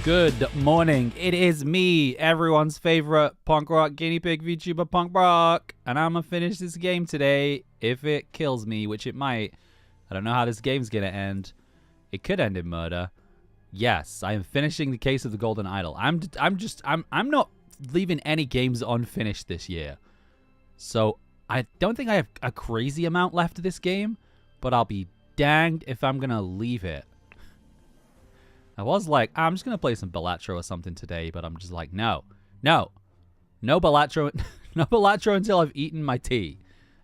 Good morning. It is me, everyone's favorite punk rock guinea pig VTuber, Colum-brock, and I'm gonna finish this game today. If it kills me, which it might, I don't know how this game's gonna end. It could end in murder. Yes, I am finishing the case of the Golden Idol. I'm not leaving any games unfinished this year. So I don't think I have a crazy amount left of this game, but I'll be danged if I'm gonna leave it. I was like, I'm just going to play some Balatro or something today, but I'm just like, no Balatro, no Balatro until I've eaten my tea.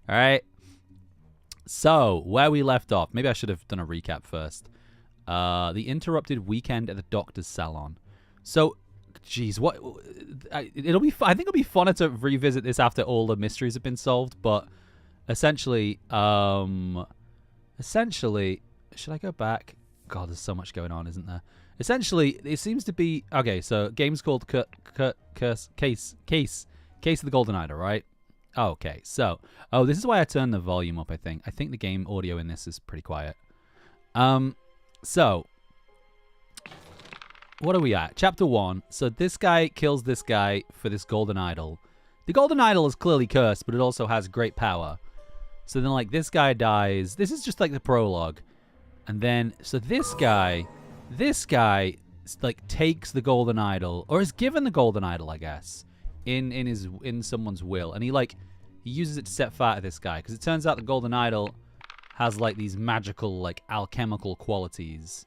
All right. So where we left off, maybe I should have done a recap first. The interrupted weekend at the doctor's salon. So, geez, I think it'll be funner to revisit this after all the mysteries have been solved. But essentially, should I go back? God, there's so much going on, isn't there? Essentially, it seems to be... Okay, so game's called Case of the Golden Idol, right? Okay, so... Oh, this is why I turned the volume up, I think. I think the game audio in this is pretty quiet. So... What are we at? Chapter 1. So this guy kills this guy for this Golden Idol. The Golden Idol is clearly cursed, but it also has great power. So then, like, this guy dies. This is just, like, the prologue. And then, so this guy, like, takes the Golden Idol, or is given the Golden Idol, I guess, in someone's will, and he uses it to set fire to this guy, because it turns out the Golden Idol has, like, these magical, like, alchemical qualities.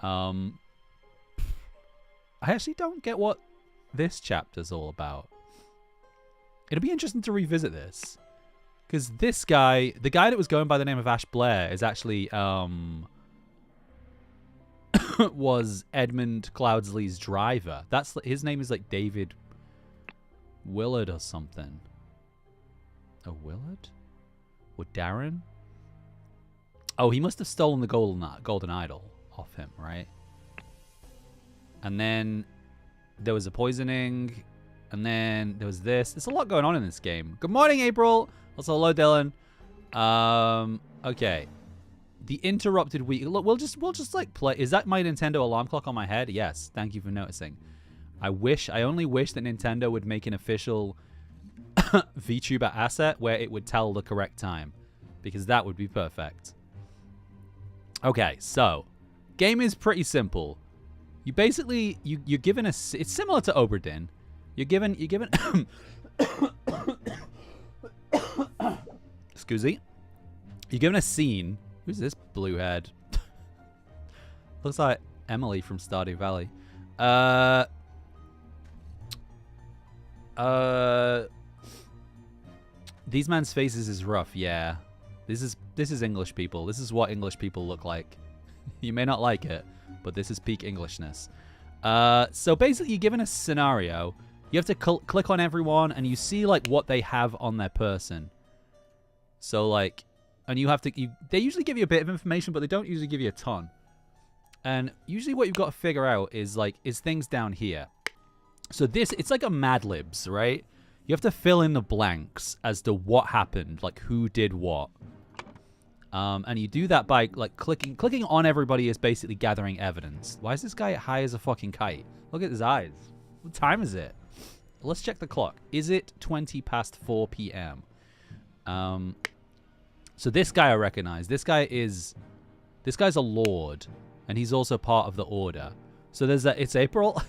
I actually don't get what this chapter's all about. It'll be interesting to revisit this. Because this guy, the guy that was going by the name of Ash Blair, is actually, was Edmund Cloudsley's driver. His name is like David Willard or something. Oh, Willard? Or Darren? Oh, he must have stolen the Golden Idol off him, right? And then there was a poisoning. And then there was this. There's a lot going on in this game. Good morning, April. Also, hello, Dylan. Okay. The interrupted week. Look, we'll just like play. Is that my Nintendo alarm clock on my head? Yes. Thank you for noticing. I only wish that Nintendo would make an official VTuber asset where it would tell the correct time, because that would be perfect. Okay, so game is pretty simple. You basically you're given it's similar to Oberdin. You're given excuse me. You're given a scene. Who's this blue head? Looks like Emily from Stardew Valley. These man's faces is rough, yeah. This is English people. This is what English people look like. You may not like it, but this is peak Englishness. So basically, you're given a scenario. You have to click on everyone, and you see like what they have on their person. So like, and you have to. They usually give you a bit of information, but they don't usually give you a ton. And usually, what you've got to figure out is things down here. So it's like a Mad Libs, right? You have to fill in the blanks as to what happened, like who did what. And you do that by like clicking on everybody is basically gathering evidence. Why is this guy high as a fucking kite? Look at his eyes. What time is it? Let's check the clock. Is it 20 past 4 p.m.? So this guy I recognize. This guy's a lord, and he's also part of the order. So it's April.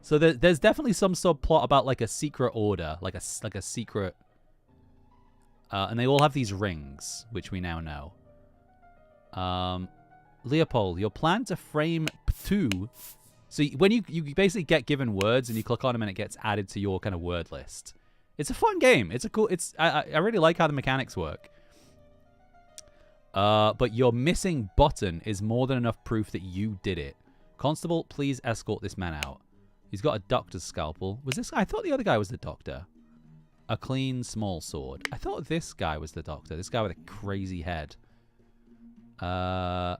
So there's definitely some subplot about like a secret order, like a secret. And they all have these rings, which we now know. Leopold, your plan to frame Ptu. So when you basically get given words and you click on them and it gets added to your kind of word list. It's a fun game. I really like how the mechanics work. But your missing button is more than enough proof that you did it. Constable, please escort this man out. He's got a doctor's scalpel. I thought the other guy was the doctor. A clean, small sword. I thought this guy was the doctor. This guy with a crazy head. So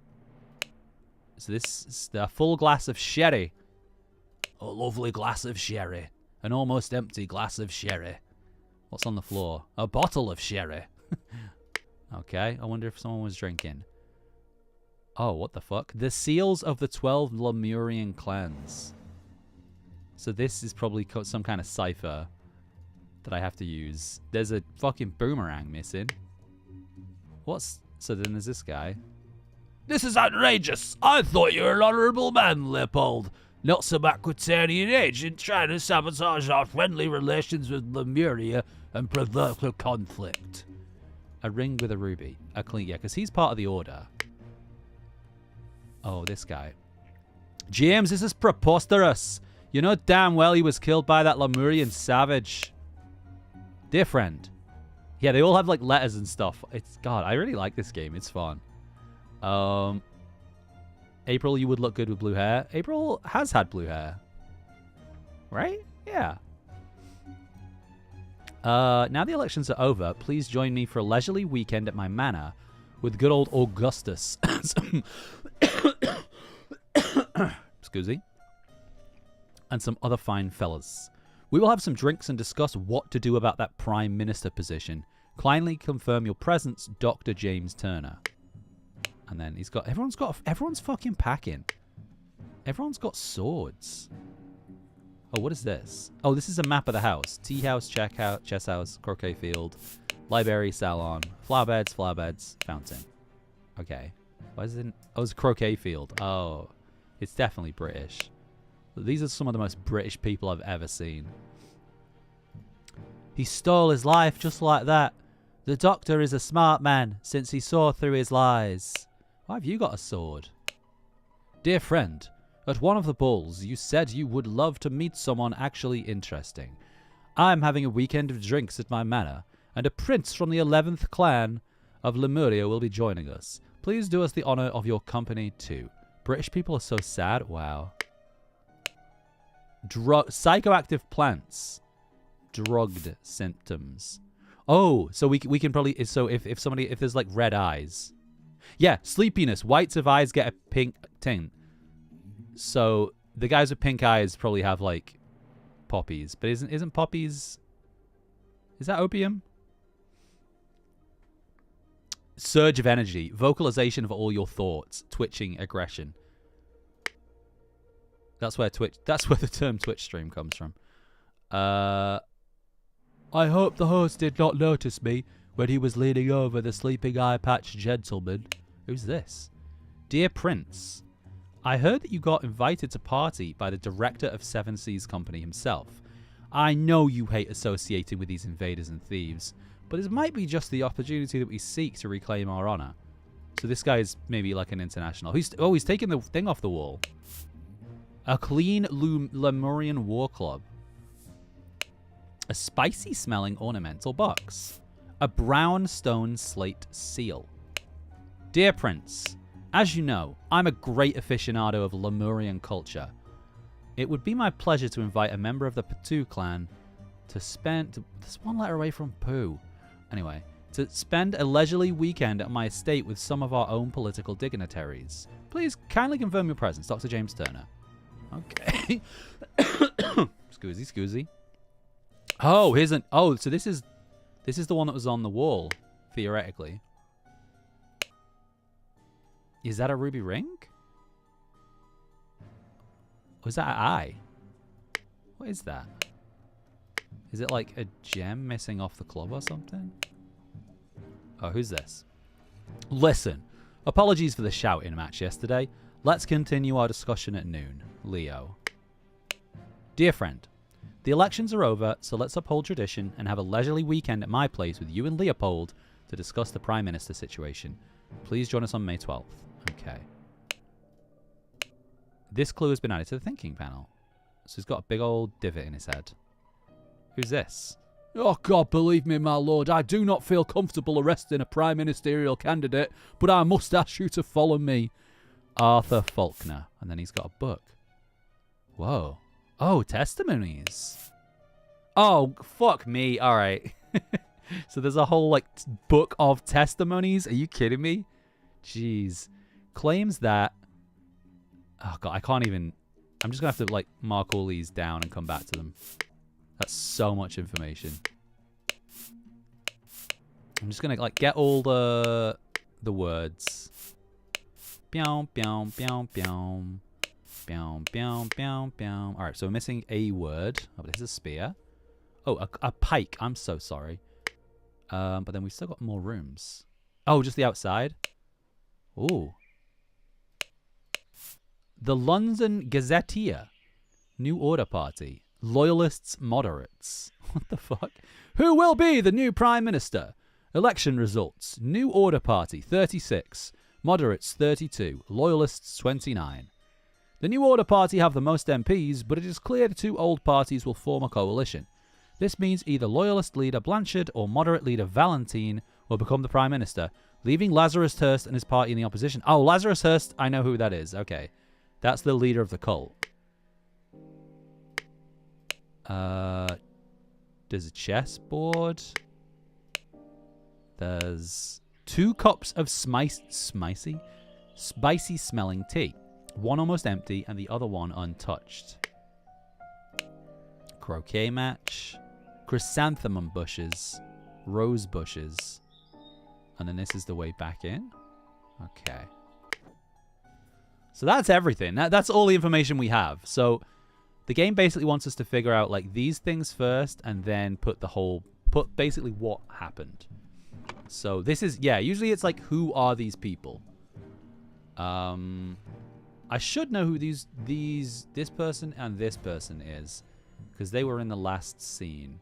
this is a full glass of sherry. A lovely glass of sherry. An almost empty glass of sherry. What's on the floor? A bottle of sherry. Okay, I wonder if someone was drinking. Oh, what the fuck? The seals of the 12 Lemurian clans. So this is probably some kind of cipher that I have to use. There's a fucking boomerang missing. So then there's this guy. This is outrageous. I thought you were an honourable man, Leopold. Not some Aquitanian agent trying to sabotage our friendly relations with Lemuria and provoke a conflict. A ring with a ruby. A clean, yeah, because he's part of the order. Oh, this guy. James, this is preposterous. You know damn well he was killed by that Lemurian savage. Dear friend. Yeah, they all have like letters and stuff. God, I really like this game. It's fun. April, you would look good with blue hair. April has had blue hair. Right? Yeah. Now the elections are over, please join me for a leisurely weekend at my manor with good old Augustus. Excuse me. And some other fine fellas. We will have some drinks and discuss what to do about that Prime Minister position. Kindly confirm your presence, Dr. James Turner. And then he's got... Everyone's fucking packing. Everyone's got swords. Oh, what is this? Oh, this is a map of the house. Tea house, chess house, croquet field, library, salon, flower beds, fountain. Okay. Why is it... Oh, it's a croquet field. Oh. It's definitely British. These are some of the most British people I've ever seen. He stole his life just like that. The doctor is a smart man since he saw through his lies. Why have you got a sword? Dear friend, at one of the balls you said you would love to meet someone actually interesting. I'm having a weekend of drinks at my manor, and a prince from the 11th clan of Lemuria will be joining us. Please do us the honor of your company too. British people are so sad. Wow. Psychoactive plants. Drugged symptoms. Oh, so we can probably... So if there's like red eyes... Yeah, sleepiness. Whites of eyes get a pink tint. So the guys with pink eyes probably have like poppies. But isn't poppies... Is that opium? Surge of energy. Vocalization of all your thoughts. Twitching aggression. That's where the term Twitch stream comes from. I hope the host did not notice me when he was leaning over the sleeping eye-patch gentleman. Who's this? Dear Prince, I heard that you got invited to party by the director of Seven Seas Company himself. I know you hate associating with these invaders and thieves, but it might be just the opportunity that we seek to reclaim our honor. So this guy is maybe like an international. He's taking the thing off the wall. A clean Lemurian war club. A spicy-smelling ornamental box. A brown stone slate seal. Dear Prince, as you know, I'm a great aficionado of Lemurian culture. It would be my pleasure to invite a member of the Patu clan to spend... There's one letter away from Pooh. Anyway, to spend a leisurely weekend at my estate with some of our own political dignitaries. Please kindly confirm your presence, Dr. James Turner. Okay. Scoozy. Oh, here's an... Oh, so this is the one that was on the wall, theoretically. Is that a ruby ring? Or is that an eye? What is that? Is it like a gem missing off the club or something? Oh, who's this? Listen, apologies for the shouting match yesterday. Let's continue our discussion at noon. Leo. Dear friend, the elections are over, so let's uphold tradition and have a leisurely weekend at my place with you and Leopold to discuss the Prime Minister situation. Please join us on May 12th. Okay. This clue has been added to the thinking panel. So he's got a big old divot in his head. Who's this? Oh God, believe me, my lord, I do not feel comfortable arresting a prime ministerial candidate, but I must ask you to follow me. Arthur Faulkner. And then he's got a book. Whoa. Oh, testimonies. Oh, fuck me. All right. So there's a whole, like, book of testimonies. Are you kidding me? Jeez. Claims that... Oh, God, I can't even... I'm just going to have to, like, mark all these down and come back to them. That's so much information. I'm just going to, like, get all the words. Pew, pew, pew, pew. Alright, so we're missing a word. Oh, but this is a spear. Oh, a pike. I'm so sorry. But then we've still got more rooms. Oh, just the outside? Ooh. The London Gazetteer. New Order Party. Loyalists Moderates. What the fuck? Who will be the new Prime Minister? Election results. New Order Party, 36. Moderates, 32. Loyalists, 29. The New Order Party have the most MPs, but it is clear the two old parties will form a coalition. This means either Loyalist leader Blanchard or Moderate leader Valentine will become the Prime Minister, leaving Lazarus Hurst and his party in the opposition. Oh, Lazarus Hurst, I know who that is. Okay. That's the leader of the cult. There's a chessboard. There's 2 cups of spicy smelling tea. One almost empty and the other one untouched. Croquet match. Chrysanthemum bushes. Rose bushes. And then this is the way back in. Okay. So that's everything. That's all the information we have. So the game basically wants us to figure out like these things first and then put basically what happened. So this is, yeah, usually it's like, who are these people? I should know who this person and this person is, because they were in the last scene,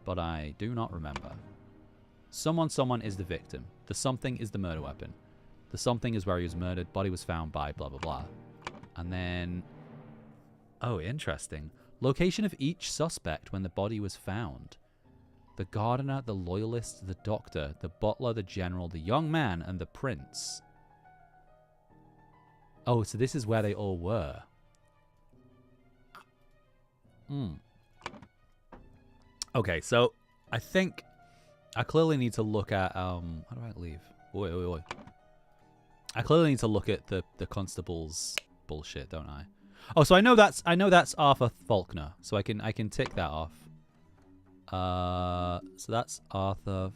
but I do not remember. Someone is the victim. The something is the murder weapon. The something is where he was murdered. Body was found by blah, blah, blah. And then, oh, interesting. Location of each suspect when the body was found. The gardener, the loyalist, the doctor, the butler, the general, the young man, and the prince. Oh, so this is where they all were. Okay, so I think I clearly need to look at how do I leave? Oi. I clearly need to look at the constable's bullshit, don't I? Oh, so I know that's Arthur Faulkner, so I can tick that off. So that's Arthur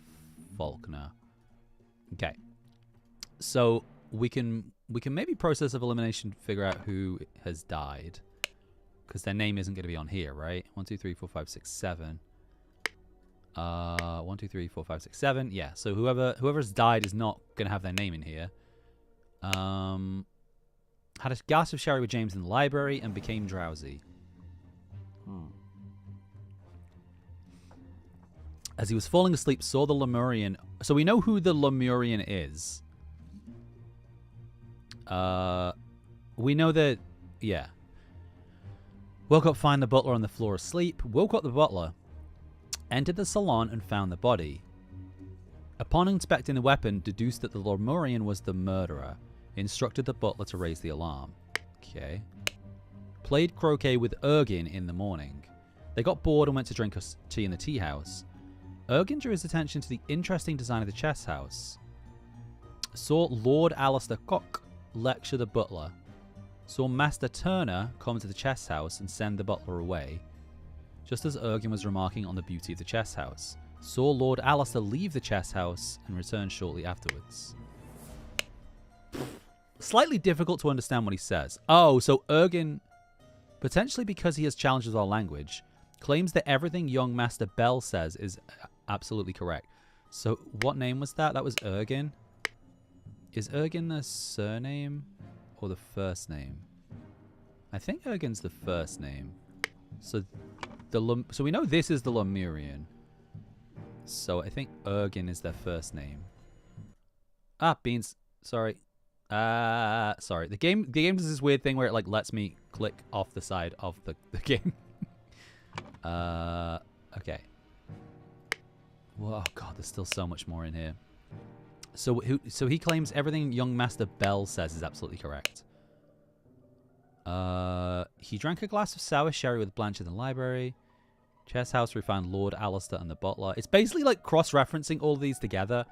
Faulkner. Okay. So we can maybe process of elimination figure out who has died, because their name isn't going to be on here, right? 1, 2, 3, 4, 5, 6, 7. 1, 2, 3, 4, 5, 6, 7. Yeah. So whoever's died is not going to have their name in here. Had a glass of sherry with James in the library and became drowsy. As he was falling asleep, saw the Lemurian. So we know who the Lemurian is. We know that, yeah. Woke up, find the butler on the floor asleep. Woke up the butler. Entered the salon and found the body. Upon inspecting the weapon, deduced that the Lemurian was the murderer. Instructed the butler to raise the alarm. Okay. Played croquet with Ergin in the morning. They got bored and went to drink tea in the tea house. Ergin drew his attention to the interesting design of the chess house. Saw Lord Alistair Cock lecture the butler. Saw Master Turner come to the chess house and send the butler away. Just as Ergin was remarking on the beauty of the chess house. Saw Lord Alistair leave the chess house and return shortly afterwards. Slightly difficult to understand what he says. Oh, so Ergin, potentially because he has challenges with our language, claims that everything young Master Bell says is absolutely correct. So what name was that? That was Ergin. Is Ergin the surname or the first name? I think Ergin's the first name. So so we know this is the Lemurian. So I think Ergin is their first name. Ah, beans. Sorry. Sorry. The game does this weird thing where it like lets me click off the side of the game. Okay. Whoa, God, there's still so much more in here. So he claims everything young Master Bell says is absolutely correct. He drank a glass of sour sherry with Blanchard in the library. Chess house, we found Lord Alistair and the butler. It's basically like cross-referencing all of these together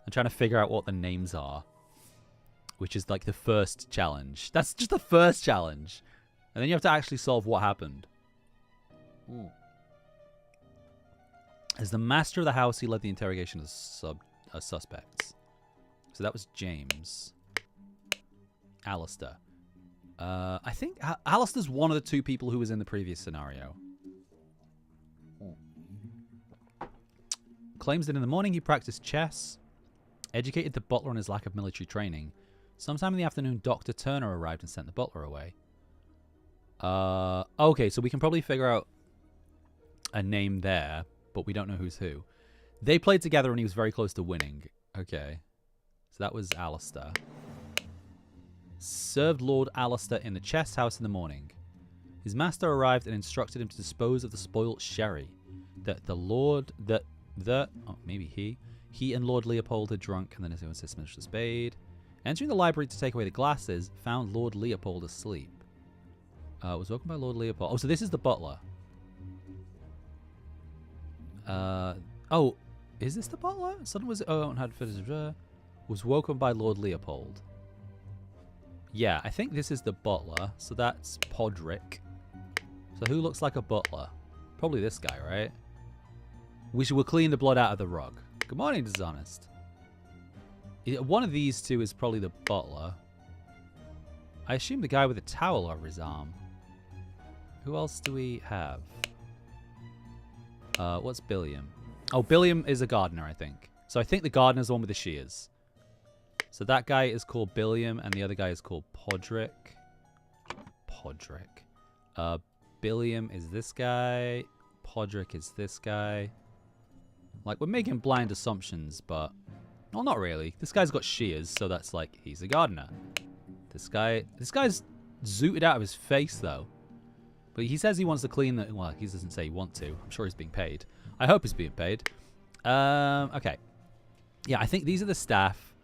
and trying to figure out what the names are. Which is like the first challenge. That's just the first challenge. And then you have to actually solve what happened. As the master of the house, he led the interrogation of suspects. So that was James. Alistair. I think Alistair's one of the two people who was in the previous scenario. Claims that in the morning he practiced chess, educated the butler on his lack of military training. Sometime in the afternoon, Dr. Turner arrived and sent the butler away. Okay, so we can probably figure out a name there, but we don't know who's who. They played together and he was very close to winning. Okay. So that was Alistair. Served Lord Alistair in the chess house in the morning. His master arrived and instructed him to dispose of the spoilt sherry that he and Lord Leopold had drunk, and then his Mr. Spade. Entering the library to take away the glasses, found Lord Leopold asleep. Was woken by Lord Leopold. Oh, so this is the butler. Oh, is this the butler? Someone was woken by Lord Leopold. Yeah, I think this is the butler. So that's Podrick. So who looks like a butler? Probably this guy, right? We'll clean the blood out of the rug. Good morning, Dishonest. One of these two is probably the butler. I assume the guy with the towel over his arm. Who else do we have? What's Billiam? Oh, Billiam is a gardener, I think. So I think the gardener's the one with the shears. So that guy is called Billiam, and the other guy is called Podrick. Billiam is this guy. Podrick is this guy. Like, we're making blind assumptions, but... Well, not really. This guy's got shears, so that's like, he's a gardener. This guy's zooted out of his face, though. But he says he wants to clean the... Well, he doesn't say he wants to. I'm sure he's being paid. I hope he's being paid. Okay. Yeah, I think these are the staff.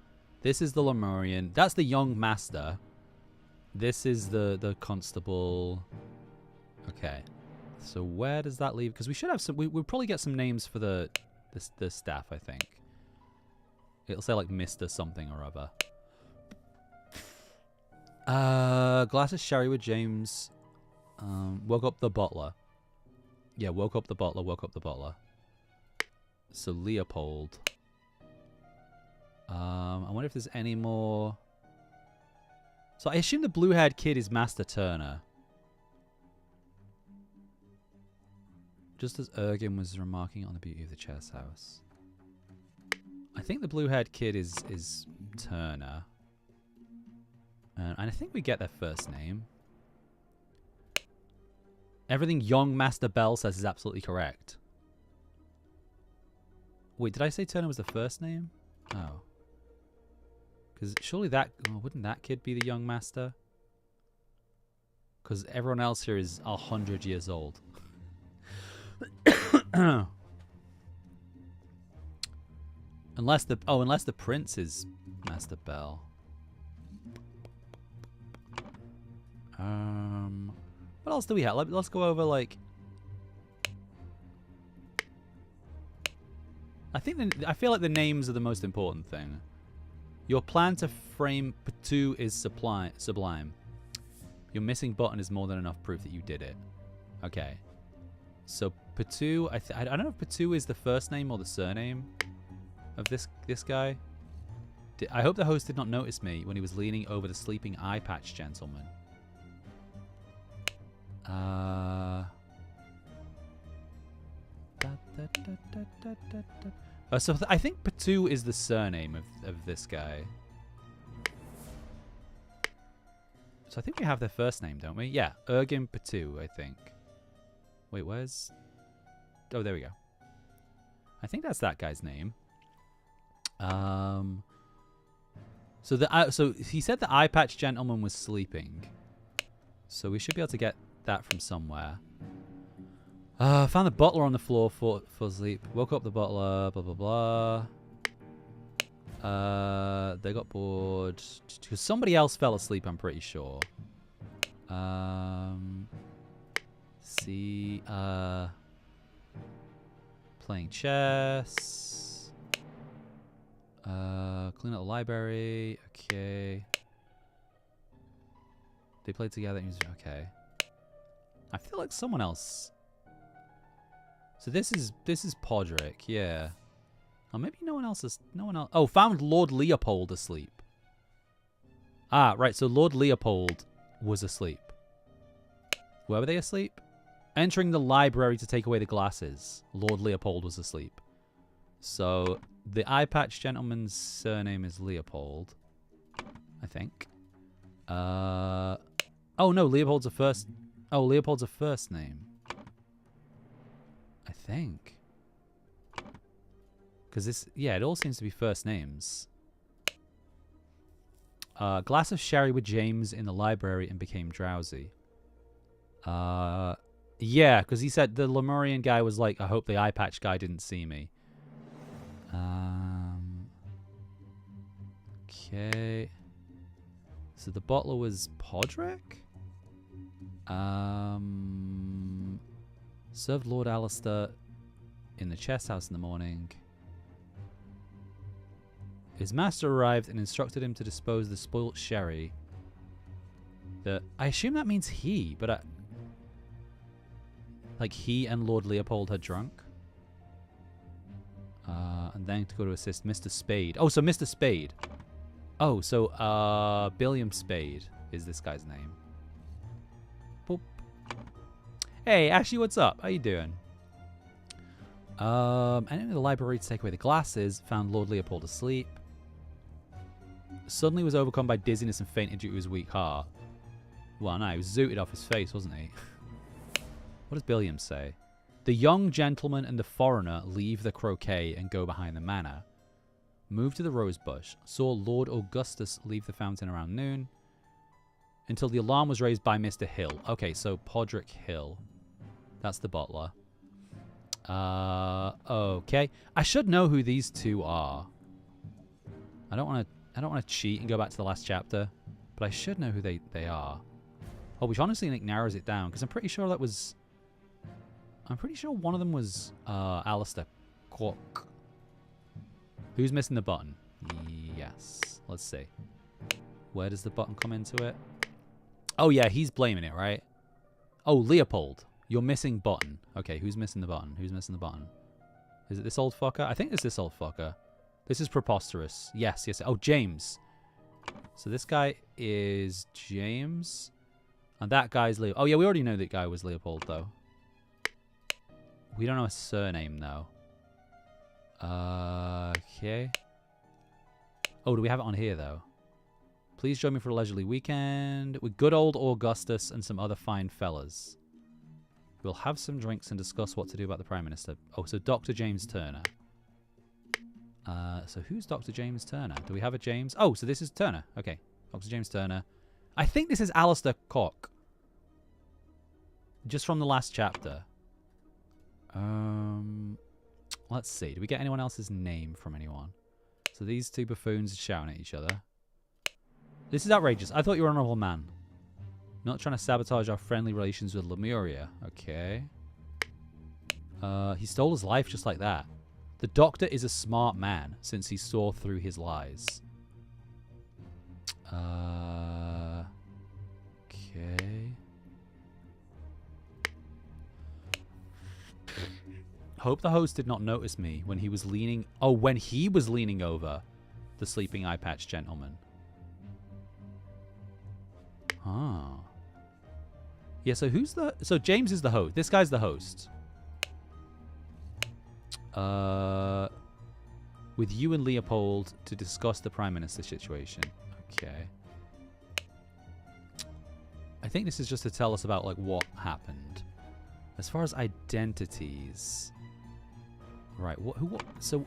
This is the Lemurian. That's the young master. This is the constable. Okay. So where does that leave? Because we should have some... We'll probably get some names for the staff, I think. It'll say like Mr. something or other. Glass of sherry with James. Woke up the butler. Yeah, woke up the butler. So Leopold. I wonder if there's any more. So I assume the blue-haired kid is Master Turner. Just as Ergin was remarking on the beauty of the chess house. I think the blue-haired kid is Turner. And I think we get their first name. Everything young Master Bell says is absolutely correct. Wait, did I say Turner was the first name? Oh. Because surely that... Oh, wouldn't that kid be the young master? Because everyone else here is 100 years old. Unless the prince is Master Bell. What else do we have? Let's go over like... I feel like the names are the most important thing. Your plan to frame Patu is sublime. Your missing button is more than enough proof that you did it. Okay. So Patu, I don't know if Patu is the first name or the surname of this guy. I hope the host did not notice me when he was leaning over the sleeping eye patch gentleman. So I think Patu is the surname of this guy. So I think we have their first name, don't we? Yeah, Ergin Patu, I think. Wait, where's... Oh, there we go. I think that's that guy's name. So he said the eye patch gentleman was sleeping. So we should be able to get that from somewhere. Found the butler on the floor for sleep. Woke up the butler, blah, blah, blah. They got bored. Because somebody else fell asleep, I'm pretty sure. Playing chess. Clean out the library. Okay. They played together. Okay. I feel like someone else... So this is Podrick, yeah. Oh, maybe no one else. Oh, found Lord Leopold asleep. Ah, right. So Lord Leopold was asleep. Where were they asleep? Entering the library to take away the glasses. Lord Leopold was asleep. So, the eye patch gentleman's surname is Leopold. I think. Oh, no. Leopold's a first... Oh, Leopold's a first name. I think. Because this... Yeah, it all seems to be first names. Glass of sherry with James in the library and became drowsy. Yeah, because he said the Lemurian guy was like, I hope the eye patch guy didn't see me. Okay. So the bottler was Podrick? Served Lord Alistair in the chest house in the morning. His master arrived and instructed him to dispose of the spoilt sherry. I assume that means he, but like he and Lord Leopold had drunk. And then to go to assist Mr. Spade. Oh, so Mr. Spade. Oh, so Billiam Spade is this guy's name. Boop. Hey, Ashley, what's up? How you doing? Entering the library to take away the glasses, found Lord Leopold asleep. Suddenly was overcome by dizziness and fainted due to his weak heart. Well, no, he was zooted off his face, wasn't he? What does Billiam say? The young gentleman and the foreigner leave the croquet and go behind the manor. Moved to the rose bush. Saw Lord Augustus leave the fountain around noon. Until the alarm was raised by Mr. Hill. Okay, so Podrick Hill. That's the butler. Okay. I should know who these two are. I don't want to cheat and go back to the last chapter, but I should know who they are. Oh, which honestly narrows it down, because I'm pretty sure that was... I'm pretty sure one of them was Alistair Cork. Who's missing the button? Yes. Let's see. Where does the button come into it? Oh, yeah, he's blaming it, right? Oh, Leopold. You're missing button. Okay, who's missing the button? Who's missing the button? Is it this old fucker? I think it's this old fucker. This is preposterous. Yes, yes. Oh, James. So this guy is James. And that guy's Leo. Oh, yeah, we already know that guy was Leopold, though. We don't know a surname, though. Okay. Oh, do we have it on here, though? Please join me for a leisurely weekend with good old Augustus and some other fine fellas. We'll have some drinks and discuss what to do about the Prime Minister. Oh, so Dr. James Turner. So who's Dr. James Turner? Do we have a James? Oh, so this is Turner. Okay. Dr. James Turner. I think this is Alistair Cock. Just from the last chapter. Let's see. Do we get anyone else's name from anyone? So these two buffoons are shouting at each other. This is outrageous. I thought you were an honorable man. Not trying to sabotage our friendly relations with Lemuria. Okay. He stole his life just like that. The doctor is a smart man since he saw through his lies. Okay. Hope the host did not notice me when he was leaning... Oh, when he was leaning over the sleeping eye patch gentleman. Ah. Yeah, so who's the... So James is the host. This guy's the host. With you and Leopold to discuss the Prime Minister situation. Okay. I think this is just to tell us about, like, what happened. As far as identities... Right, what? So,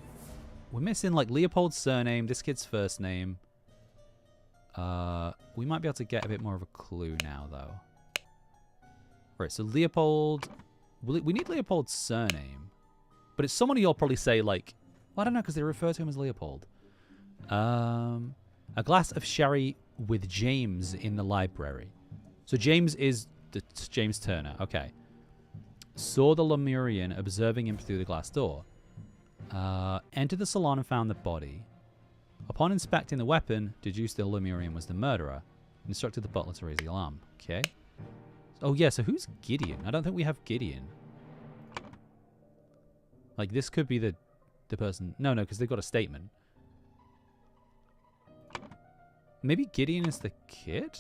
we're missing, like, Leopold's surname, this kid's first name. We might be able to get a bit more of a clue now, though. Right, so Leopold... We need Leopold's surname. But it's someone you'll probably say, like... Well, I don't know, because they refer to him as Leopold. A glass of sherry with James in the library. So James is James Turner. Okay. Saw the Lemurian observing him through the glass door. Entered the salon and found the body. Upon inspecting the weapon, deduced the Lemurian was the murderer. Instructed the butler to raise the alarm. Okay. Oh, yeah, so who's Gideon? I don't think we have Gideon. Like, this could be the person... No, because they've got a statement. Maybe Gideon is the kid?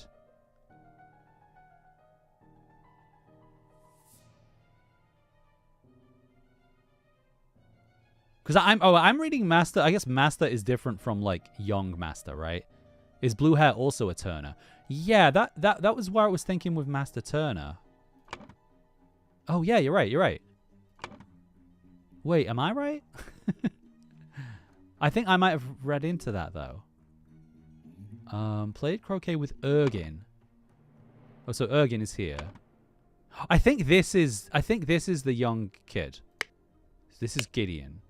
Because I'm reading Master. I guess Master is different from like young Master, right? Is blue hair also a Turner? Yeah, that was where I was thinking with Master Turner. Oh yeah, you're right. You're right. Wait, am I right? I think I might have read into that though. Played croquet with Ergin. Oh, so Ergin is here. I think this is the young kid. This is Gideon.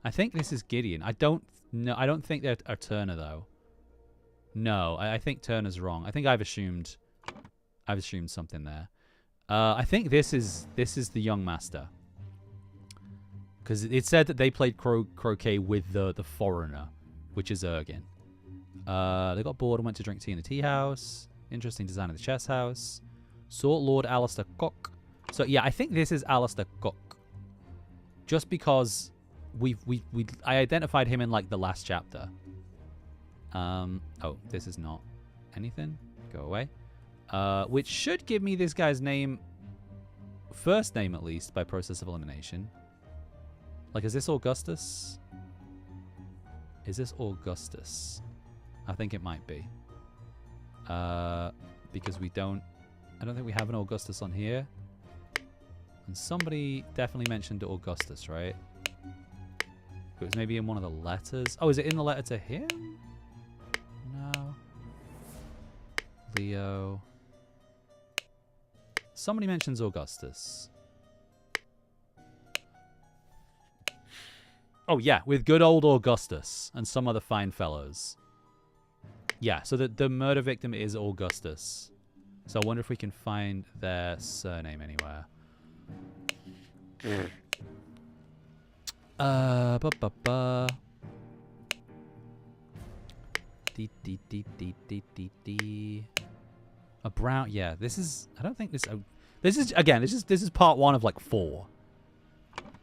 I think this is Gideon. I don't think they're a Turner though. No, I think Turner's wrong. I think I've assumed something there. I think this is the young master. Because it said that they played croquet with the foreigner, which is Ergin. They got bored and went to drink tea in the tea house. Interesting design of the chess house. Sought Lord Alistair Cock. So yeah, I think this is Alistair Cock. Just because I identified him in like the last chapter. Oh, this is not anything. Go away. Which should give me this guy's name, first name at least, by process of elimination. Like, is this Augustus? Is this Augustus? I think it might be. Because I don't think we have an Augustus on here. And somebody definitely mentioned Augustus, right? It was maybe in one of the letters. Oh, is it in the letter to him? No. Leo. Somebody mentions Augustus. Oh, yeah, with good old Augustus and some other fine fellows. Yeah, so the murder victim is Augustus. So I wonder if we can find their surname anywhere. A brown, yeah, this is, I don't think this is, again, this is part 1 of like 4.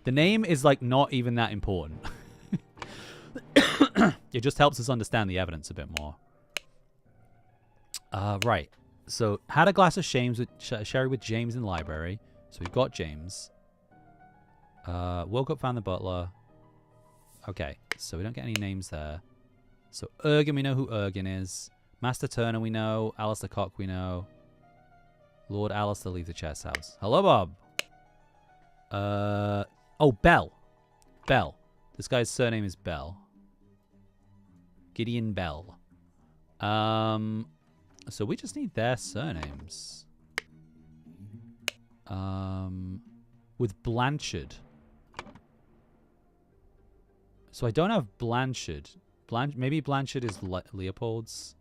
The name is like not even that important. It just helps us understand the evidence a bit more. Right. So, had a glass of sherry with James in the library. So we've got James. Woke up, found the butler. Okay, so we don't get any names there. So Ergin, we know who Ergin is. Master Turner, we know. Alistair Cock, we know. Lord Alistair, leave the chess house. Hello, Bob. Oh, Bell. Bell. This guy's surname is Bell. Gideon Bell. So we just need their surnames. With Blanchard. So I don't have Blanchard. Maybe Blanchard is Leopold's.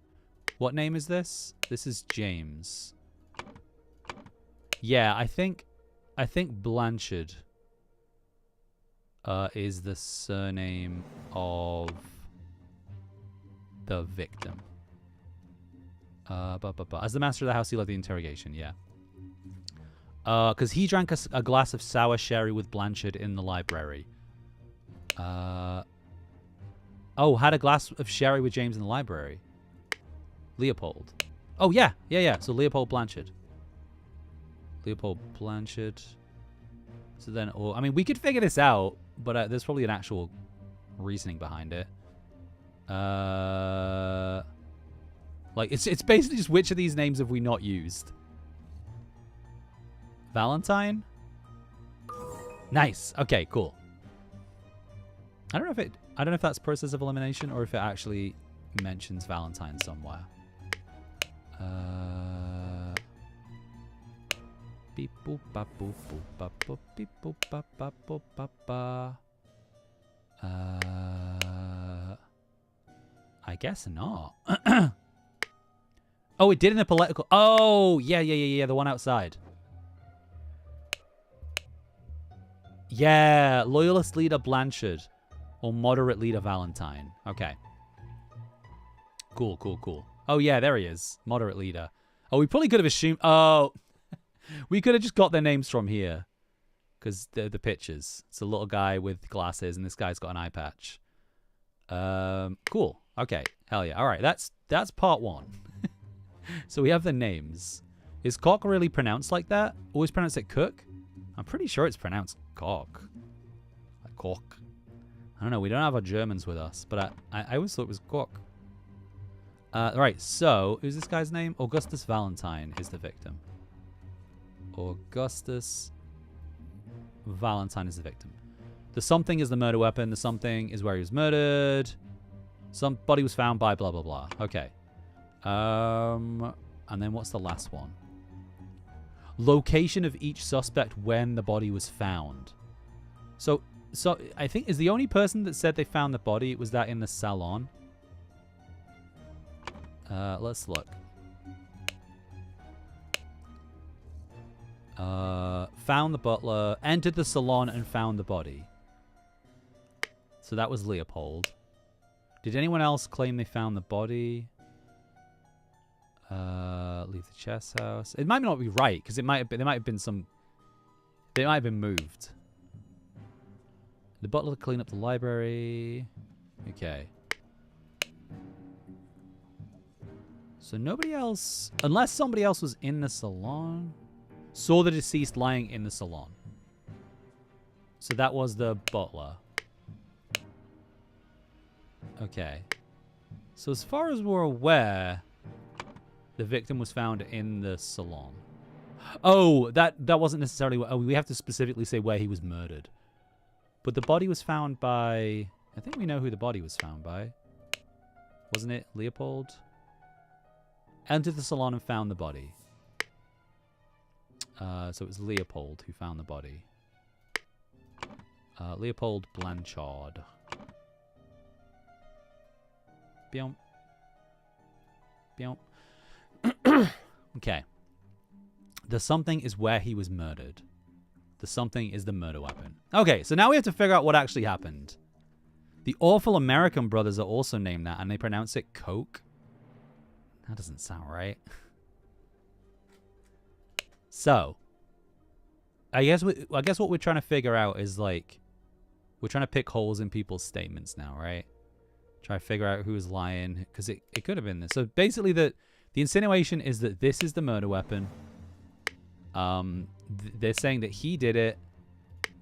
What name is this? This is James. Yeah, I think Blanchard is the surname of the victim. As the master of the house, he led the interrogation. Yeah. Because he drank a glass of sour sherry with Blanchard in the library. Oh, had a glass of sherry with James in the library. Leopold. Oh, yeah. Yeah. So Leopold Blanchard. Leopold Blanchard. So then, I mean, we could figure this out, but there's probably an actual reasoning behind it. Like, it's basically just which of these names have we not used? Valentine? Nice. Okay, cool. I don't know if that's process of elimination or if it actually mentions Valentine somewhere. Beep boop bop boop boop bop boop beep boop bop bop boop bop ba. I guess not. Oh, it did in the political. Oh, yeah. The one outside. Yeah, loyalist leader Blanchard or moderate leader Valentine. Okay. Cool. Oh, yeah, there he is. Moderate leader. Oh, we probably could have assumed. Oh, we could have just got their names from here because they're the pictures. It's a little guy with glasses, and this guy's got an eye patch. Cool. Okay. Hell yeah. All right. That's part 1. So we have the names. Is Cock really pronounced like that? Always pronounce it Cook? I'm pretty sure it's pronounced Cock. Like Cock. I don't know. We don't have our Germans with us, but I always thought it was Gok. Right, so, who's this guy's name? Augustus Valentine is the victim. Augustus Valentine is the victim. The something is the murder weapon. The something is where he was murdered. Some body was found by blah, blah, blah. Okay. And then what's the last one? Location of each suspect when the body was found. So I think is the only person that said they found the body was that in the salon. Let's look. Found the butler, entered the salon and found the body. So that was Leopold. Did anyone else claim they found the body? Leave the chess house. It might not be right because it might have been, there might have been some. They might have been moved. The butler to clean up the library. Okay. So nobody else, unless somebody else was in the salon, saw the deceased lying in the salon. So that was the butler. Okay. So as far as we're aware, the victim was found in the salon. Oh, that wasn't necessarily... Oh, we have to specifically say where he was murdered. But the body was found by... I think we know who the body was found by. Wasn't it Leopold? Entered the salon and found the body. So it was Leopold who found the body. Leopold Blanchard. Biomp. Biomp. Okay. The something is where he was murdered. The something is the murder weapon. Okay, so now we have to figure out what actually happened. The awful American brothers are also named that, and they pronounce it Coke. That doesn't sound right. So, I guess what we're trying to figure out is like, we're trying to pick holes in people's statements now, right? Try to figure out who is lying, because it could have been this. So basically, the insinuation is that this is the murder weapon. They're saying that he did it,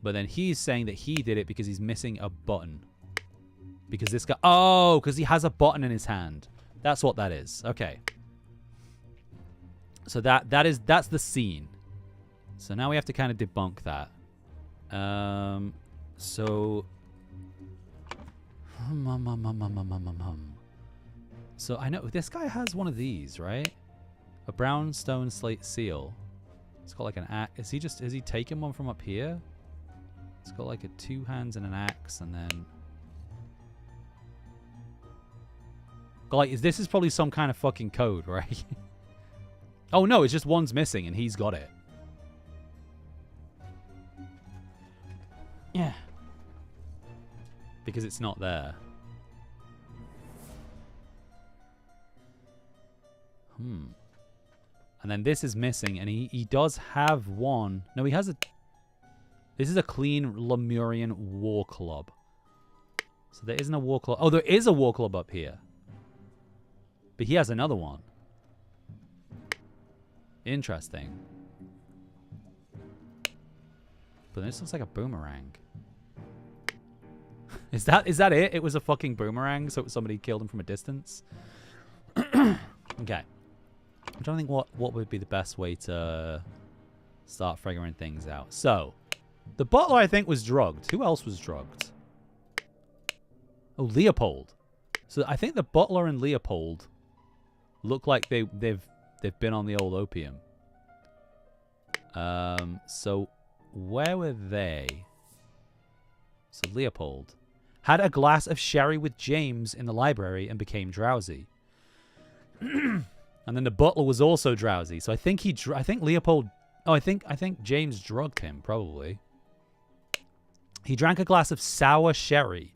but then he's saying that he did it because he's missing a button. Because this guy... Oh, because he has a button in his hand. That's what that is. Okay. So that's the scene. So now we have to kind of debunk that. So... So I know this guy has one of these, right? A brown stone slate seal. It's got like an axe. Has he taken one from up here? It's got like a 2 hands and an axe, and then... Like, this is probably some kind of fucking code, right? Oh no, it's just one's missing and he's got it. Yeah. Because it's not there. And then this is missing, and he does have one. No, he has a... This is a clean Lemurian war club. So there isn't a war club. Oh, there is a war club up here. But he has another one. Interesting. But this looks like a boomerang. Is that it? It was a fucking boomerang, so somebody killed him from a distance? Okay. I'm trying to think what would be the best way to start figuring things out. So, the butler, I think, was drugged. Who else was drugged? Oh, Leopold. So I think the butler and Leopold look like they've been on the old opium. So where were they? So Leopold had a glass of sherry with James in the library and became drowsy. And then the butler was also drowsy. So I think Leopold... Oh, I think James drugged him, probably. He drank a glass of sour sherry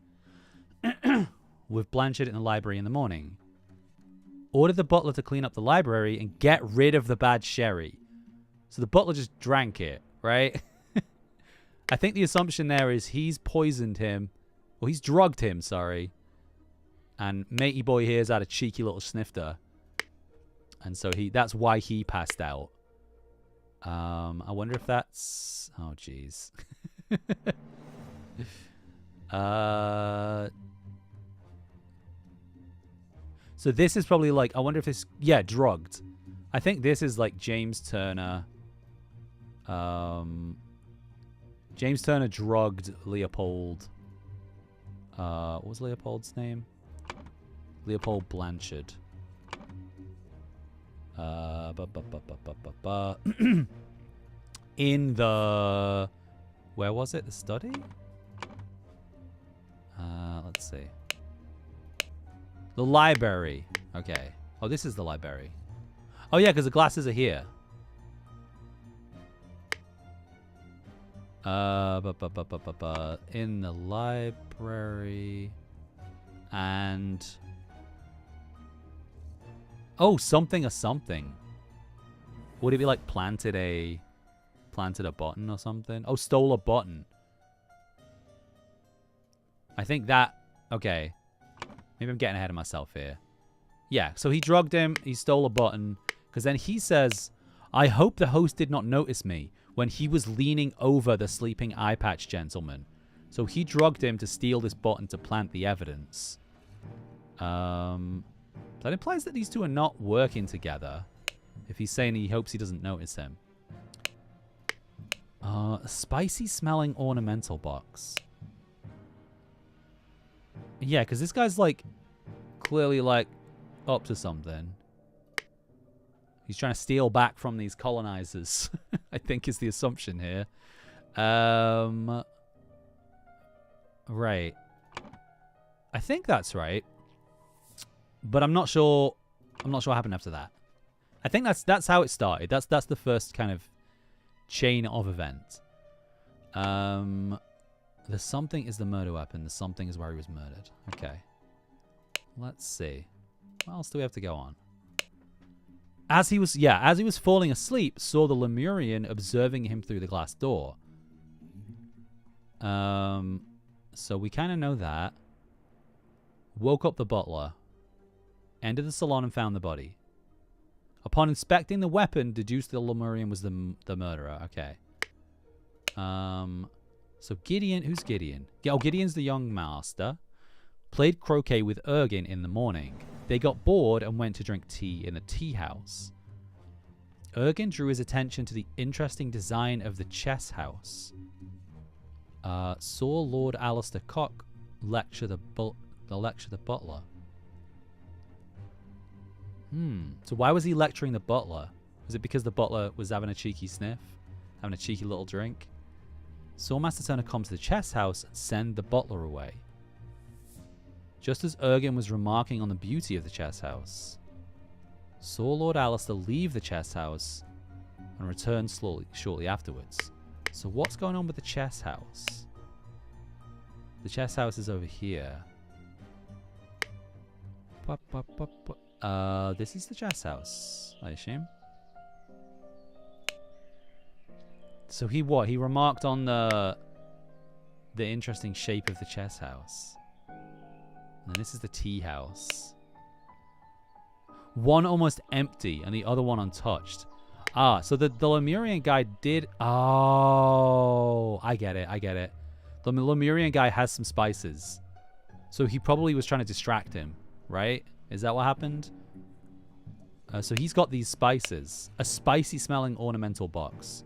with Blanchard in the library in the morning. Ordered the butler to clean up the library and get rid of the bad sherry. So the butler just drank it, right? I think the assumption there is he's poisoned him. Or he's drugged him, sorry. And matey boy here's had a cheeky little snifter. And so that's why he passed out. I wonder if that's... Oh, jeez. So this is probably like, I wonder if this, yeah, drugged. I think this is like James Turner. James Turner drugged Leopold. What was Leopold's name? Leopold Blanchard. In the... Where was it? The study? Let's see. The library. Okay. Oh, this is the library. Oh, yeah, because the glasses are here. In the library. And... Oh, something or something. Would it be like planted a button or something? Oh, stole a button. I think that... Okay. Maybe I'm getting ahead of myself here. Yeah, so he drugged him. He stole a button. Because then he says, I hope the host did not notice me when he was leaning over the sleeping eye patch gentleman. So he drugged him to steal this button to plant the evidence. That implies that these two are not working together. If he's saying he hopes he doesn't notice him. A spicy smelling ornamental box. Yeah, because this guy's like clearly like up to something. He's trying to steal back from these colonizers. I think is the assumption here. Right. I think that's right. But I'm not sure. I'm not sure what happened after that. I think that's how it started. That's the first kind of chain of event. The something is the murder weapon. The something is where he was murdered. Okay. Let's see. What else do we have to go on? As he was falling asleep, saw the Lemurian observing him through the glass door. So we kind of know that. Woke up the butler. Entered the salon and found the body. Upon inspecting the weapon, deduced the Lemurian was the murderer. Okay. So Gideon, who's Gideon? Oh, Gideon's the young master. Played croquet with Ergin in the morning. They got bored and went to drink tea in the tea house. Ergin drew his attention to the interesting design of the chess house. Saw Lord Alistair Cock lecture the butler. So why was he lecturing the butler? Was it because the butler was having a cheeky sniff? Having a cheeky little drink? Saw Master Turner come to the chess house and send the butler away. Just as Ergin was remarking on the beauty of the chess house. Saw Lord Alistair leave the chess house and return shortly afterwards. So what's going on with the chess house? The chess house is over here. This is the chess house, I assume. So he remarked on the interesting shape of the chess house. And this is the tea house. One almost empty and the other one untouched. Ah, so the Lemurian guy did... Oh, I get it. The Lemurian guy has some spices. So he probably was trying to distract him, right? Is that what happened? So he's got these spices. A spicy smelling ornamental box.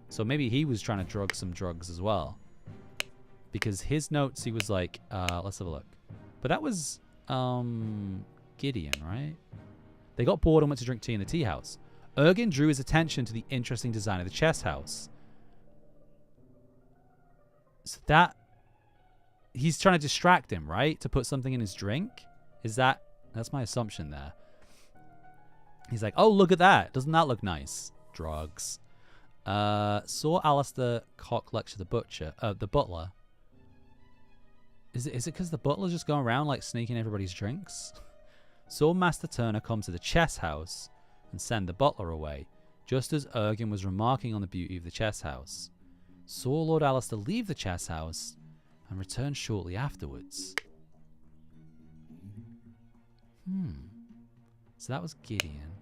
So maybe he was trying to drug some drugs as well. Because his notes, he was like... let's have a look. But that was Gideon, right? They got bored and went to drink tea in the tea house. Ergin drew his attention to the interesting design of the chess house. So that... He's trying to distract him, right? To put something in his drink? Is that... That's my assumption there. He's like, oh, look at that. Doesn't that look nice? Drugs. Saw Alistair Cock lecture the butler. Is it because the butler's just going around like sneaking everybody's drinks? Saw Master Turner come to the chess house and send the butler away, just as Ergin was remarking on the beauty of the chess house. Saw Lord Alistair leave the chess house and return shortly afterwards. So that was Gideon.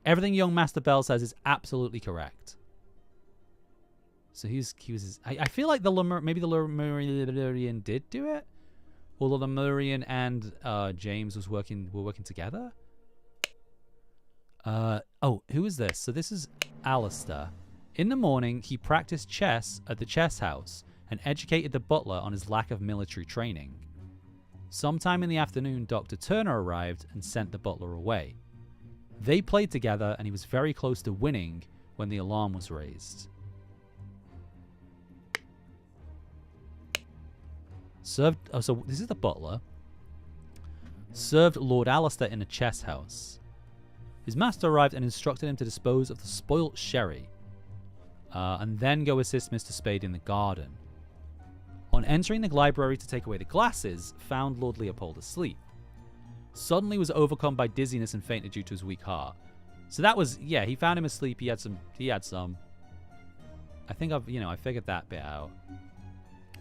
Everything young Master Bell says is absolutely correct. So he was. I feel like maybe the Lemurian did do it, or the Lemurian and James were working together. Oh, who is this? So this is Alistair. In the morning, he practiced chess at the chess house and educated the butler on his lack of military training. Sometime in the afternoon, Dr. Turner arrived and sent the butler away. They played together, and he was very close to winning when the alarm was raised. So this is the butler. Served Lord Alistair in a chess house. His master arrived and instructed him to dispose of the spoilt sherry, and then go assist Mr. Spade in the garden. On entering the library to take away the glasses, found Lord Leopold asleep. Suddenly was overcome by dizziness and fainted due to his weak heart. So that was, yeah, he found him asleep. He had some. I think I figured that bit out.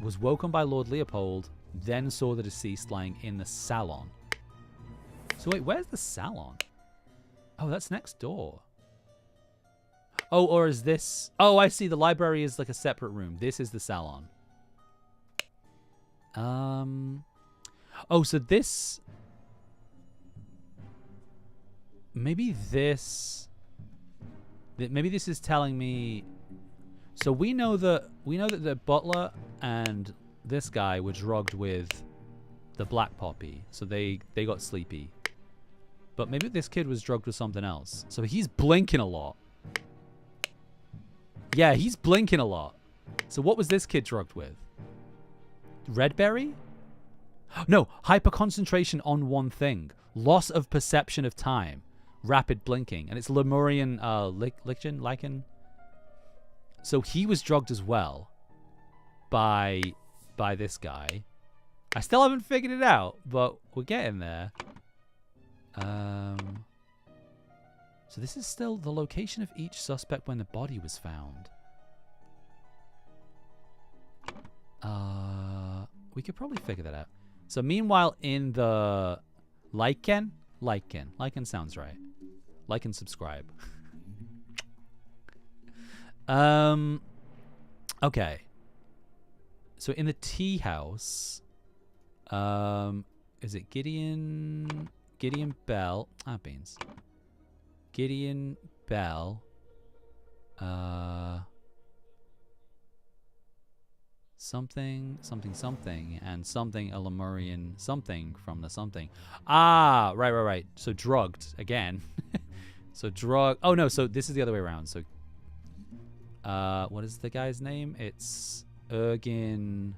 Was woken by Lord Leopold, then saw the deceased lying in the salon. So wait, where's the salon? Oh, that's next door. Oh, or is this... Oh, I see. The library is like a separate room. This is the salon. Oh, so this... Maybe this is telling me... So we know that the butler and this guy were drugged with the black poppy. So they got sleepy. But maybe this kid was drugged with something else. So he's blinking a lot. Yeah, he's blinking a lot. So what was this kid drugged with? Red berry? No, hyperconcentration on one thing. Loss of perception of time. Rapid blinking. And it's Lemurian lichen. So he was drugged as well by this guy. I still haven't figured it out, but we're getting there. So this is still the location of each suspect when the body was found. We could probably figure that out. So meanwhile, in the lichen sounds right. Like and subscribe. Okay. So in the tea house, is it Gideon Bell? Beans. Gideon Bell. Something, and something, a Lemurian something from the something. Right. So drugged again. So drug. Oh no. So this is the other way around. So, what is the guy's name? It's Ergin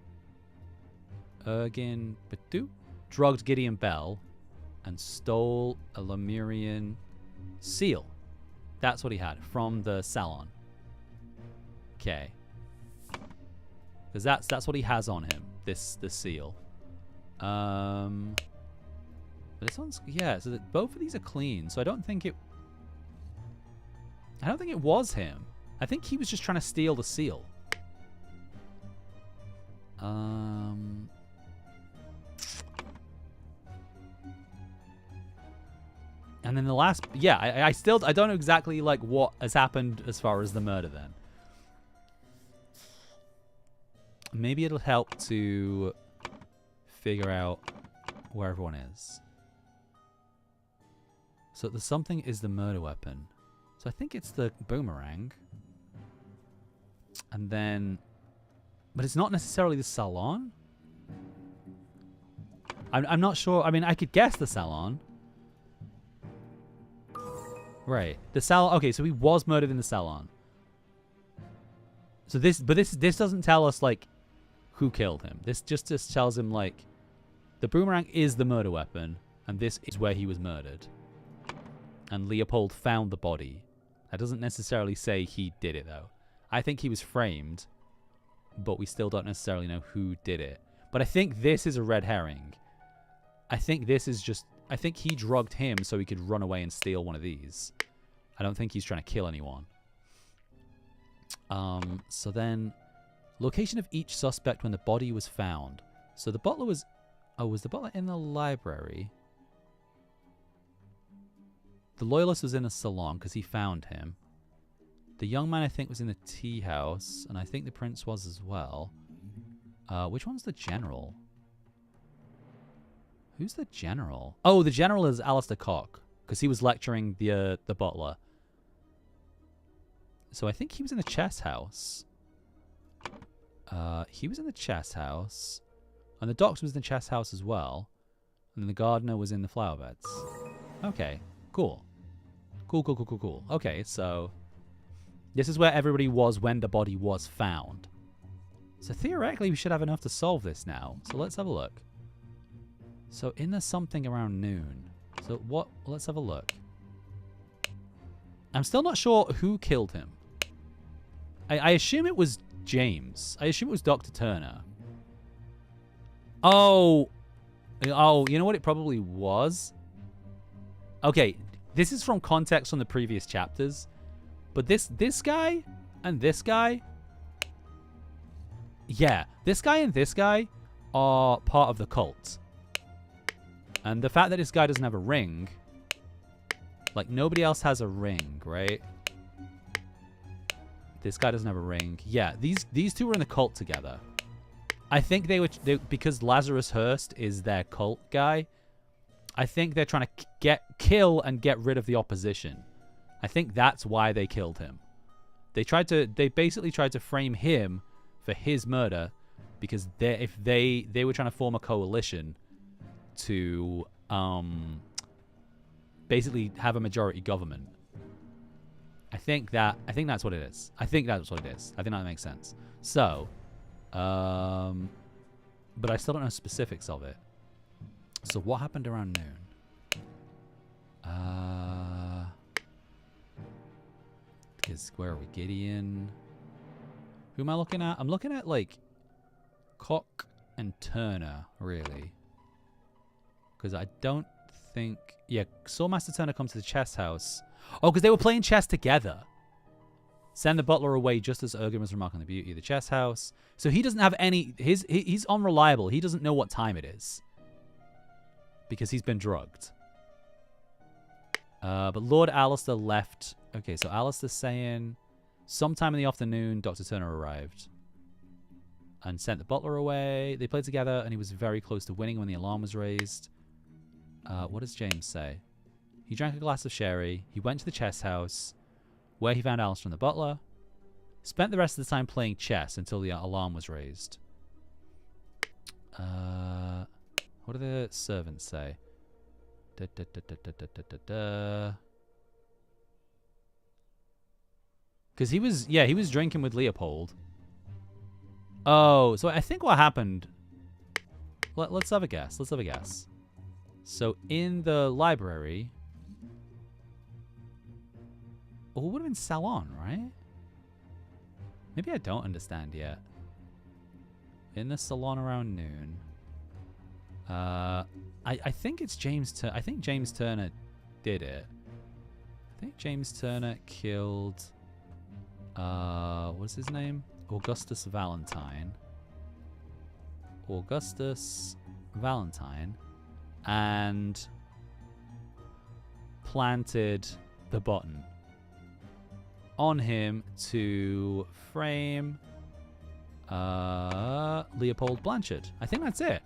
Batu. Drugged Gideon Bell and stole a Lemurian seal. That's what he had from the salon. Okay. Because that's what he has on him. This seal. But this one's, yeah. So that both of these are clean. So I don't think it was him. I think he was just trying to steal the seal. And then the last, yeah. I don't know exactly like what has happened as far as the murder then. Maybe it'll help to figure out where everyone is. So the something is the murder weapon. So I think it's the boomerang. And then... But it's not necessarily the salon? I'm not sure. I mean, I could guess the salon. Right. The salon... Okay, so he was murdered in the salon. So this doesn't tell us, like, who killed him. This just tells him, like, the boomerang is the murder weapon, and this is where he was murdered. And Leopold found the body. That doesn't necessarily say he did it, though. I think he was framed, but we still don't necessarily know who did it. But I think this is a red herring. I think this is just... I think he drugged him so he could run away and steal one of these. I don't think he's trying to kill anyone. So then... Location of each suspect when the body was found. So the butler was... Oh, was the butler in the library? The loyalist was in a salon because he found him. The young man, I think, was in the tea house, and I think the prince was as well. Which one's the general? Who's the general? Oh, the general is Alistair Cock, because he was lecturing the butler. So I think he was in the chess house. He was in the chess house. And the doctor was in the chess house as well. And then the gardener was in the flower beds. Okay, cool. Cool. Okay, so this is where everybody was when the body was found. So theoretically, we should have enough to solve this now. So let's have a look. So in the something around noon. So what? Let's have a look. I'm still not sure who killed him. I assume it was James. I assume it was Dr. Turner. Oh, you know what it probably was? Okay, this is from context from the previous chapters. But this guy and this guy... Yeah, this guy and this guy are part of the cult. And the fact that this guy doesn't have a ring... Like, nobody else has a ring, right? This guy doesn't have a ring. Yeah, these two were in the cult together. I think they because Lazarus Hurst is their cult guy. I think they're trying to kill and get rid of the opposition. I think that's why they killed him. They basically tried to frame him for his murder because they were trying to form a coalition to basically have a majority government. I think that's what it is. I think that's what it is. I think that makes sense. So, but I still don't know specifics of it. So what happened around noon? Because where are we? Gideon. Who am I looking at? I'm looking at like Cock and Turner, really. Because I don't think... Yeah, saw Master Turner come to the chess house. Oh, because they were playing chess together. Send the butler away just as Ergen was remarking the beauty of the chess house. So he doesn't have any... He's unreliable. He doesn't know what time it is. Because he's been drugged. But Lord Alistair left... Okay, so Alistair's saying... Sometime in the afternoon, Dr. Turner arrived. And sent the butler away. They played together, and he was very close to winning when the alarm was raised. What does James say? He drank a glass of sherry. He went to the chess house, where he found Alistair and the butler. Spent the rest of the time playing chess until the alarm was raised. What do the servants say? Because he was drinking with Leopold. Oh, so I think what happened... Let's have a guess. Let's have a guess. So in the library... Oh, it would have been Salon, right? Maybe I don't understand yet. In the salon around noon. I think it's James... I think James Turner did it. I think James Turner killed... what's his name? Augustus Valentine. Augustus Valentine. And planted the button on him to frame Leopold Blanchard. I think that's it.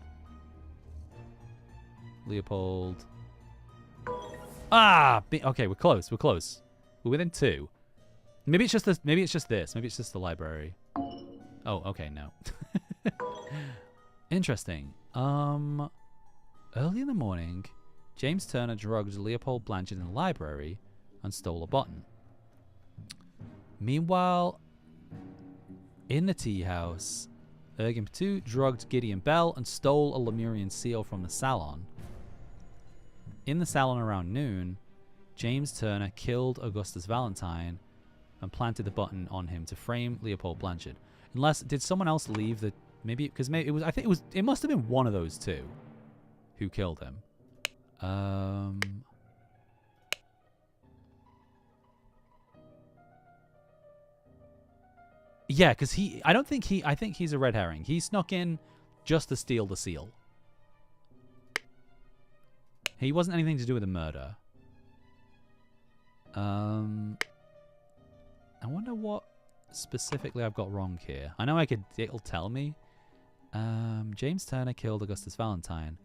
Leopold. Okay, we're close. We're close. We're within 2. Maybe it's just this. Maybe it's just this. Maybe it's just the library. Oh, okay, no. Interesting. Early in the morning, James Turner drugged Leopold Blanchard in the library and stole a button. Meanwhile, in the tea house, Ergen Patu drugged Gideon Bell and stole a Lemurian seal from the salon. In the salon around noon, James Turner killed Augustus Valentine and planted the button on him to frame Leopold Blanchard. Unless, did someone else leave the... Maybe, because maybe it was... I think it must have been one of those two who killed him. Yeah, because I think he's a red herring. He snuck in just to steal the seal. He wasn't anything to do with the murder. I wonder what specifically I've got wrong here. I know it'll tell me. James Turner killed Augustus Valentine.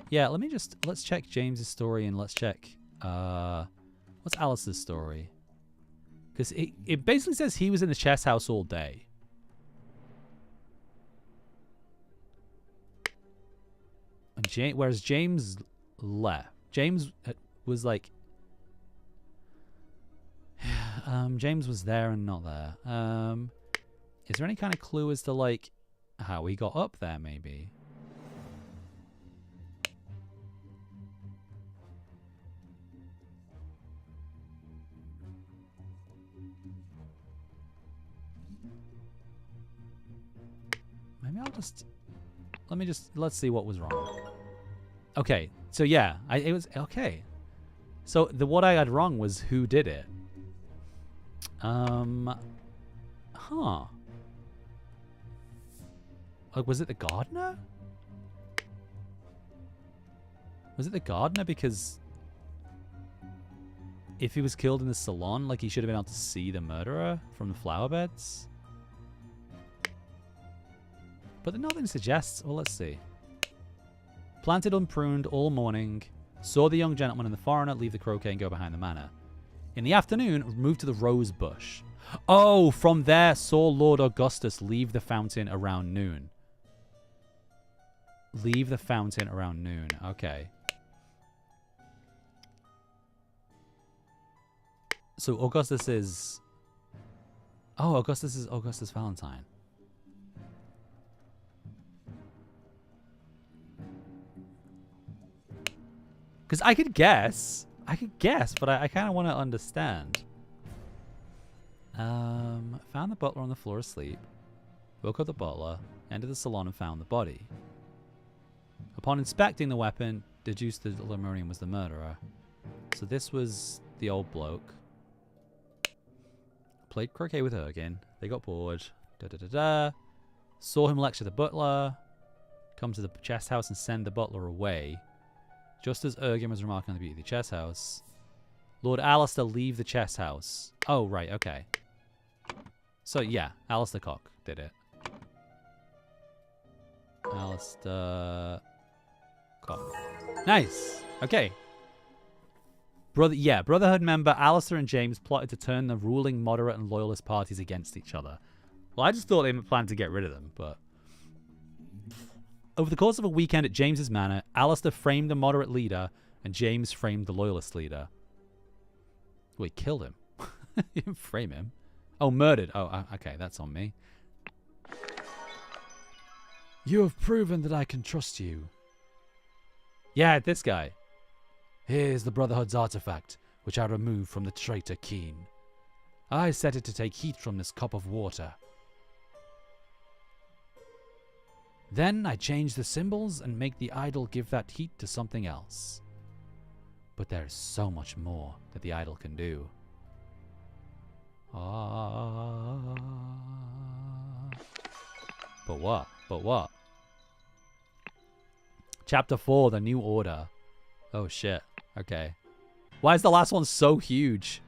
Yeah, let's check James's story and let's check, what's Alice's story? Because it basically says he was in the chess house all day. And whereas James left. James was like... James was there and not there. Is there any kind of clue as to, like, how he got up there, maybe? Maybe I'll just... Let's see what was wrong. Okay, so yeah, it was... Okay. So what I had wrong was who did it. Huh. Like, was it the gardener? Was it the gardener? Because if he was killed in the salon, like, he should have been able to see the murderer from the flower beds. But nothing suggests... Well, let's see. Planted unpruned all morning. Saw the young gentleman and the foreigner leave the croquet and go behind the manor. In the afternoon, moved to the rose bush. Oh, from there saw Lord Augustus leave the fountain around noon. Leave the fountain around noon. Okay. So Augustus is... Oh, Augustus is Augustus Valentine. Because I could guess, but I kind of want to understand. Found the butler on the floor asleep. Woke up the butler, entered the salon and found the body. Upon inspecting the weapon, deduced that Lemurian was the murderer. So this was the old bloke. Played croquet with Ergin. They got bored. Saw him lecture the butler. Come to the chess house and send the butler away. Just as Ergin was remarking on the beauty of the chess house. Lord Alistair leave the chess house. Oh, right, okay. So, yeah, Alistair Cock did it. Alistair Cock. Nice. Okay. Brotherhood member Alistair and James plotted to turn the ruling moderate and loyalist parties against each other. Well, I just thought they planned to get rid of them, but... Over the course of a weekend at James's manor, Alistair framed the moderate leader and James framed the loyalist leader. Well, he killed him. He didn't frame him. Oh, murdered. Oh, okay, that's on me. You have proven that I can trust you. Yeah, this guy. Here's the Brotherhood's artifact, which I removed from the traitor Keen. I set it to take heat from this cup of water. Then I change the symbols and make the idol give that heat to something else. But there is so much more that the idol can do. But what? But what? Chapter 4, The New Order. Oh shit. Okay. Why is the last one so huge?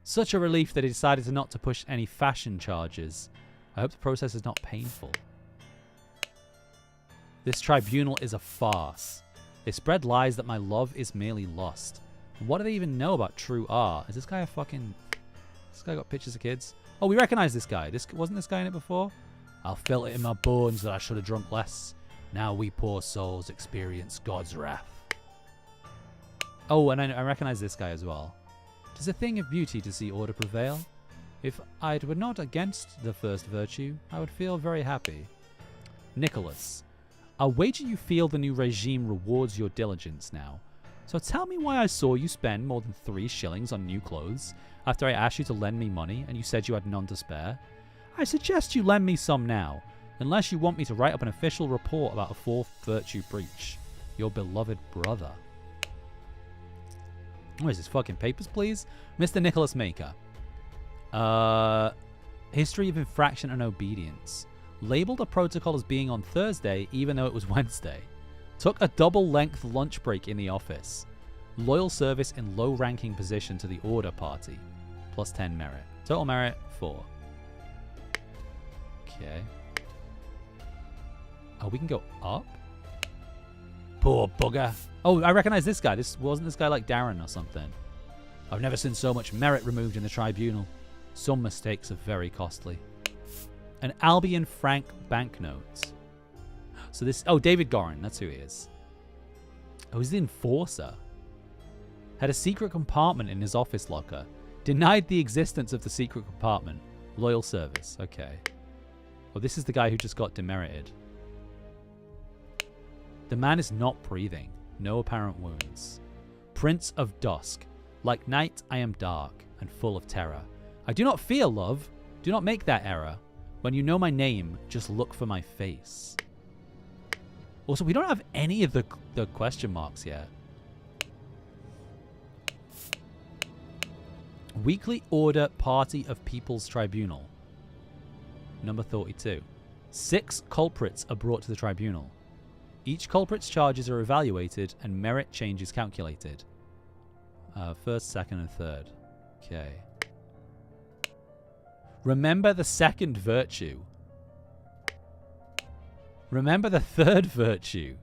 Such a relief that he decided not to push any fashion charges. I hope the process is not painful. This tribunal is a farce. They spread lies that my love is merely lust. What do they even know about true art? Is this guy a fucking... This guy got pictures of kids? Oh, we recognize this guy. Wasn't this guy in it before? I'll feel it in my bones that I should have drunk less. Now we poor souls experience God's wrath. Oh, and I recognize this guy as well. 'Tis a thing of beauty to see order prevail. If I were not against the first virtue, I would feel very happy. Nicholas. I wager you feel the new regime rewards your diligence now. So tell me why I saw you spend more than 3 shillings on new clothes after I asked you to lend me money and you said you had none to spare. I suggest you lend me some now, unless you want me to write up an official report about a 4th virtue breach. Your beloved brother. What is this, fucking papers, please? Mr. Nicholas Maker. History of infraction and obedience. Labeled a protocol as being on Thursday, even though it was Wednesday. Took a double-length lunch break in the office. Loyal service in low-ranking position to the Order Party. Plus 10 merit. Total merit, 4. Okay. Oh, we can go up? Poor bugger. Oh, I recognize this guy. Wasn't this guy like Darren or something? I've never seen so much merit removed in the tribunal. Some mistakes are very costly. An Albion Frank banknote. So this... Oh, David Gorin. That's who he is. Oh, he's the enforcer. Had a secret compartment in his office locker. Denied the existence of the secret compartment. Loyal service. Okay. Well, this is the guy who just got demerited. The man is not breathing. No apparent wounds. Prince of Dusk. Like night, I am dark and full of terror. I do not fear love. Do not make that error. When you know my name, just look for my face. Also, we don't have any of the question marks yet. Weekly Order Party of People's Tribunal. Number 32. 6 culprits are brought to the tribunal. Each culprit's charges are evaluated and merit changes calculated. First, second, and third. Okay. Remember the second virtue. Remember the third virtue.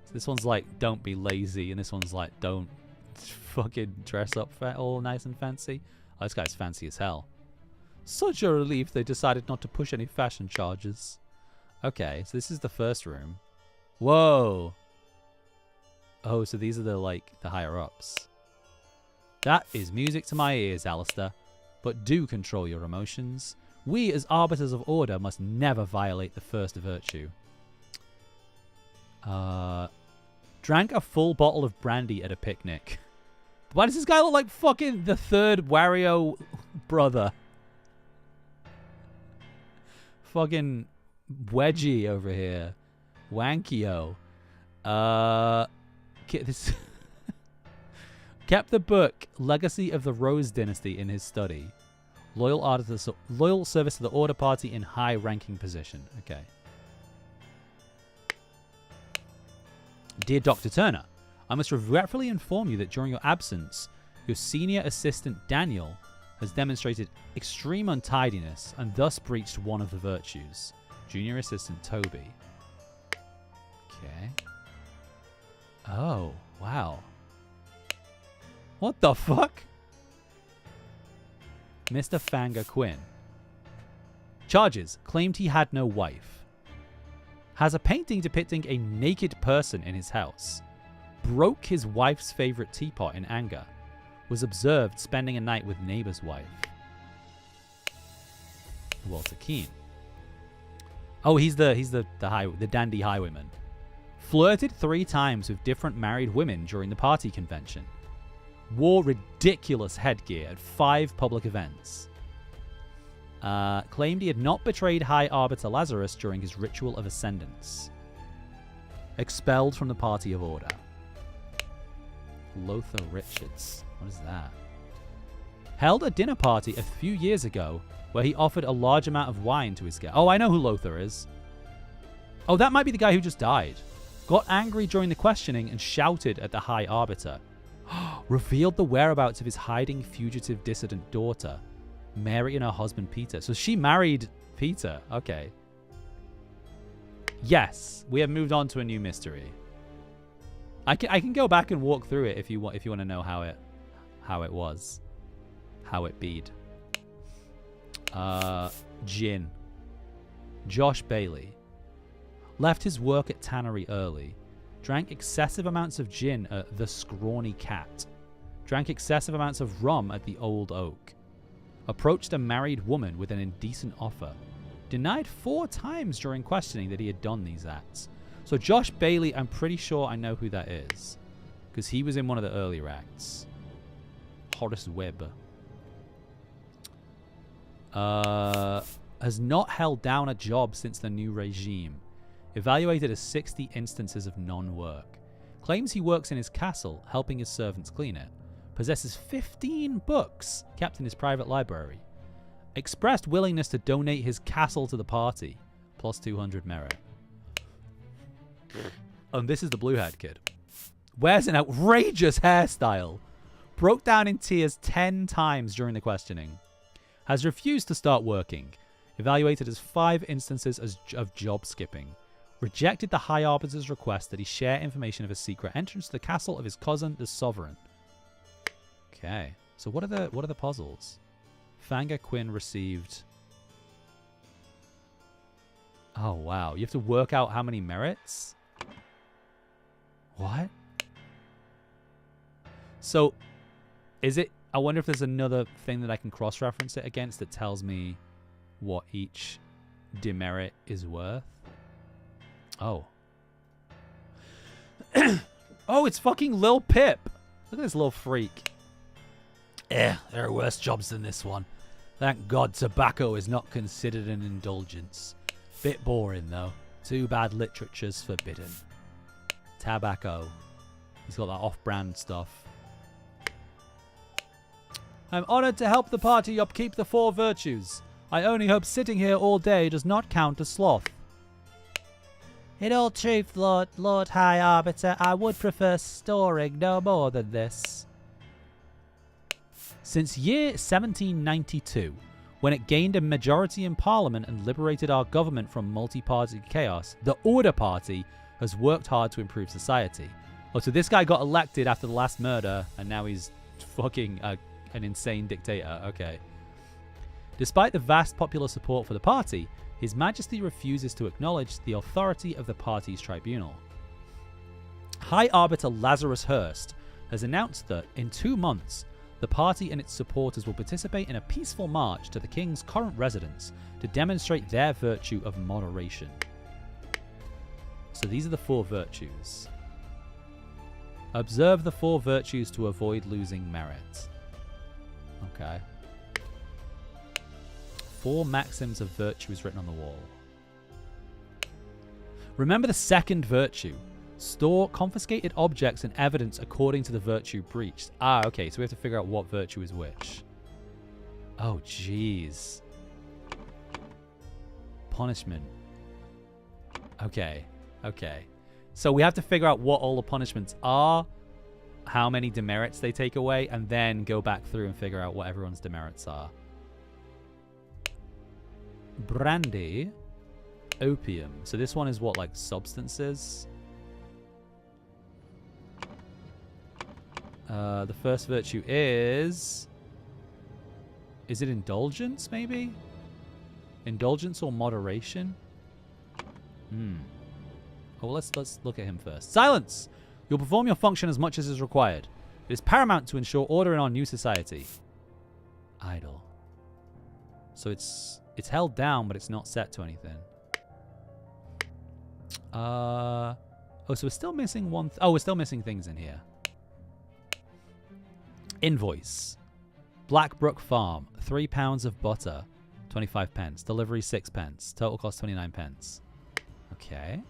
So this one's like, don't be lazy. And this one's like, don't fucking dress up all nice and fancy. Oh, this guy's fancy as hell. Such a relief they decided not to push any fashion charges. Okay, so this is the first room. Whoa. Oh, so these are the higher ups. That is music to my ears, Alistair. But do control your emotions. We, as arbiters of order, must never violate the first virtue. Drank a full bottle of brandy at a picnic. Why does this guy look like fucking the third Wario brother? Fucking Wedgie over here. Wankio. This... Kept the book Legacy of the Rose Dynasty in his study. Loyal service to the Order Party in high-ranking position. Okay. Dear Dr. Turner, I must regretfully inform you that during your absence, your senior assistant Daniel has demonstrated extreme untidiness and thus breached one of the virtues. Junior assistant Toby. Okay. Oh, wow. What the fuck? Mr. Fanga Quinn. Charges. Claimed he had no wife. Has a painting depicting a naked person in his house. Broke his wife's favorite teapot in anger. Was observed spending a night with neighbor's wife. Walter Keane. Oh, he's the dandy highwayman. Flirted 3 times with different married women during the party convention. Wore ridiculous headgear at 5 public events. Claimed he had not betrayed High Arbiter Lazarus during his ritual of ascendance. Expelled from the Party of Order. Lothar Richards. What is that? Held a dinner party a few years ago where he offered a large amount of wine to his guests. Oh, I know who Lothar is. Oh, that might be the guy who just died. Got angry during the questioning and shouted at the High Arbiter. Revealed the whereabouts of his hiding fugitive dissident daughter, Mary, and her husband Peter. So she married Peter. Okay. Yes, we have moved on to a new mystery. I can go back and walk through it if you want to know how it was, how it beed. Gin. Josh Bailey left his work at Tannery early. Drank excessive amounts of gin at the Scrawny Cat. Drank excessive amounts of rum at the Old Oak. Approached a married woman with an indecent offer. Denied 4 times during questioning that he had done these acts. So Josh Bailey, I'm pretty sure I know who that is. Because he was in one of the earlier acts. Horace Webb. Has not held down a job since the new regime. Evaluated as 60 instances of non-work. Claims he works in his castle, helping his servants clean it. Possesses 15 books kept in his private library. Expressed willingness to donate his castle to the party. Plus 200 merit. And this is the blue-haired kid. Wears an outrageous hairstyle. broke down in tears 10 times during the questioning. Has refused to start working. Evaluated as 5 instances of job skipping. Rejected the High Arbiter's request that he share information of a secret entrance to the castle of his cousin, the Sovereign. Okay. So what are the puzzles? Fanga Quinn received... Oh, wow. You have to work out how many merits? What? So, is it... I wonder if there's another thing that I can cross-reference it against that tells me what each demerit is worth. Oh. Oh, it's fucking Lil Pip. Look at this little freak. There are worse jobs than this one. Thank God tobacco is not considered an indulgence. Bit boring, though. Too bad literature's forbidden. Tobacco. He's got that off-brand stuff. I'm honored to help the party upkeep the 4 virtues. I only hope sitting here all day does not count as sloth. In all truth, Lord High Arbiter, I would prefer storing no more than this. Since year 1792, when it gained a majority in Parliament and liberated our government from multi-party chaos, the Order Party has worked hard to improve society. Oh, so this guy got elected after the last murder, and now he's fucking an insane dictator. Okay. Despite the vast popular support for the party, His Majesty refuses to acknowledge the authority of the party's tribunal. High Arbiter Lazarus Hurst has announced that, in 2 months, the party and its supporters will participate in a peaceful march to the King's current residence to demonstrate their virtue of moderation. So these are the 4 virtues. Observe the 4 virtues to avoid losing merit. Okay. 4 maxims of virtue is written on the wall. Remember the second virtue. Store confiscated objects and evidence according to the virtue breached. Ah, okay, so we have to figure out what virtue is which. Oh, jeez. Punishment. Okay, okay. So we have to figure out what all the punishments are, how many demerits they take away, and then go back through and figure out what everyone's demerits are. Brandy. Opium. So this one is what, like substances? The first virtue is it indulgence, maybe? Indulgence or moderation? Oh, let's look at him first. Silence! You'll perform your function as much as is required. It is paramount to ensure order in our new society. Idle. So it's held down, but it's not set to anything. Oh, so we're still missing one. We're still missing things in here. Invoice. Blackbrook Farm. £3 of butter. 25 pence. Delivery 6 pence. Total cost 29 pence. Okay.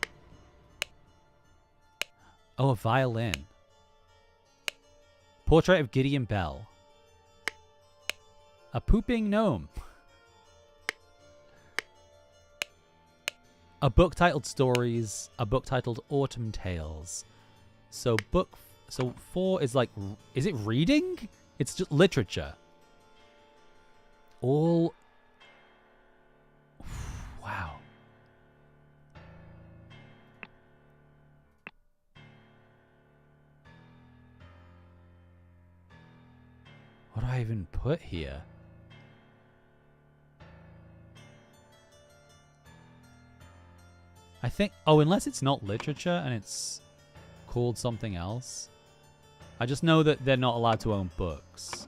Oh, a violin. Portrait of Gideon Bell. A pooping gnome. A book titled Stories. A book titled Autumn Tales. So 4 is like... Is it reading? It's just literature. All... Wow. What do I even put here? I think... Oh, unless it's not literature and it's called something else. I just know that they're not allowed to own books.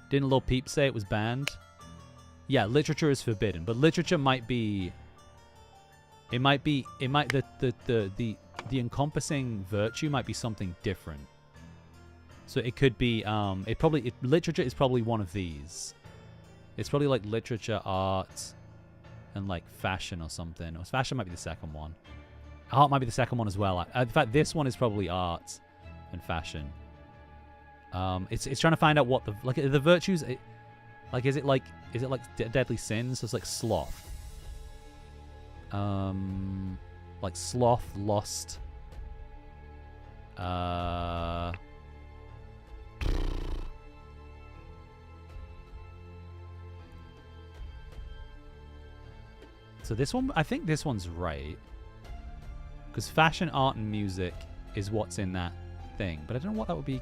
Didn't Lil Peep say it was banned? Yeah, literature is forbidden, but literature might be... The encompassing virtue might be something different. So it could be, literature is probably one of these. It's probably like literature, art, and like fashion or something. Or fashion might be the second one. Art might be the second one as well. In fact, this one is probably art and fashion. It's trying to find out what the virtues. Is it like deadly sins? So it's like sloth. Like sloth, lust, So this one, I think this one's right. Because fashion, art, and music is what's in that thing. But I don't know what that would be.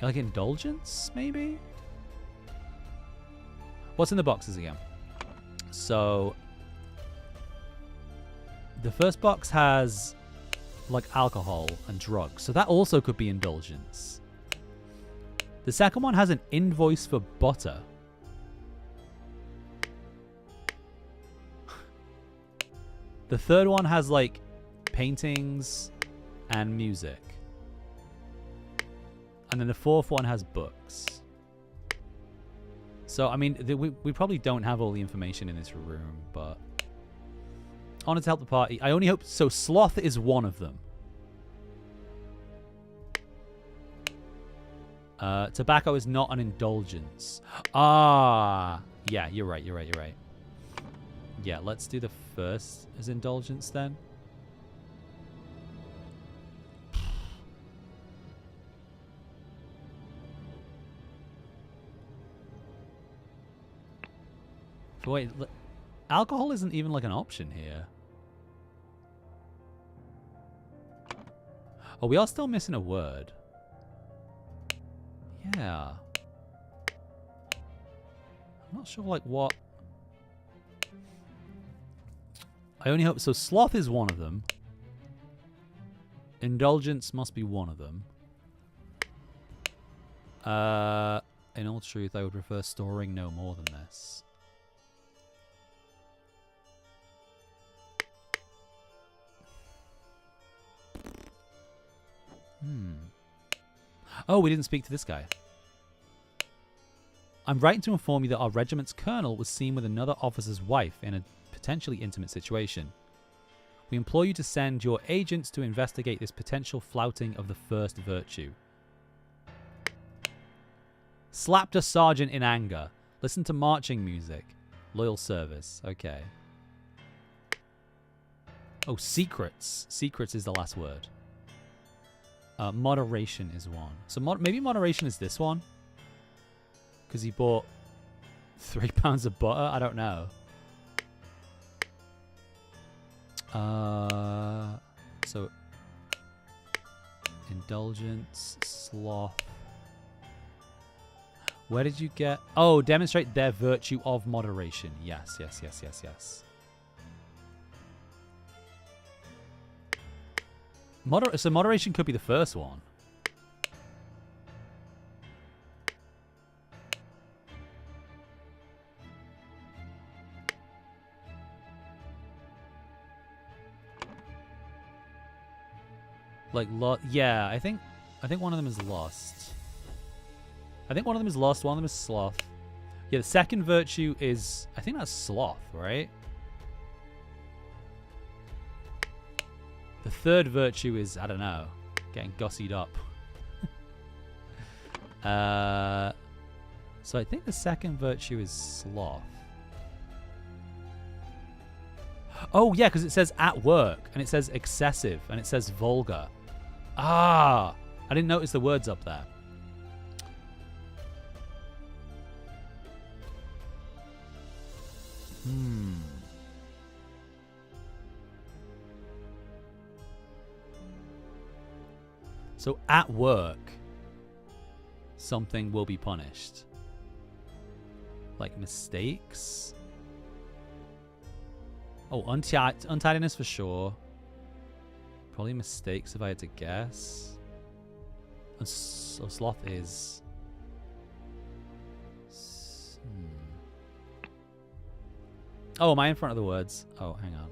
Like indulgence, maybe? What's in the boxes again? So the first box has like alcohol and drugs. So that also could be indulgence. The second one has an invoice for butter. The third one has like paintings and music. And then the fourth one has books. So, I mean, we probably don't have all the information in this room, but... Honor to help the party. I only hope... So, sloth is one of them. Tobacco is not an indulgence. Ah! Yeah, you're right. Yeah, let's do the first as indulgence then. Wait, alcohol isn't even like an option here. Oh, we are still missing a word. Yeah. I'm not sure like what. I only hope so. Sloth is one of them. Indulgence must be one of them. In all truth, I would prefer storing no more than this. Oh, we didn't speak to this guy. I'm writing to inform you that our regiment's colonel was seen with another officer's wife in a potentially intimate situation. We implore you to send your agents to investigate this potential flouting of the first virtue. Slapped a sergeant in anger. Listen to marching music. Loyal service. Okay. Oh, secrets. Secrets is the last word. Moderation is one. So maybe moderation is this one? Because he bought 3 pounds of butter? I don't know. So indulgence, sloth. Where did you get... Oh, demonstrate their virtue of moderation. Yes. So moderation could be the first one. Like, yeah, I think one of them is lost. I think one of them is lost, one of them is sloth. Yeah, the second virtue is... I think that's sloth, right? The third virtue is, I don't know, getting gussied up. So I think the second virtue is sloth. Oh, yeah, because it says at work, and it says excessive, and it says vulgar. Ah! I didn't notice the words up there. So at work, something will be punished. Like mistakes? Oh, untidiness for sure. Probably mistakes if I had to guess. And so sloth is... Oh, am I in front of the words? Oh, hang on.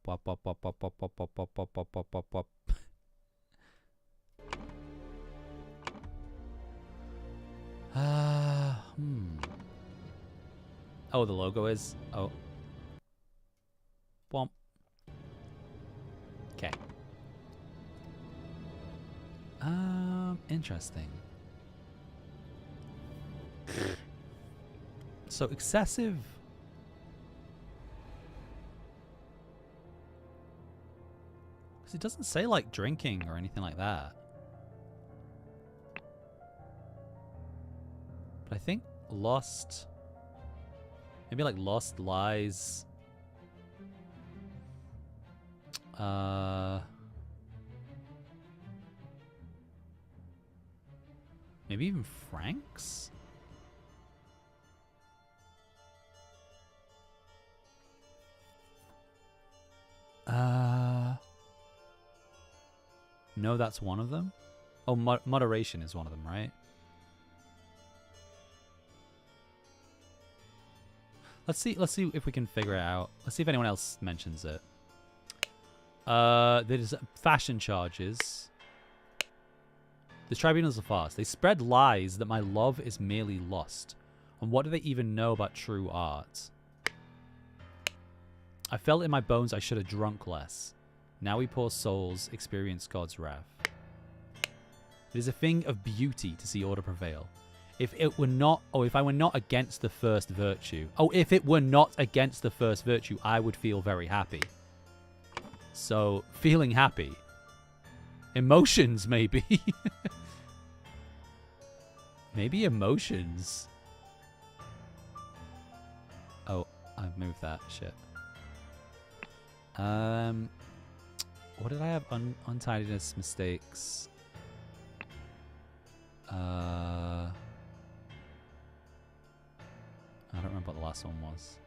Bop, bop, bop, bop, bop, bop, bop, bop, bop, bop, bop, bop, bop. Oh, the logo is... Oh. Womp. Okay. Interesting. So excessive... it doesn't say like drinking or anything like that. But I think lost, maybe like lost lies. Maybe even francs? No, that's one of them. Oh, moderation is one of them, right? Let's see if we can figure it out. Let's see if anyone else mentions it. There's fashion charges. The tribunals are fast. They spread lies that my love is merely lost. And what do they even know about true art? I felt in my bones I should have drunk less. Now we poor souls experience God's wrath. It is a thing of beauty to see order prevail. If it were not, if I were not against the first virtue. Oh, if it were not against the first virtue, I would feel very happy. So, feeling happy. Emotions, maybe. Maybe emotions. Oh, I've moved that. Shit. What did I have? Untidiness, mistakes. I don't remember what the last one was.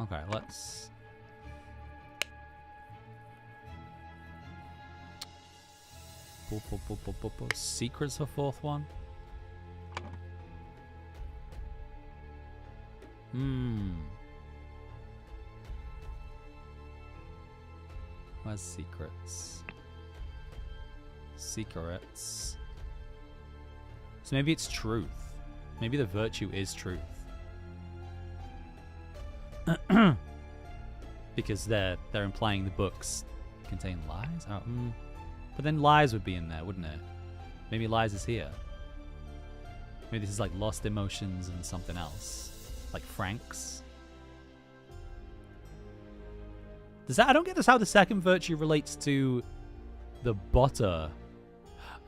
Okay, let's... Secrets for fourth one? Where's secrets? Secrets. So maybe it's truth. Maybe the virtue is truth. Because they're implying the books contain lies? Oh, But then lies would be in there, wouldn't it? Maybe lies is here. Maybe this is like lost emotions and something else. Like francs. Does that, I don't get this how the second virtue relates to the butter.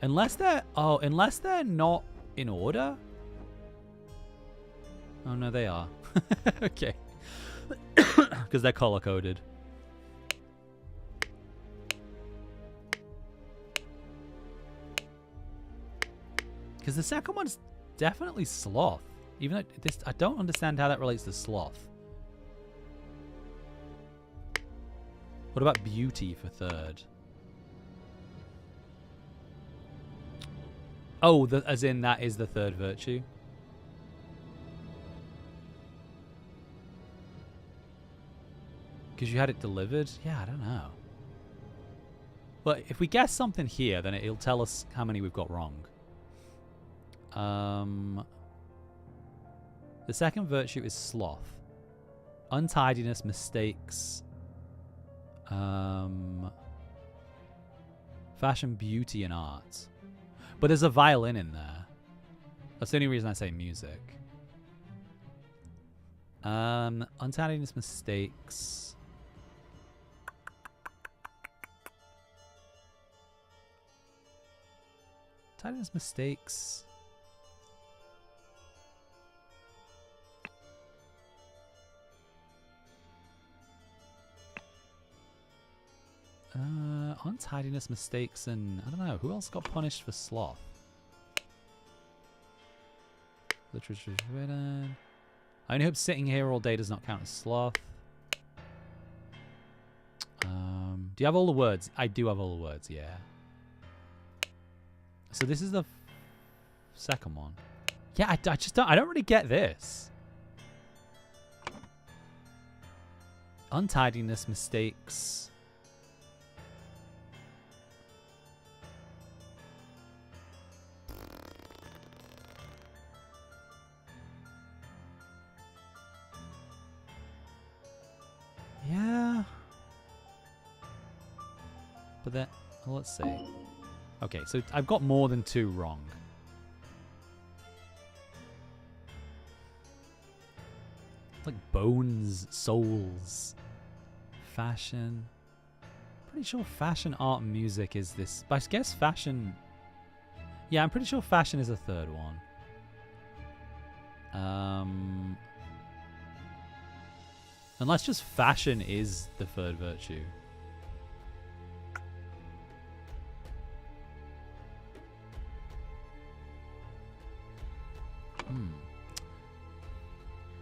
Unless they're not in order? Oh no, they are. Okay. Because they're color coded. Because the second one's definitely sloth. Even though this, I don't understand how that relates to sloth. What about beauty for third? Oh, as in that is the third virtue? Because you had it delivered? Yeah, I don't know. But if we guess something here, then it'll tell us how many we've got wrong. The second virtue is sloth. Untidiness, mistakes. Fashion, beauty, and art. But there's a violin in there. That's the only reason I say music. Untidiness, mistakes. Tidiness, mistakes. Untidiness, mistakes, and I don't know. Who else got punished for sloth? Literature is written. I only hope sitting here all day does not count as sloth. Do you have all the words? I do have all the words, yeah. So this is the second one. Yeah, I just don't. I don't really get this. Untidiness, mistakes. Yeah. But then, well, let's see. Okay, so I've got more than 2 wrong. Like bones, souls. Fashion. Pretty sure fashion, art, and music is this. But I guess fashion. Yeah, I'm pretty sure fashion is a third one. Unless just fashion is the third virtue.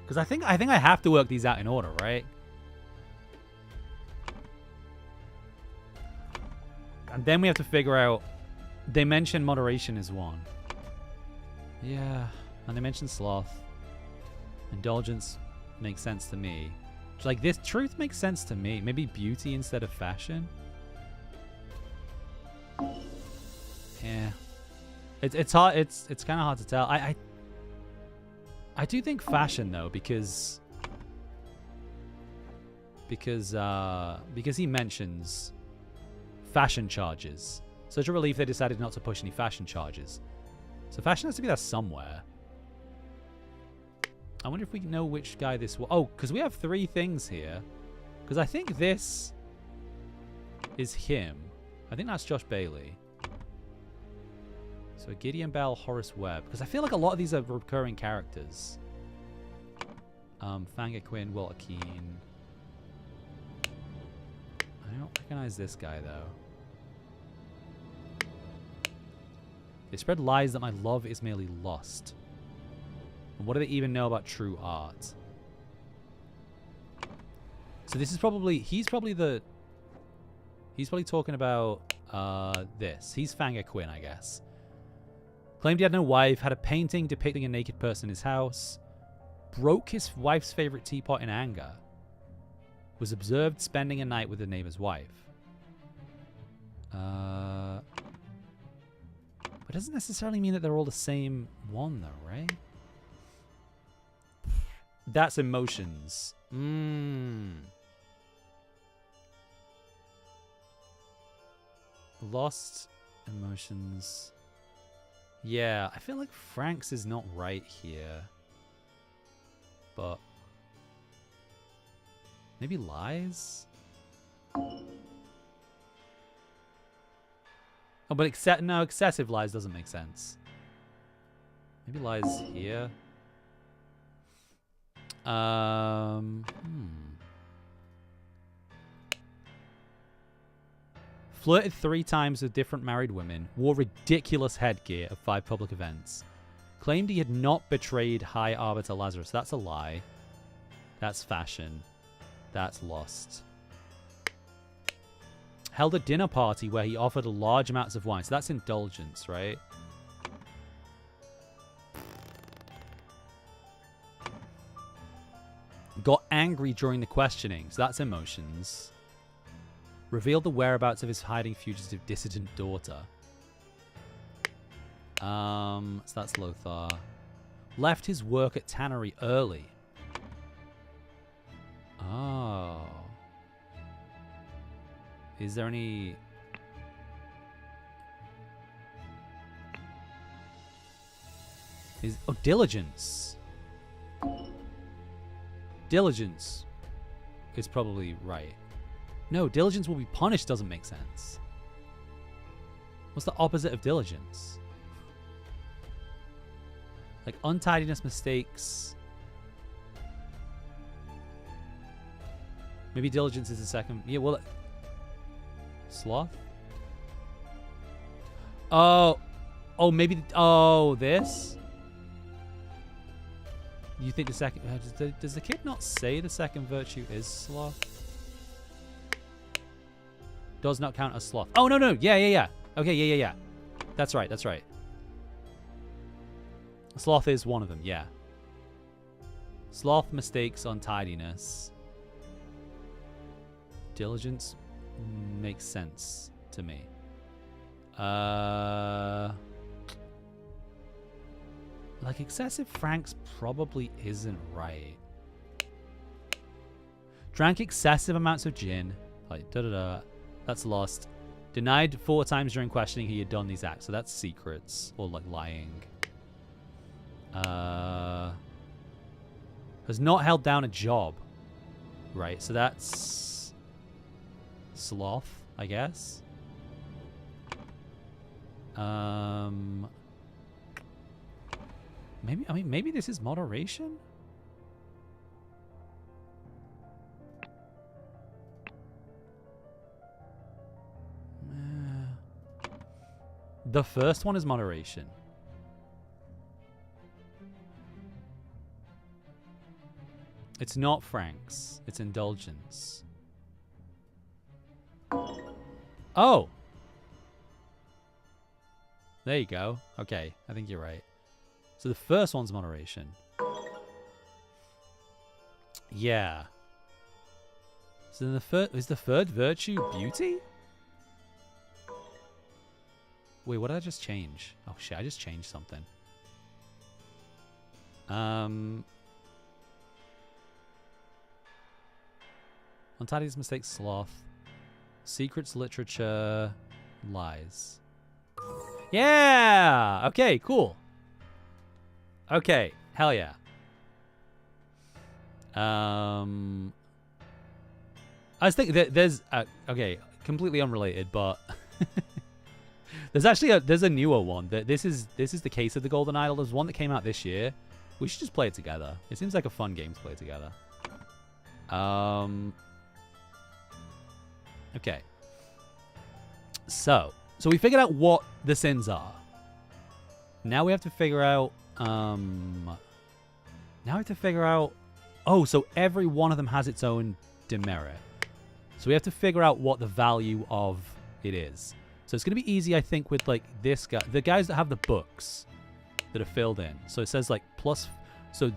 Because I think I have to work these out in order, right? And then we have to figure out. They mention moderation is one. Yeah, and they mention sloth. Indulgence makes sense to me. Like this, truth makes sense to me. Maybe beauty instead of fashion. Yeah, it's hard. It's kind of hard to tell. I do think fashion though, because he mentions fashion charges. Such a relief they decided not to push any fashion charges. So fashion has to be there somewhere. I wonder if we know which guy this was. Oh, because we have 3 things here. Because I think this is him. I think that's Josh Bailey. So Gideon Bell, Horace Webb. Because I feel like a lot of these are recurring characters. Fanga Quinn, Walter Keane. I don't recognize this guy, though. They spread lies that my love is merely lost. And what do they even know about true art? So this is probably... He's probably talking about this. He's Fanga Quinn, I guess. Claimed he had no wife, had a painting depicting a naked person in his house, broke his wife's favorite teapot in anger, was observed spending a night with a neighbor's wife. But it doesn't necessarily mean that they're all the same one, though, right? That's emotions. Lost emotions. Yeah, I feel like Frank's is not right here. But maybe lies? Oh, but excessive lies doesn't make sense. Maybe lies here. Flirted 3 times with different married women. Wore ridiculous headgear at 5 public events. Claimed he had not betrayed High Arbiter Lazarus. That's a lie. That's fashion. That's lost. Held a dinner party where he offered large amounts of wine. So that's indulgence, right? Got angry during the questioning. So that's emotions. Revealed the whereabouts of his hiding fugitive dissident daughter. So that's Lothar. Left his work at tannery early. Oh. Is there any... Oh, diligence. Diligence is probably right. No, diligence will be punished doesn't make sense. What's the opposite of diligence? Like untidiness, mistakes. Maybe diligence is the second. Yeah, well... Sloth? Oh. Oh, maybe... Oh, this? You think the second... Does the kid not say the second virtue is sloth? Does not count as sloth. Oh, no, no. Yeah. Okay, yeah. That's right. Sloth is one of them, yeah. Sloth, mistakes, untidiness. Diligence makes sense to me. Like excessive Franks probably isn't right. Drank excessive amounts of gin. Like That's lost. Denied 4 times during questioning he had done these acts. So that's secrets or like lying. Has not held down a job. Right, so that's Sloth, I guess. Maybe this is moderation? The first one is moderation. It's not francs. It's indulgence. Oh! There you go. Okay, I think you're right. So the first one's moderation. Yeah. So is the third virtue beauty? Wait, what did I just change? Oh shit, I just changed something. Untidy's mistakes, sloth. Secrets, literature, lies. Yeah! Okay, cool. Okay, hell yeah. I was thinking that there's okay, completely unrelated, but there's a newer one. That this is the case of the Golden Idol. There's one that came out this year. We should just play it together. It seems like a fun game to play together. Okay. So we figured out what the sins are. Now we have to figure out oh, so every one of them has its own demerit. So we have to figure out what the value of it is. So it's going to be easy, I think, with like this guy, the guys that have the books that are filled in. So it says like plus, so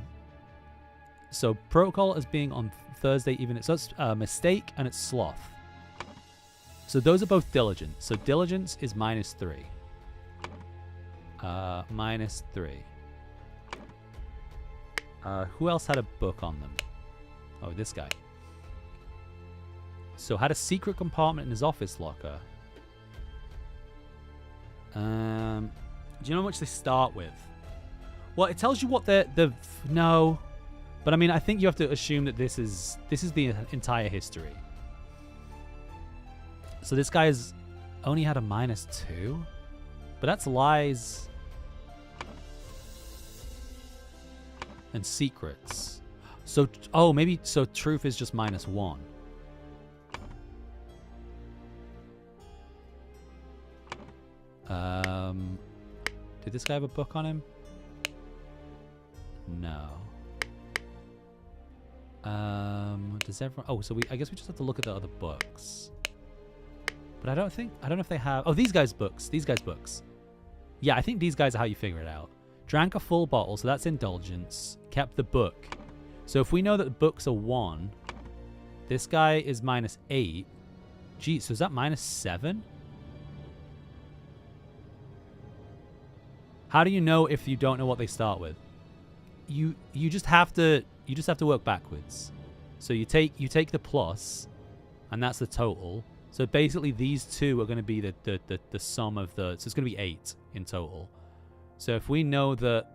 protocol as being on Thursday even. So it's mistake and it's sloth. So those are both diligent. So diligence is -3. -3. Who else had a book on them? Oh, this guy. So had a secret compartment in his office locker. Do you know how much they start with? Well, it tells you what no. But I mean, I think you have to assume that this is the entire history. So this guy has only had a -2, but that's lies and secrets. So maybe truth is just -1. Did this guy have a book on him? No. Does everyone? Oh, so I guess we just have to look at the other books. But I don't know if they have. Oh, these guys' books. These guys' books. Yeah, I think these guys are how you figure it out. Drank a full bottle, so that's indulgence. Kept the book. So if we know that the books are 1, this guy is -8. Geez, so is that -7? How do you know if you don't know what they start with? You just have to work backwards. So you take the plus, and that's the total. So basically these two are going to be the sum of the... So it's going to be 8 in total. So if we know that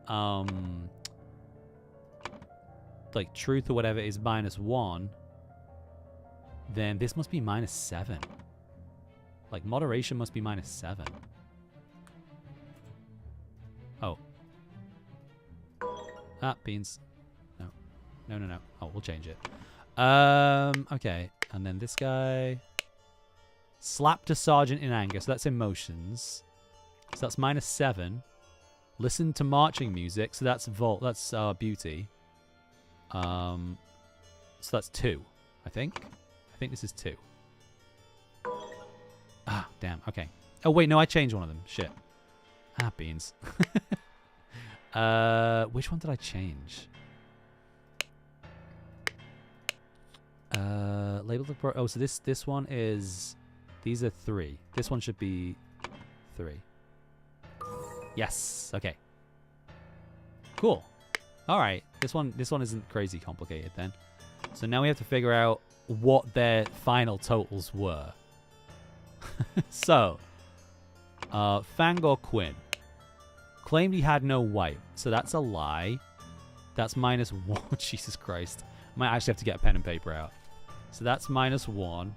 like truth or whatever is -1, then this must be -7. Like moderation must be -7. Oh. Ah, beans. No. Oh, we'll change it. Okay. And then this guy... Slapped a sergeant in anger. So that's emotions. So that's -7. Listen to marching music. So that's That's beauty. So that's 2, I think. I think this is 2. Ah, damn. Okay. Oh, wait. No, I changed one of them. Shit. Ah, beans. Which one did I change? Label the pro... Oh, so this one is... These are 3. This one should be 3. Yes. Okay. Cool. All right. This one isn't crazy complicated then. So now we have to figure out what their final totals were. So, Fangor Quinn claimed he had no wipe, so that's a lie. That's -1. Jesus Christ. Might actually have to get a pen and paper out. So that's -1.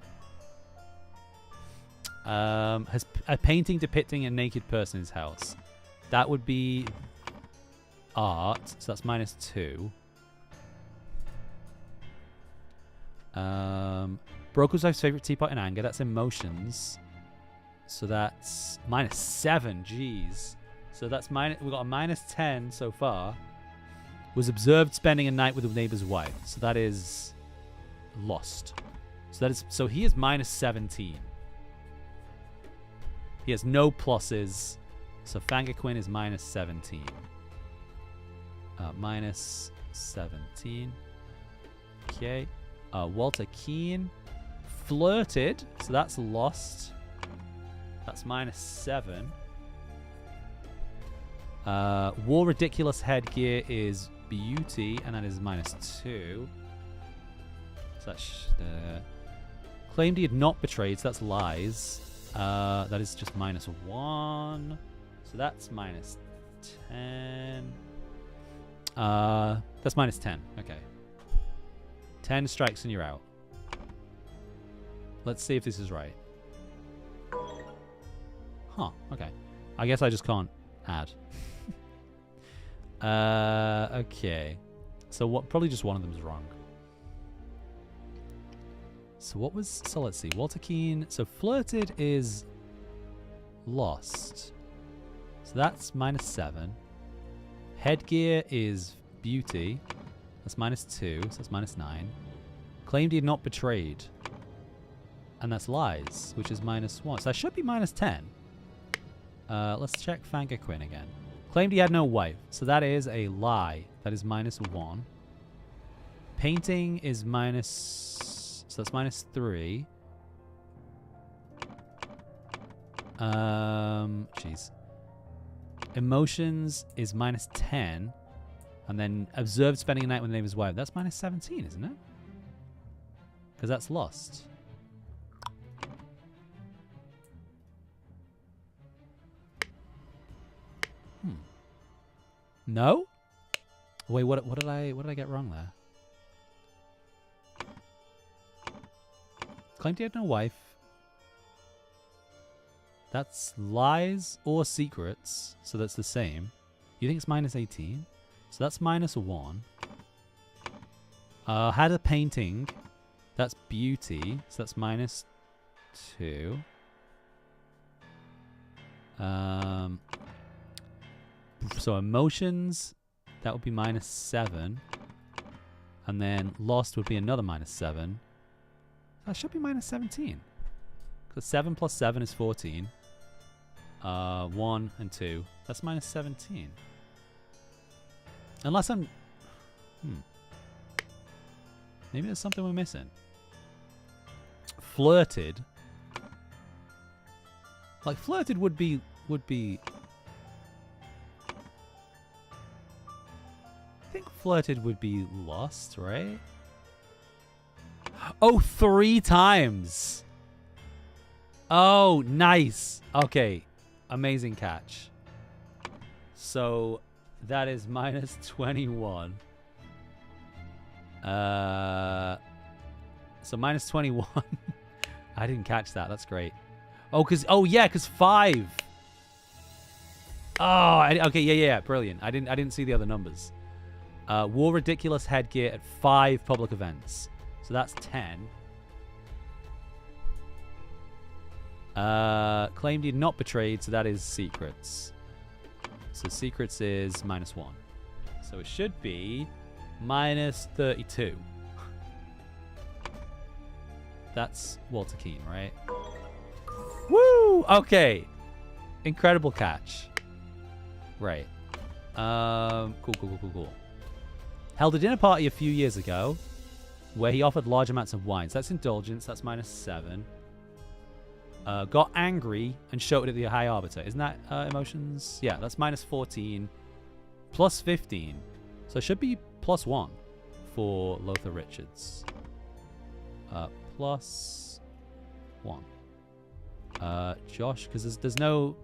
Has a painting depicting a naked person in his house. That would be art, so that's -2. Broke his wife's favorite teapot in anger. That's emotions. So that's -7. Jeez. So that's we got a -10 so far. Was observed spending a night with a neighbor's wife. So that is lost. So he is -17. He has no pluses. So Fangaquin is -17. -17. Okay. Walter Keane flirted. So that's lost. That's -7. Wore ridiculous headgear is beauty, and that is -2. So that's claimed he had not betrayed, so that's lies. That is just -1. So that's -10. That's -10. Okay. 10 strikes and you're out. Let's see if this is right. Huh, okay. I guess I just can't add. Okay. So probably just one of them is wrong. So let's see. Walter Keane. So flirted is lost. So that's -7. Headgear is beauty. That's -2. So that's -9. Claimed he had not betrayed. And that's lies, which is -1. So that should be -10. Let's check Fangaquin again. Claimed he had no wife. So that is a lie. That is -1. Painting is so that's -3. Jeez. Emotions is -10. And then observed spending a night with the neighbor's wife. That's -17, isn't it? Because that's lost. No? Wait, what did I get wrong there? Claimed he had no wife. That's lies or secrets, so that's the same. You think it's -18? So that's -1. Had a painting. That's beauty, so that's -2. So emotions, that would be -7. And then lost would be another -7. That should be -17. Because 7 plus 7 is 14. 1 and 2. That's -17. Unless I'm... Maybe there's something we're missing. Flirted. Like, flirted would be... I think flirted would be lost, right? Oh, 3 times! Oh, nice! Okay. Amazing catch. So, that is -21. So -21. I didn't catch that. That's great. Oh, yeah, because 5. Oh, okay, yeah, brilliant. I didn't see the other numbers. Wore ridiculous headgear at 5 public events. So that's 10. Claimed he had not betrayed, so that is secrets. So secrets is -1. So it should be -32. That's Walter Keane, right? Woo! Okay. Incredible catch. Right. Cool. Held a dinner party a few years ago where he offered large amounts of wines. That's indulgence. That's -7. Got angry and shouted at the High Arbiter. Isn't that emotions? Yeah, that's -14. Plus 15. So it should be +1 for Lothar Richards. +1. Josh, because there's no...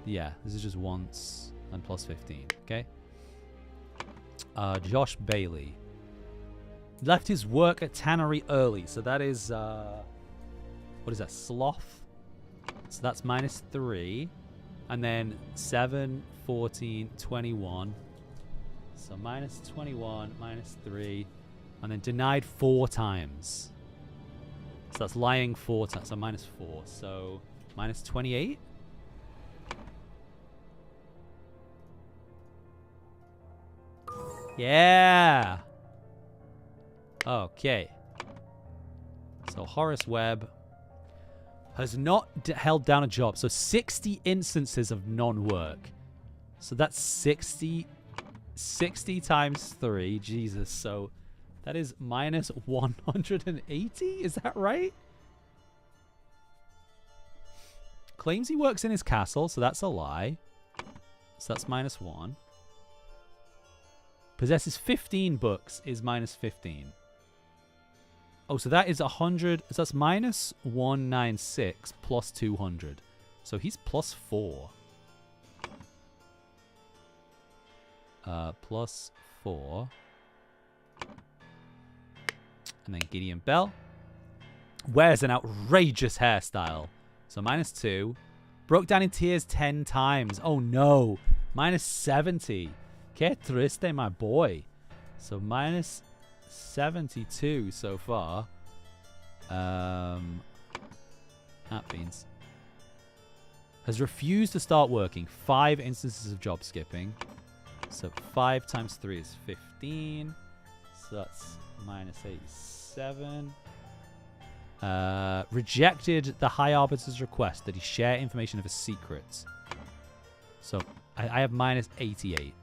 Yeah, this is just once and plus 15. Okay. Josh Bailey. Left his work at tannery early. So that is... What is that? Sloth. So that's -3. And then 7, 14, 21. So -21, -3. And then denied 4 times. So that's lying 4 times. So -4. So -28. Yeah. Okay. So Horace Webb has not held down a job. So 60 instances of non-work. So that's 60 times 3. Jesus. So that is -180. Is that right? Claims he works in his castle. So that's a lie. So that's -1. Possesses 15 books is -15. Oh, so that is 100. So that's -196 plus 200. So he's +4. +4. And then Gideon Bell wears an outrageous hairstyle. So -2. Broke down in tears 10 times. Oh no. -70. Que triste, my boy. So -72 so far. That means has refused to start working. 5 instances of job skipping. So 5 times 3 is 15. So that's -87. Rejected the High Arbiter's request that he share information of his secrets. So I have -88.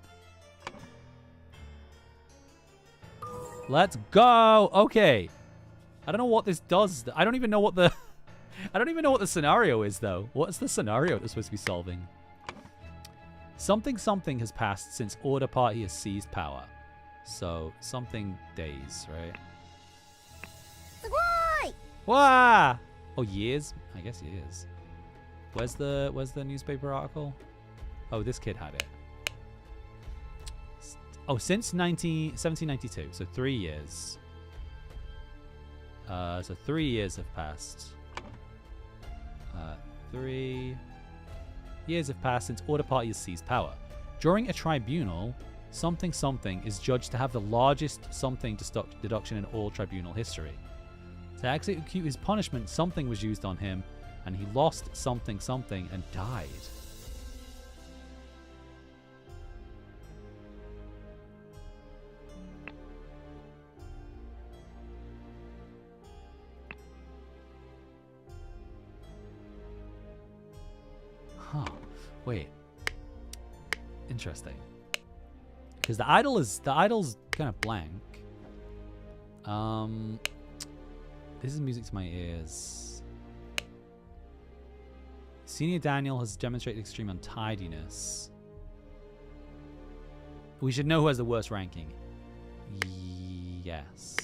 Let's go. Okay. I don't know what this does. I don't even know what the I don't even know what the scenario is though. What's the scenario they're supposed to be solving? Something has passed since Order Party has seized power. So something days, right? Wah! Oh, years? I guess years. Where's the newspaper article? Oh, this kid had it. Oh, since 1792, so 3 years. So 3 years have passed. 3 years have passed since Order Party has seized power. During a tribunal, something is judged to have the largest something deduction in all tribunal history. To execute his punishment, something was used on him, and he lost something and died. Huh. Wait. Interesting. Because the idol's kind of blank. This is music to my ears. Senior Daniel has demonstrated extreme untidiness. We should know who has the worst ranking. Yes.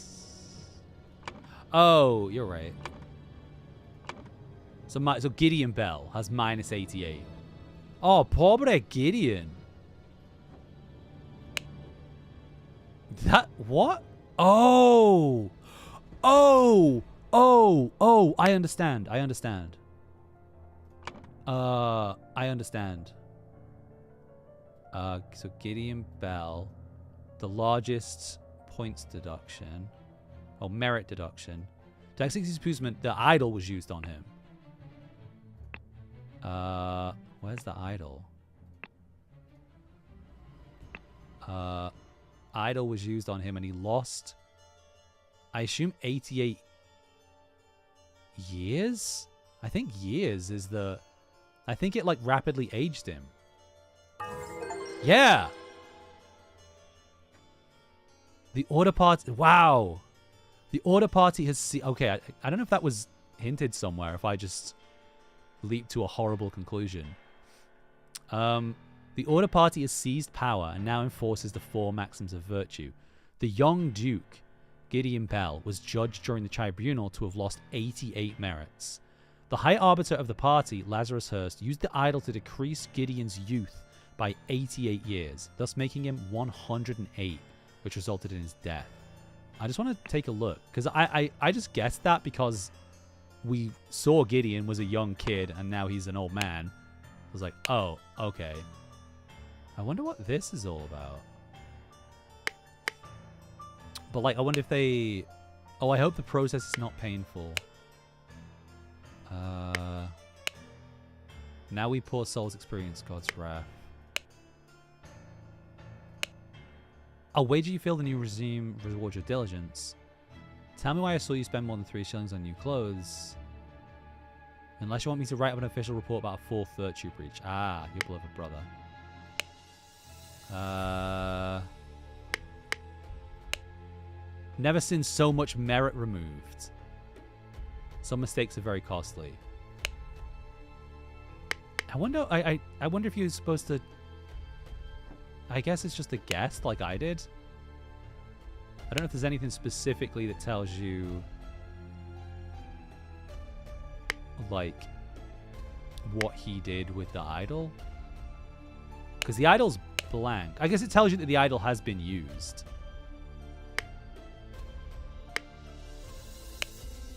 Oh, you're right. So Gideon Bell has -88. Oh, pobre Gideon. That what? Oh. Oh, I understand. I understand. So Gideon Bell, the largest points deduction. Oh, merit deduction. To execute his punishment, the idol was used on him. Where's the idol? Idol was used on him and he lost, I assume, 88 years? I think years is the... I think it, like, rapidly aged him. Yeah! The Order Party... Wow! The Order Party has... Okay, I don't know if that was hinted somewhere, if I just leaped to a horrible conclusion. The Order Party has seized power and now enforces the 4 maxims of virtue. The young Duke, Gideon Bell, was judged during the tribunal to have lost 88 merits. The High Arbiter of the party, Lazarus Hurst, used the idol to decrease Gideon's youth by 88 years, thus making him 108, which resulted in his death. I just want to take a look, because I just guessed that because we saw Gideon was a young kid and now he's an old man. I was like, oh, okay. I wonder what this is all about. But, like, I wonder if they... Oh, I hope the process is not painful. Now we poor souls experience God's wrath. I'll wager you feel the new regime rewards your diligence. Tell me why I saw you spend more than 3 shillings on new clothes. Unless you want me to write up an official report about a 4th virtue breach. Ah, your beloved brother. Never seen so much merit removed. Some mistakes are very costly. I wonder if you're supposed to... I guess it's just a guess like I did. I don't know if there's anything specifically that tells you... like, what he did with the idol. Because the idol's blank. I guess it tells you that the idol has been used.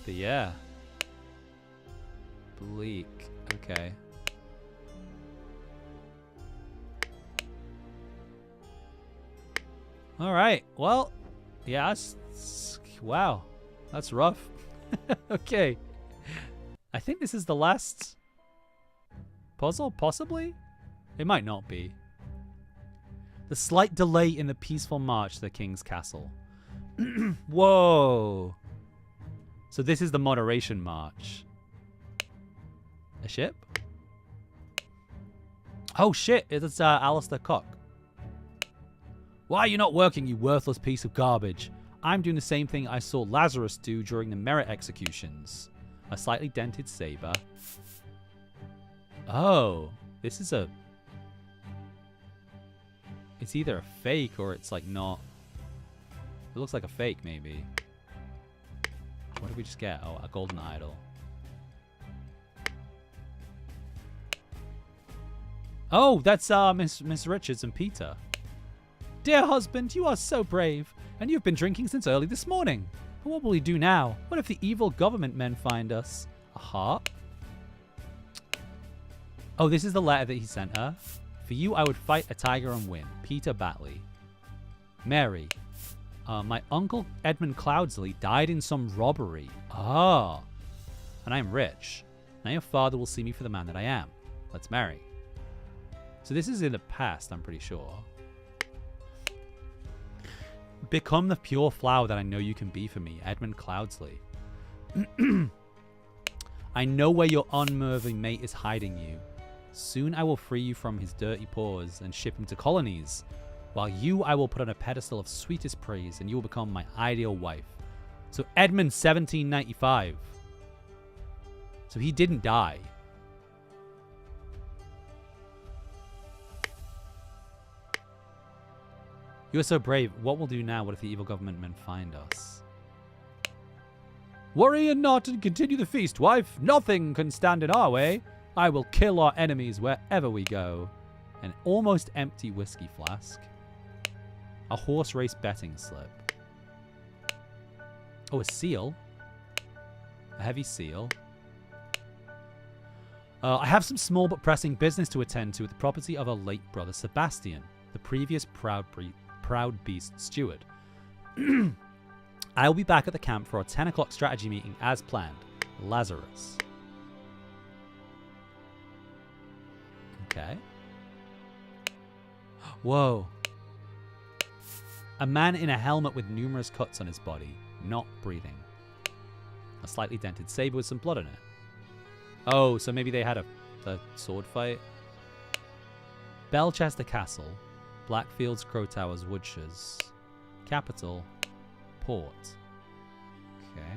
But yeah. Bleak. Okay. Alright. Well, yeah, wow. That's rough. Okay. I think this is the last puzzle, possibly? It might not be. The slight delay in the peaceful march to the king's castle. Whoa. So this is the moderation march. A ship? Oh shit, it's Alistair Cock. Why are you not working, you worthless piece of garbage? I'm doing the same thing I saw Lazarus do during the merit executions. A slightly dented saber. Oh, this is a... It's either a fake or it's like not... It looks like a fake, maybe. What did we just get? Oh, a golden idol. Oh, that's Miss Richards and Peter. Dear husband, you are so brave, and you've been drinking since early this morning. But what will we do now? What if the evil government men find us? A heart? Oh, this is the letter that he sent her. For you, I would fight a tiger and win. Peter Batley. Mary. My uncle Edmund Cloudsley died in some robbery. Ah. And I am rich. Now your father will see me for the man that I am. Let's marry. So this is in the past, I'm pretty sure. Become the pure flower that I know you can be for me, Edmund Cloudsley. I know where your unworthy mate is hiding you. Soon I will free you from his dirty paws and ship him to colonies. While you I will put on a pedestal of sweetest praise, and you will become my ideal wife. So Edmund 1795. So he didn't die. You are so brave. What we'll do now? What if the evil government men find us? Worry not and continue the feast, wife. Nothing can stand in our way. I will kill our enemies wherever we go. An almost empty whiskey flask. A horse race betting slip. Oh, a seal. A heavy seal. I have some small but pressing business to attend to at the property of our late brother Sebastian, the previous proud beast steward. I'll be back at the camp for our 10 o'clock strategy meeting as planned. Lazarus. Okay. Whoa. A man in a helmet with numerous cuts on his body, not breathing. A slightly dented saber with some blood on it. Oh, so maybe they had a sword fight. Belchester Castle. Blackfields, Crow Towers, Woodshires. Capital. Port. Okay.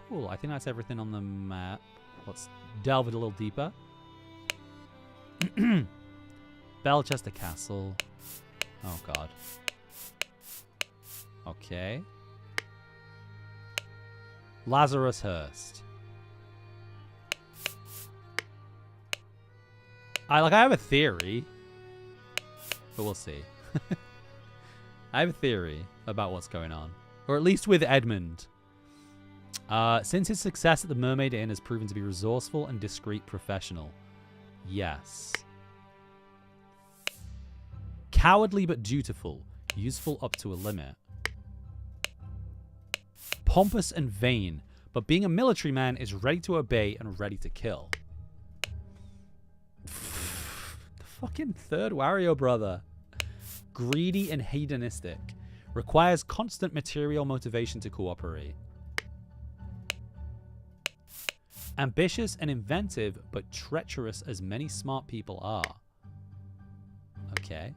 Cool. I think that's everything on the map. Let's delve it a little deeper. Belchester Castle. Oh, God. Okay. Lazarus Hurst. I have a theory. But we'll see. I have a theory about what's going on. Or at least with Edmund. Since his success at the Mermaid Inn has proven to be resourceful and discreet professional. Yes. Cowardly but dutiful. Useful up to a limit. Pompous and vain, but being a military man is ready to obey and ready to kill. The fucking third Wario brother. Greedy and hedonistic. Requires constant material motivation to cooperate. Ambitious and inventive, but treacherous as many smart people are. Okay.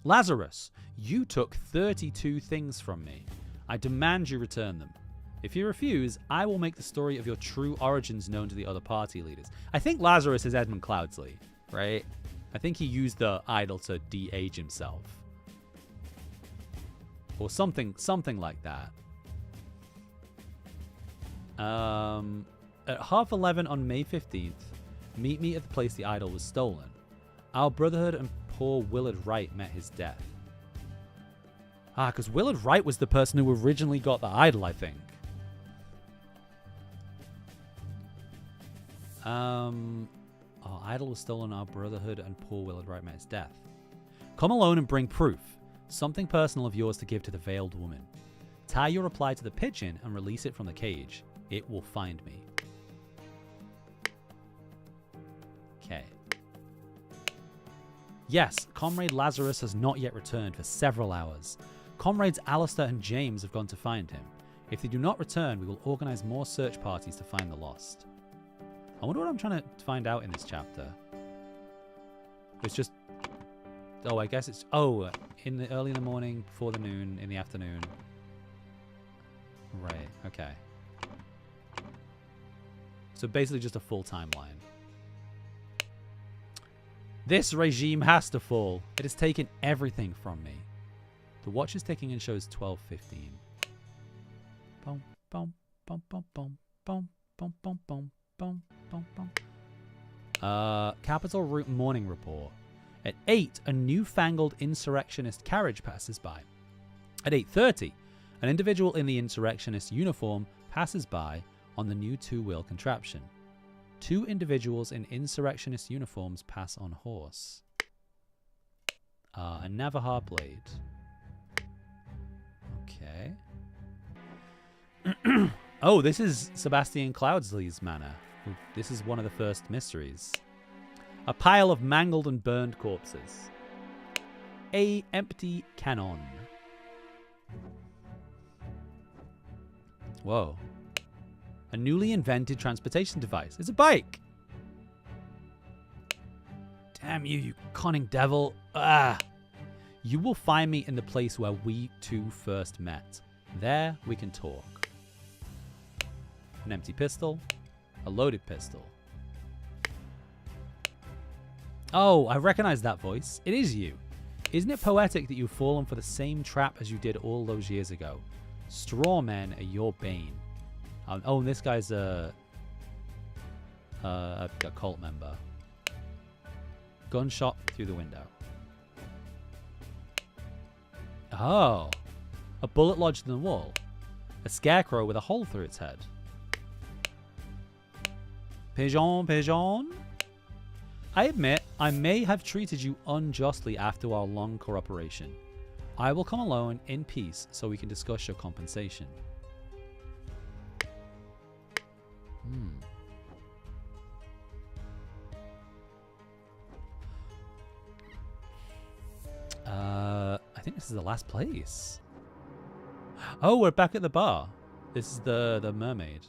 Lazarus, you took 32 things from me. I demand you return them. If you refuse, I will make the story of your true origins known to the other party leaders. I think Lazarus is Edmund Cloudsley, right? I think he used the idol to de-age himself. Or something like that. At 11:30 on May 15th, meet me at the place the idol was stolen. Our brotherhood and poor Willard Wright met his death. Because Willard Wright was the person who originally got the idol, I think. Our idol was stolen, our brotherhood and poor Willard Wright met his death. Come alone and bring proof. Something personal of yours to give to the veiled woman. Tie your reply to the pigeon and release it from the cage. It will find me. Okay. Yes, Comrade Lazarus has not yet returned for several hours. Comrades Alistair and James have gone to find him. If they do not return, we will organize more search parties to find the lost. I wonder what I'm trying to find out in this chapter. It's just... Oh, I guess it's... Oh, early in the morning, before the noon, in the afternoon. Right, okay. So basically just a full timeline. This regime has to fall. It has taken everything from me. The watch is ticking and shows 12:15. Boom, boom, boom, boom, boom, boom, boom, boom, boom, boom, boom, boom. Capital Route morning report. At 8, a newfangled insurrectionist carriage passes by. At 8:30, an individual in the insurrectionist uniform passes by on the new two-wheel contraption. 2 individuals in insurrectionist uniforms pass on horse. A Navajar blade. Okay. Oh, this is Sebastian Cloudsley's manor. This is one of the first mysteries. A pile of mangled and burned corpses. A empty cannon. Whoa. A newly invented transportation device. It's a bike. Damn you, you conning devil. Ah. You will find me in the place where we two first met. There we can talk. An empty pistol. A loaded pistol. Oh, I recognize that voice. It is you. Isn't it poetic that you've fallen for the same trap as you did all those years ago? Straw men are your bane. Oh, and this guy's a cult member. Gunshot through the window. Oh. A bullet lodged in the wall. A scarecrow with a hole through its head. Pigeon, pigeon. I admit, I may have treated you unjustly after our long cooperation. I will come alone in peace so we can discuss your compensation. I think this is the last place. Oh, we're back at the bar. This is the mermaid.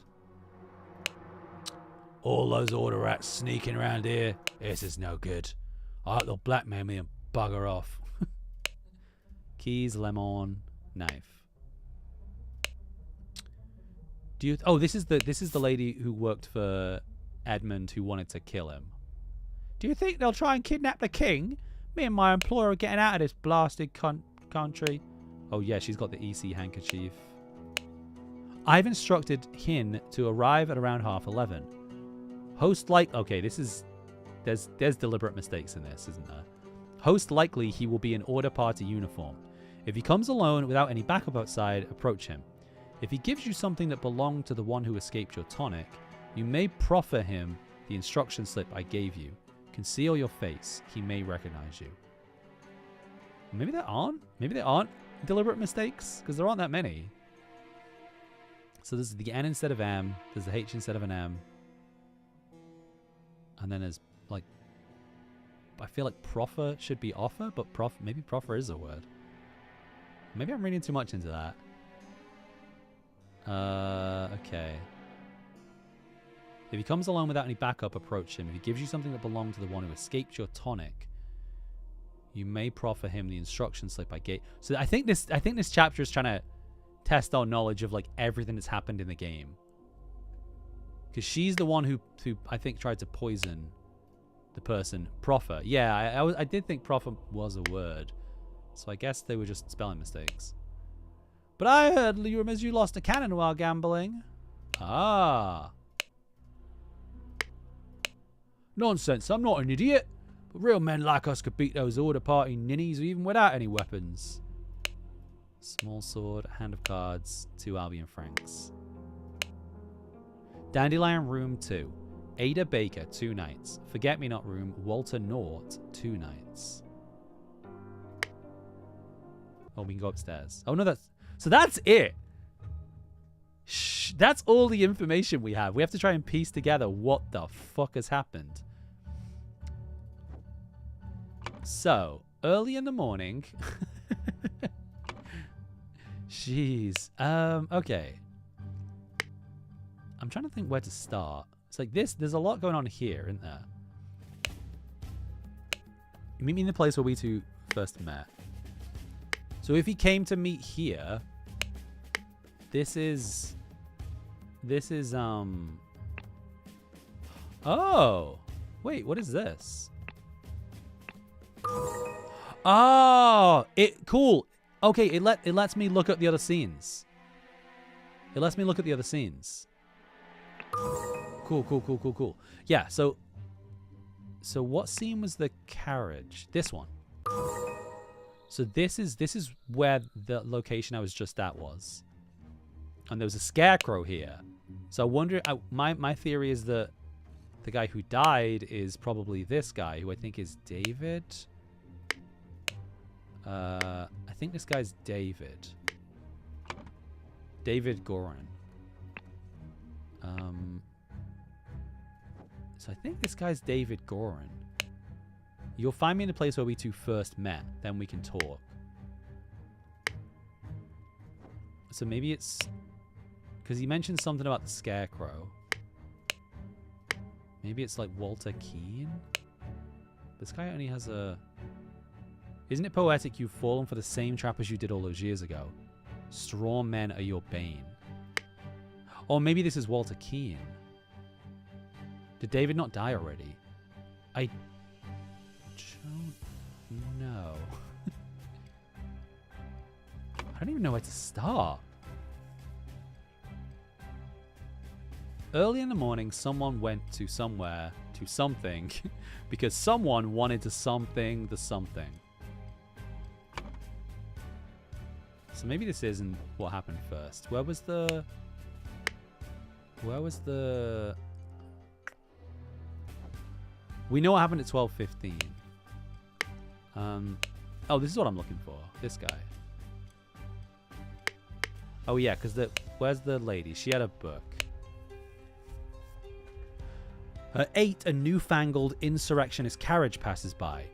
All those order rats sneaking around here. This is no good. I hope they'll blackmail me and bugger off. Keys, lemon, knife. Do you? Oh, this is the lady who worked for Edmund who wanted to kill him. Do you think they'll try and kidnap the king? Me and my employer are getting out of this blasted country. Oh yeah, she's got the EC handkerchief. I've instructed Hin to arrive at around 11:30. Host like okay, this is there's deliberate mistakes in this, isn't there? Host likely he will be in order party uniform. If he comes alone without any backup outside, approach him. If he gives you something that belonged to the one who escaped your tonic, you may proffer him the instruction slip I gave you. Conceal your face. He may recognize you. Maybe there aren't. Maybe there aren't deliberate mistakes, because there aren't that many. So there's the N instead of M. There's the H instead of an M. And then there's, like, I feel like proffer should be offer, but maybe proffer is a word. Maybe I'm reading too much into that. Okay. If he comes along without any backup, approach him. If he gives you something that belonged to the one who escaped your tonic, you may proffer him the instruction slip I gave. So I think this chapter is trying to test our knowledge of like everything that's happened in the game. Because she's the one who I think tried to poison the person. Proffer. Yeah, I did think proffer was a word. So I guess they were just spelling mistakes. But I heard rumors you lost a cannon while gambling. Ah. Nonsense, I'm not an idiot. But real men like us could beat those order party ninnies even without any weapons. Small sword, hand of cards, 2 Albion francs. Dandelion room 2. Ada Baker, 2 nights. Forget-me-not room, Walter Nort, 2 nights. Oh, we can go upstairs. Oh no, that's it. Shh, that's all the information we have. We have to try and piece together what the fuck has happened. So, early in the morning. Jeez. Okay. I'm trying to think where to start. It's like this. There's a lot going on here, isn't there? You meet me in the place where we two first met. So if he came to meet here, this is oh, wait, what is this? Oh, cool. Okay, it lets me look at the other scenes. It lets me look at the other scenes. Cool. Yeah, so what scene was the carriage? This one. So this is where the location I was just at was. And there was a scarecrow here. So I wonder, my theory is that the guy who died is probably this guy, who I think is David. I think this guy's David. David Goran. So I think this guy's David Goran. You'll find me in the place where we two first met. Then we can talk. So maybe it's... because he mentioned something about the scarecrow. Maybe it's like Walter Keane? This guy only has a... Isn't it poetic you've fallen for the same trap as you did all those years ago? Straw men are your bane. Or maybe this is Walter Keane. Did David not die already? I don't know. I don't even know where to start. Early in the morning, someone went to somewhere, to something, because someone wanted to something the something. So maybe this isn't what happened first. Where was the... We know what happened at 12:15. Oh, this is what I'm looking for. This guy. Oh yeah, because where's the lady? She had a book. 8, a newfangled insurrectionist carriage passes by.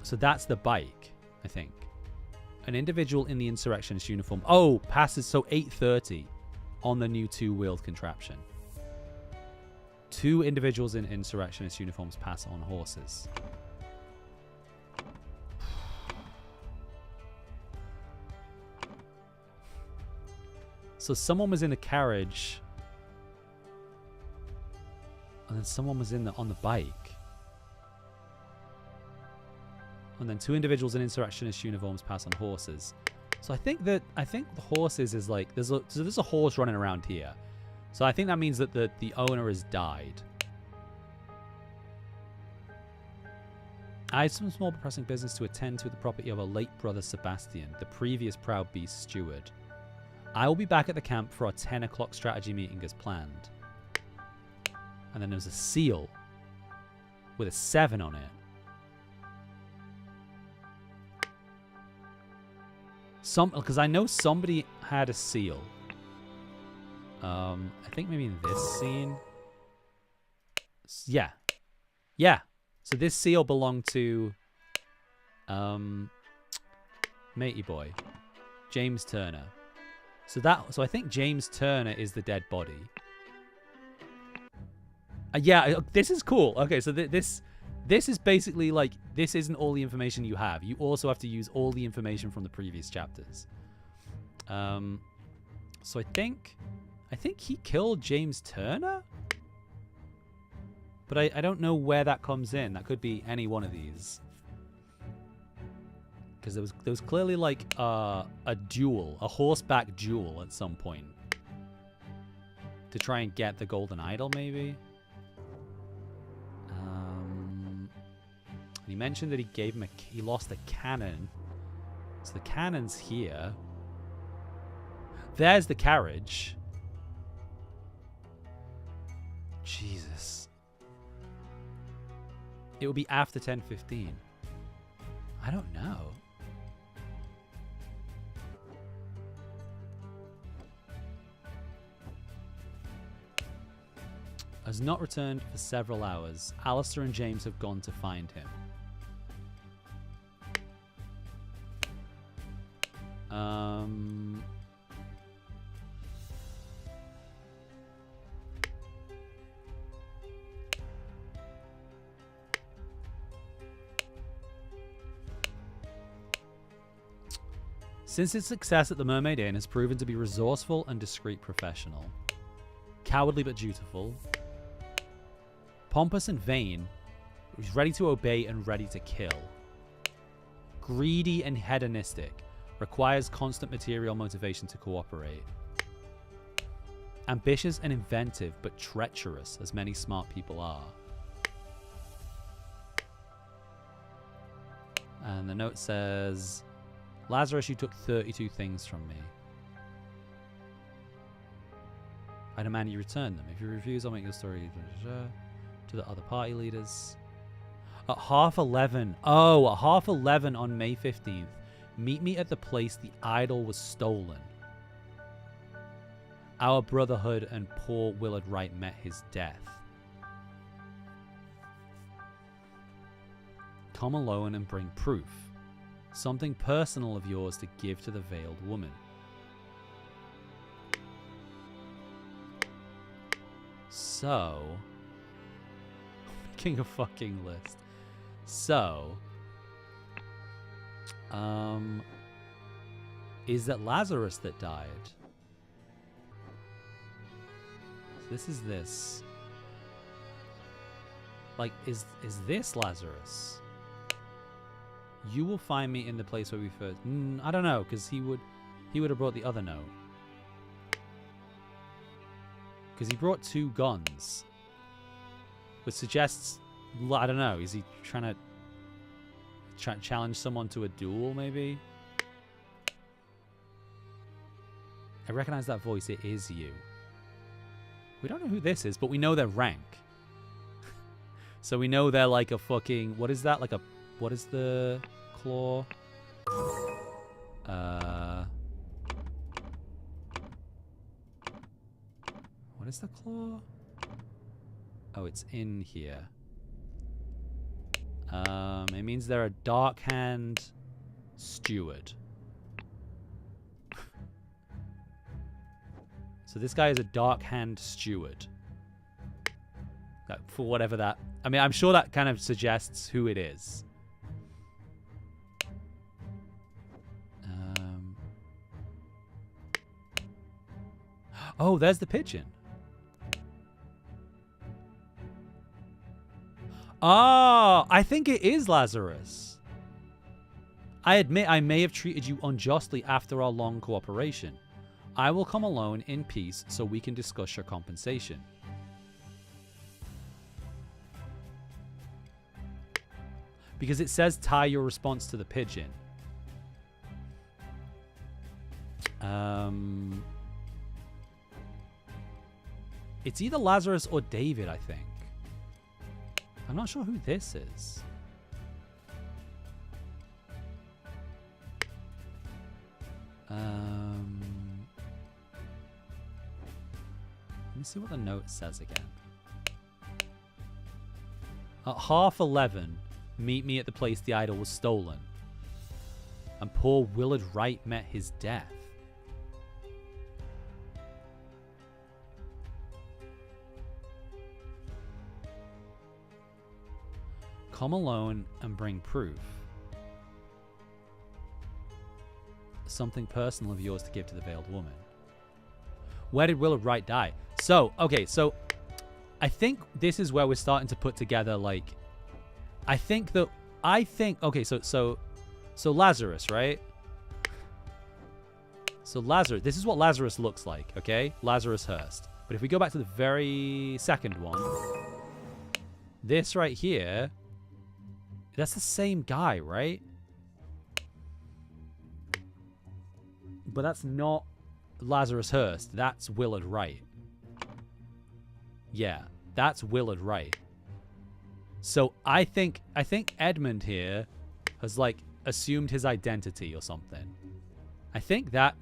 So that's the bike, I think. An individual in the insurrectionist uniform. Oh, passes. So 8:30 on the new 2-wheeled contraption. 2 individuals in insurrectionist uniforms pass on horses. So someone was in the carriage, and then someone was on the bike, and then 2 individuals in insurrectionist uniforms pass on horses. So I think the horses is like there's a horse running around here. So I think that means that the owner has died. I have some small but pressing business to attend to the property of a late brother Sebastian, the previous proud beast steward. I will be back at the camp for our 10 o'clock strategy meeting as planned. And then there's a seal with a 7 on it. Because I know somebody had a seal. I think maybe in this scene. Yeah. Yeah. So this seal belonged to matey boy, James Turner. So I think James Turner is the dead body. Yeah, this is cool. Okay, so this is basically like, this isn't all the information you have. You also have to use all the information from the previous chapters. So I think he killed James Turner? But I don't know where that comes in. That could be any one of these. Because there was clearly like a duel, a horseback duel at some point. To try and get the golden idol, maybe? He mentioned that he gave him he lost a cannon. So the cannon's here. There's the carriage. Jesus. It will be after 10:15. I don't know. Has not returned for several hours. Alistair and James have gone to find him. Since its success at the Mermaid Inn has proven to be resourceful and discreet professional. Cowardly but dutiful. Pompous and vain. He's ready to obey and ready to kill. Greedy and hedonistic. Requires constant material motivation to cooperate. Ambitious and inventive, but treacherous, as many smart people are. And the note says, Lazarus, you took 32 things from me. I demand you return them. If you refuse, I'll make your story to the other party leaders. At 11:30. Oh, at 11:30 on May 15th. Meet me at the place the idol was stolen. Our brotherhood and poor Willard Wright met his death. Come alone and bring proof. Something personal of yours to give to the veiled woman. So, making a fucking list. So, is that Lazarus that died? This is this. Like, is this Lazarus? You will find me in the place where we first... I don't know, because he would have brought the other note. Because he brought 2 guns. Which suggests... I don't know, is he trying to challenge someone to a duel, maybe? I recognize that voice. It is you. We don't know who this is, but we know their rank. So we know they're like a fucking... What is that? Like a... What is the claw? What is the claw? Oh, it's in here. It means they're a dark hand steward. So this guy is a dark hand steward. For whatever that... I mean, I'm sure that kind of suggests who it is. Oh, there's the pigeon. Oh, I think it is Lazarus. I admit I may have treated you unjustly after our long cooperation. I will come alone in peace so we can discuss your compensation. Because it says tie your response to the pigeon. It's either Lazarus or David, I think. I'm not sure who this is. Let me see what the note says again. At 11:30, meet me at the place the idol was stolen. And poor Willard Wright met his death. Come alone and bring proof. Something personal of yours to give to the veiled woman. Where did Willard Wright die? So, okay, so I think this is where we're starting to put together, like, okay, so Lazarus, right? So Lazarus, this is what Lazarus looks like, okay? Lazarus Hurst. But if we go back to the very second one, this right here, that's the same guy, right? But that's not Lazarus Hurst. That's Willard Wright. Yeah, that's Willard Wright. So I think Edmund here has, like, assumed his identity or something. I think that,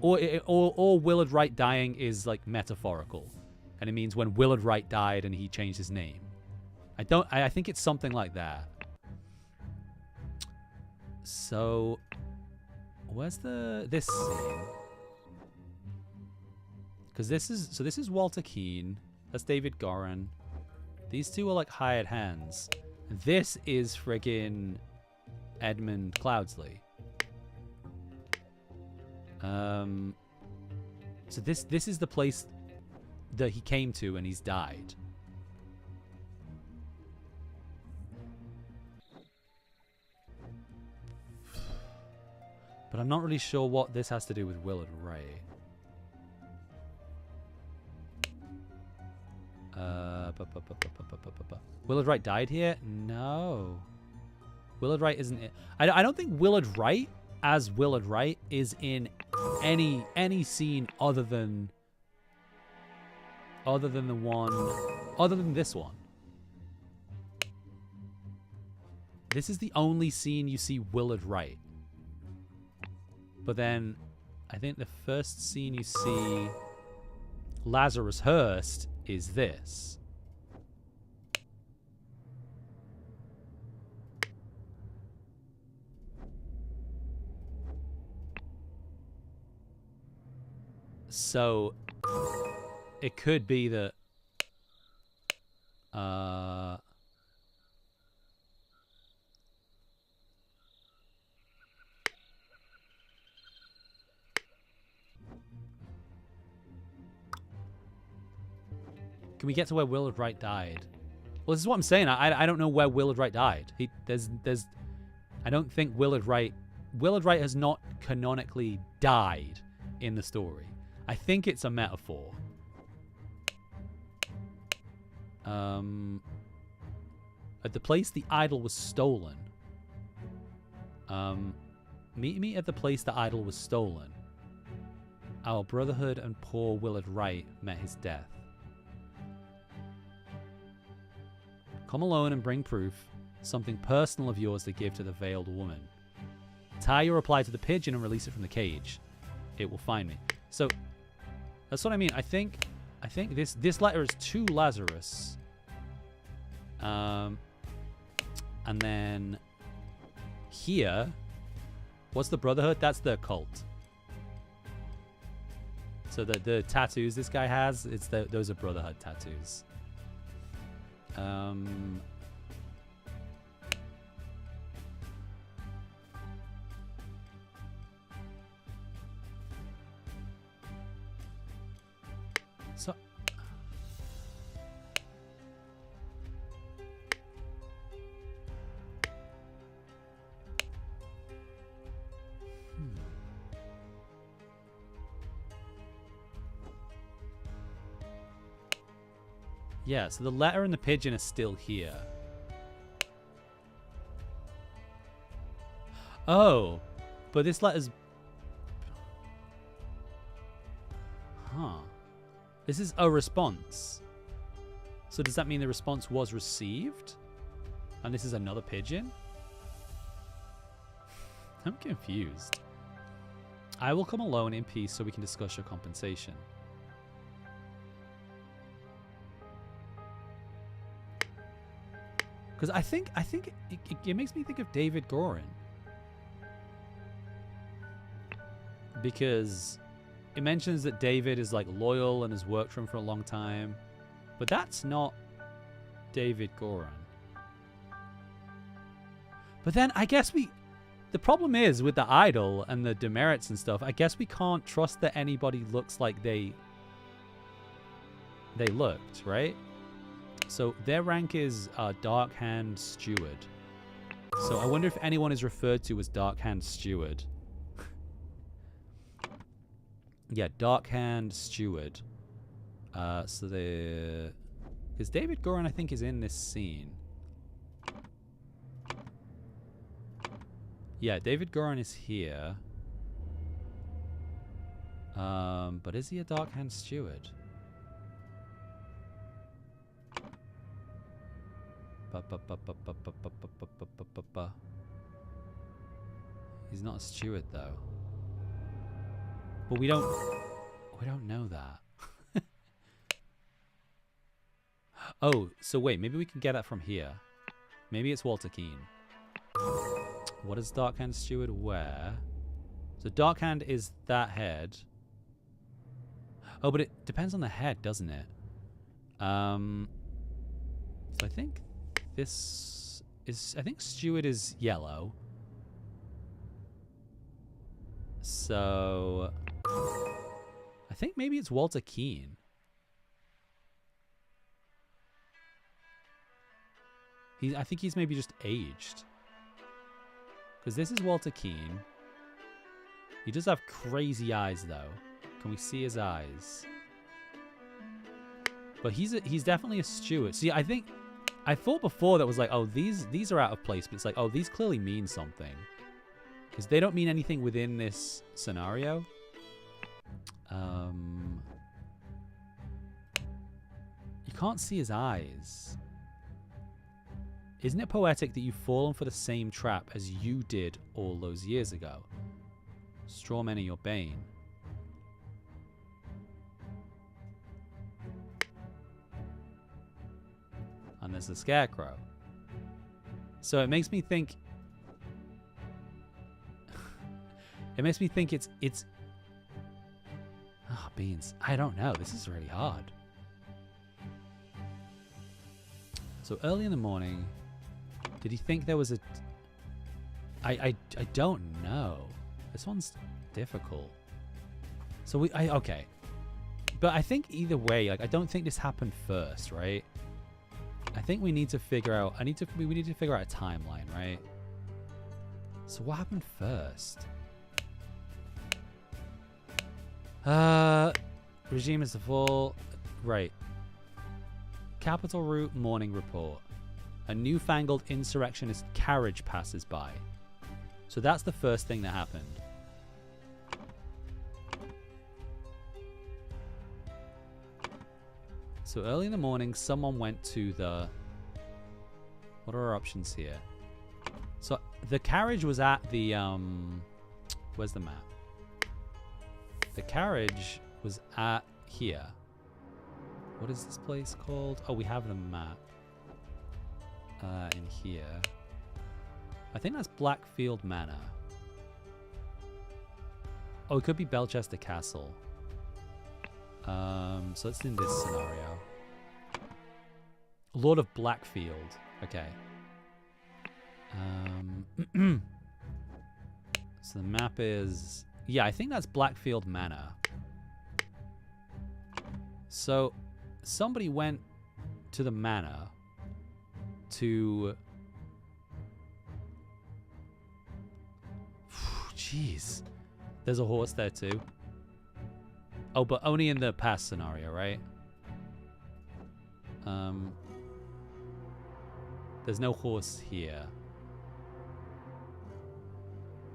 or Willard Wright dying is, like, metaphorical, and it means when Willard Wright died and he changed his name. I think it's something like that. So, where's this scene? Because this is Walter Keane. That's David Goran. These two are like hired hands. This is friggin' Edmund Cloudsley. So this is the place that he came to and he's died. But I'm not really sure what this has to do with Willard Wright. Willard Wright died here? No. Willard Wright isn't it. I don't think Willard Wright as Willard Wright is in any scene other than this one. This is the only scene you see Willard Wright. But then I think the first scene you see Lazarus Hurst is this. So it could be that can we get to where Willard Wright died? Well, this is what I'm saying. I don't know where Willard Wright died. I don't think Willard Wright has not canonically died in the story. I think it's a metaphor. At the place the idol was stolen. Meet me at the place the idol was stolen. Our brotherhood and poor Willard Wright met his death. Come alone and bring proof, something personal of yours to give to the veiled woman. Tie your reply to the pigeon and release it from the cage. It will find me. So that's what I mean. I think this letter is to Lazarus. And then here, what's the Brotherhood? That's the cult. So the tattoos this guy has, those are Brotherhood tattoos. So yeah, so the letter and the pigeon are still here. Oh, but this letter's... Huh. This is a response. So does that mean the response was received? And this is another pigeon? I'm confused. I will come alone in peace so we can discuss your compensation. Because I think it makes me think of David Gorin. Because it mentions that David is like loyal and has worked for him for a long time. But that's not David Gorin. But then I guess the problem is with the idol and the demerits and stuff, I guess we can't trust that anybody looks like they looked, right? So their rank is Dark Hand Steward. So I wonder if anyone is referred to as Dark Hand Steward. Yeah, Dark Hand Steward. So because David Gorin, I think, is in this scene. Yeah, David Gorin is here. But is he a Dark Hand Steward? He's not a steward though. But we don't know that. Oh, so wait, maybe we can get that from here. Maybe it's Walter Keane. What does Darkhand Steward wear? So Darkhand is that head. Oh, but it depends on the head, doesn't it? So I think this is... I think Steward is yellow. So... I think maybe it's Walter Keane. I think he's maybe just aged. Because this is Walter Keane. He does have crazy eyes, though. Can we see his eyes? But he's definitely a steward. See, I thought before that was like, oh, these are out of place. But it's like, oh, these clearly mean something. Because they don't mean anything within this scenario. You can't see his eyes. Isn't it poetic that you've fallen for the same trap as you did all those years ago? Strawman are your bane. And there's the scarecrow. So it makes me think... it makes me think it's... Oh, beans. I don't know. This is really hard. So early in the morning... Did he think there was a... I don't know. This one's difficult. So okay. But I think either way, like, I don't think this happened first, right? I think we need to figure out... we need to figure out a timeline, right? So what happened first? Regime is the full... Right. Capital Route morning report. A newfangled insurrectionist carriage passes by. So that's the first thing that happened. So early in the morning, someone went to the... What are our options here? So the carriage was at the... Where's the map? The carriage was at here. What is this place called? Oh, we have the map. In here. I think that's Blackfield Manor. Oh, it could be Belchester Castle. So it's in this scenario. Lord of Blackfield. Okay. So the map is... Yeah, I think that's Blackfield Manor. So somebody went to the manor to... Jeez. There's a horse there too. Oh, but only in the past scenario, right? There's no horse here.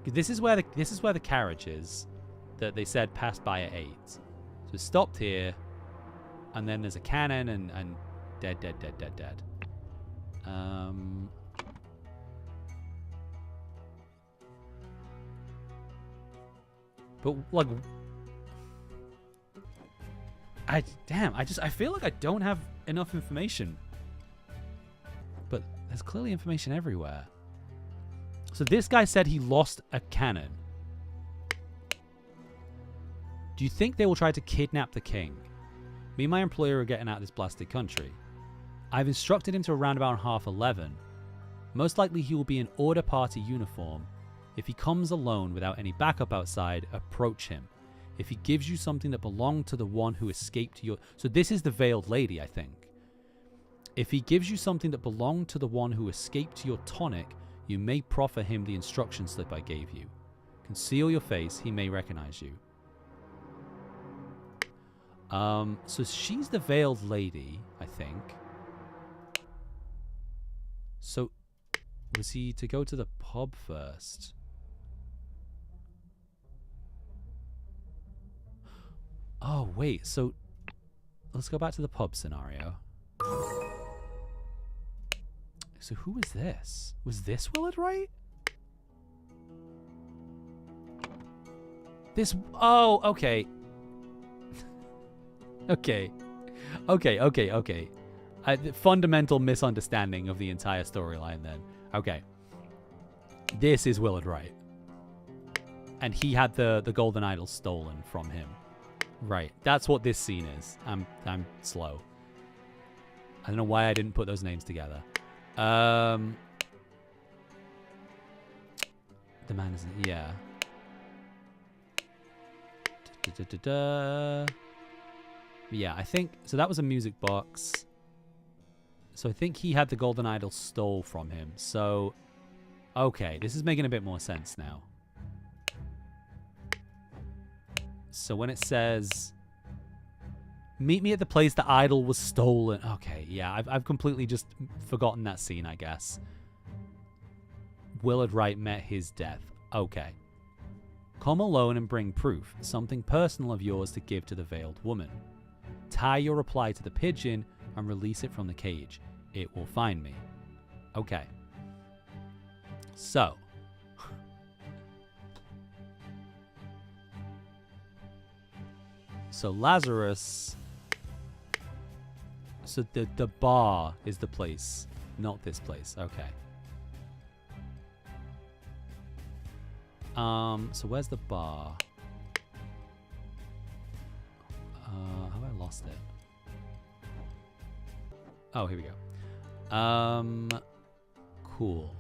This is where the carriage is that they said passed by at 8. So So it stopped here. And then there's a cannon and dead. But like, I feel like I don't have enough information. But there's clearly information everywhere. So this guy said he lost a cannon. Do you think they will try to kidnap the king? Me and my employer are getting out of this blasted country. I've instructed him to around about 11:30. Most likely he will be in order party uniform. If he comes alone without any backup outside, approach him. If he gives you something that belonged to the one who escaped your... So this is the veiled lady, I think. If he gives you something that belonged to the one who escaped your tonic, you may proffer him the instruction slip I gave you. Conceal your face, he may recognize you. So she's the veiled lady, I think. So, was he to go to the pub first? Oh, wait, so let's go back to the pub scenario. So who was this? Was this Willard Wright? This... Oh, okay. Okay. The fundamental misunderstanding of the entire storyline then. Okay. This is Willard Wright. And he had the golden idol stolen from him. Right. That's what this scene is. I'm slow. I don't know why I didn't put those names together. The man isn't... Yeah. Yeah, I think... So that was a music box. So I think he had the golden idol stole from him. So... Okay, this is making a bit more sense now. So when it says... Meet me at the place the idol was stolen. Okay, yeah, I've completely just forgotten that scene, I guess. Willard Wright met his death. Okay. Come alone and bring proof. Something personal of yours to give to the veiled woman. Tie your reply to the pigeon and release it from the cage. It will find me. Okay. So. So Lazarus... So the bar is the place, not this place. Okay. So where's the bar? Have I lost it? Oh, here we go. Cool.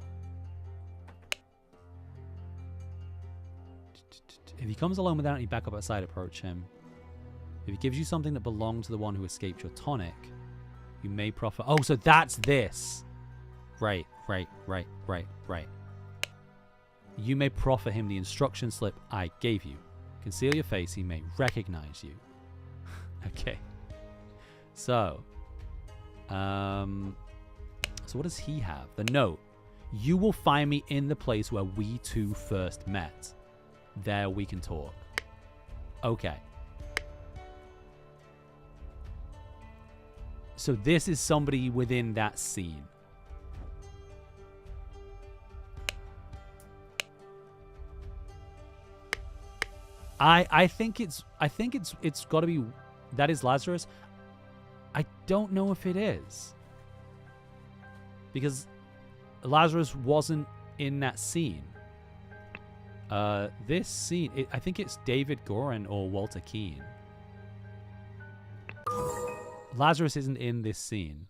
If he comes alone without any backup outside, approach him. If he gives you something that belonged to the one who escaped your tonic, you may proffer... Oh, so that's this. Right. You may proffer him the instruction slip I gave you. Conceal your face, he may recognize you. Okay. So. So what does he have? The note. You will find me in the place where we two first met. There we can talk. Okay. So this is somebody within that scene. I think it's got to be, that is Lazarus. I don't know if it is, because Lazarus wasn't in that scene. This scene, I think it's David Goren or Walter Keane. Lazarus isn't in this scene.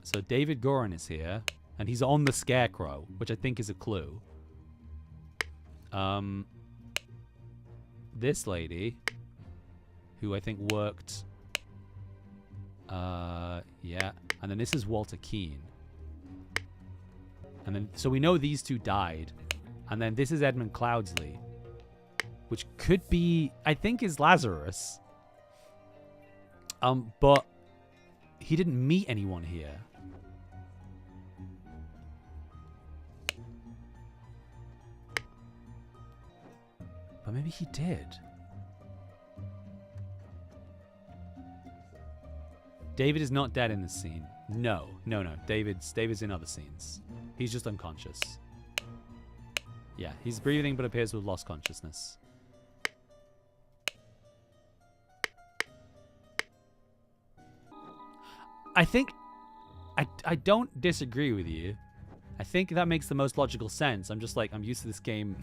So David Goren is here, and he's on the scarecrow, which I think is a clue. This lady, who I think worked... yeah. And then this is Walter Keane. And then, so we know these two died. And then this is Edmund Cloudsley, which could be, I think is Lazarus. But he didn't meet anyone here. But maybe he did. David is not dead in this scene. No. David's in other scenes. He's just unconscious. Yeah, he's breathing but appears to have lost consciousness. I think... I don't disagree with you. I think that makes the most logical sense. I'm just like, I'm used to this game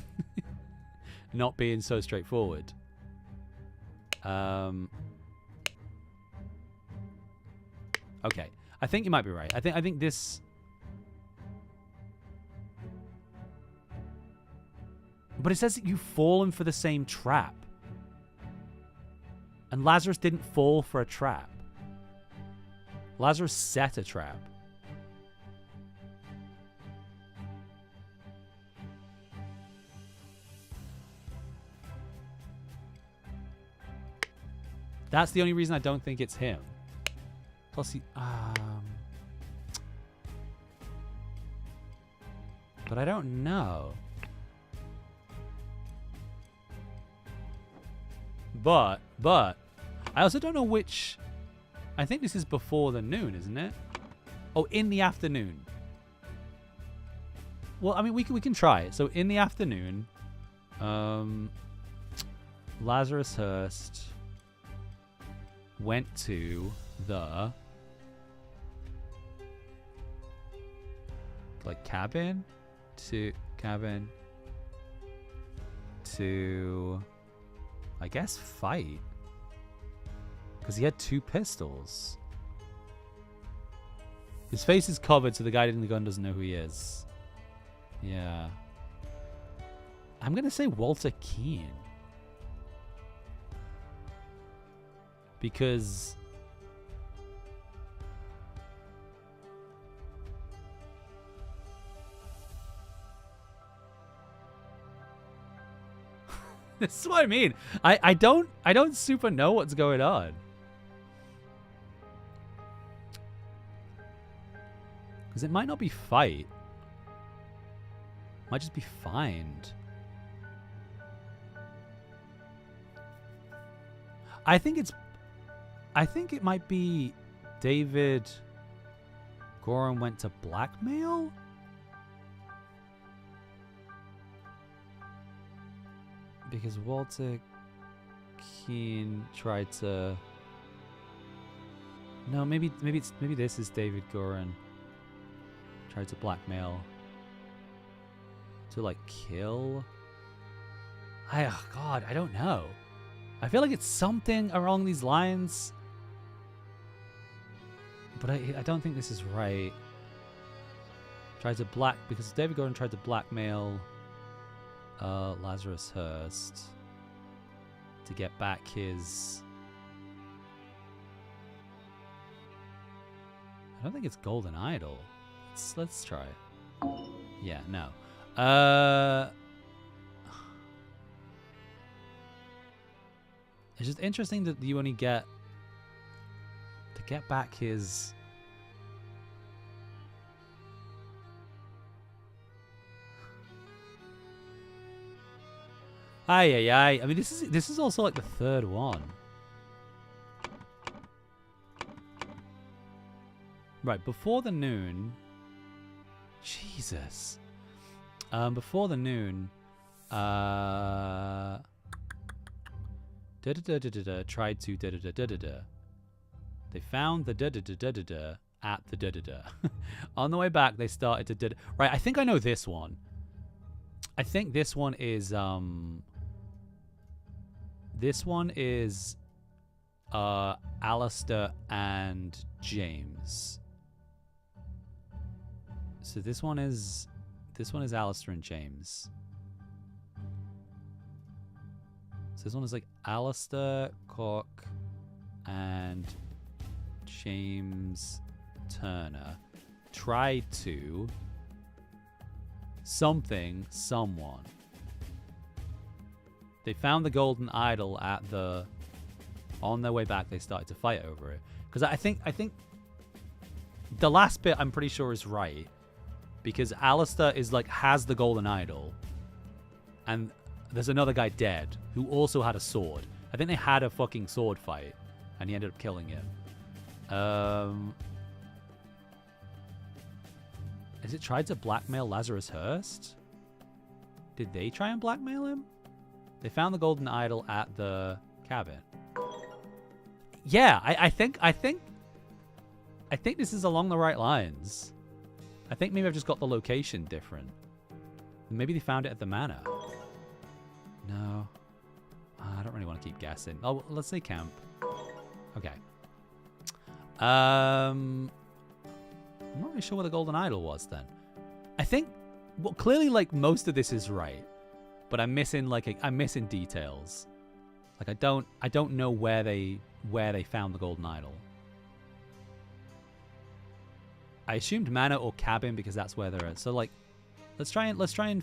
not being so straightforward. Okay. I think you might be right. I think this... But it says that you've fallen for the same trap. And Lazarus didn't fall for a trap. Lazarus set a trap. That's the only reason I don't think it's him. Plus he... But I don't know. But... I also don't know which... I think this is before the noon, isn't it? Oh, in the afternoon. Well, I mean, we can try it. So, in the afternoon... Lazarus Hurst... went to the cabin to I guess fight, because he had 2 pistols. His face is covered so the guy in the gun doesn't know who he is. Yeah, I'm gonna say Walter Keane. Because this is what I mean. I don't super know what's going on. Because it might not be fight. It might just be find. I think it might be David Goran went to blackmail? Because Walter Keane tried to... No, maybe this is David Goran. Tried to blackmail. To kill? Oh God, I don't know. I feel like it's something along these lines. But I don't think this is right. Because David Gordon tried to blackmail Lazarus Hurst to get back his... I don't think it's Golden Idol. Let's try. Yeah, no. It's just interesting that you only get to get back his... I mean, this is also the 3rd one. Right, before the noon. Jesus. Before the noon. Tried to They found the at the On the way back, they started to Right, I think I know this one. I think this one is Alistair and James. So this one is Alistair and James. So this one is Alistair Cook and James Turner tried to someone. They found the golden idol on their way back. They started to fight over it. Because I think the last bit I'm pretty sure is right. Because Alistair is has the golden idol. And there's another guy dead who also had a sword. I think they had a fucking sword fight. And he ended up killing him. Is it tried to blackmail Lazarus Hearst? Did they try and blackmail him? They found the golden idol at the cabin. Yeah, I think this is along the right lines. I think maybe I've just got the location different. Maybe they found it at the manor. No. I don't really want to keep guessing. Oh, let's say camp. Okay. I'm not really sure where the golden idol was then. I think, well, clearly, like, most of this is right, but I'm missing I'm missing details. Like, I don't know where they found the golden idol. I assumed manor or cabin because that's where they're at. So like, let's try and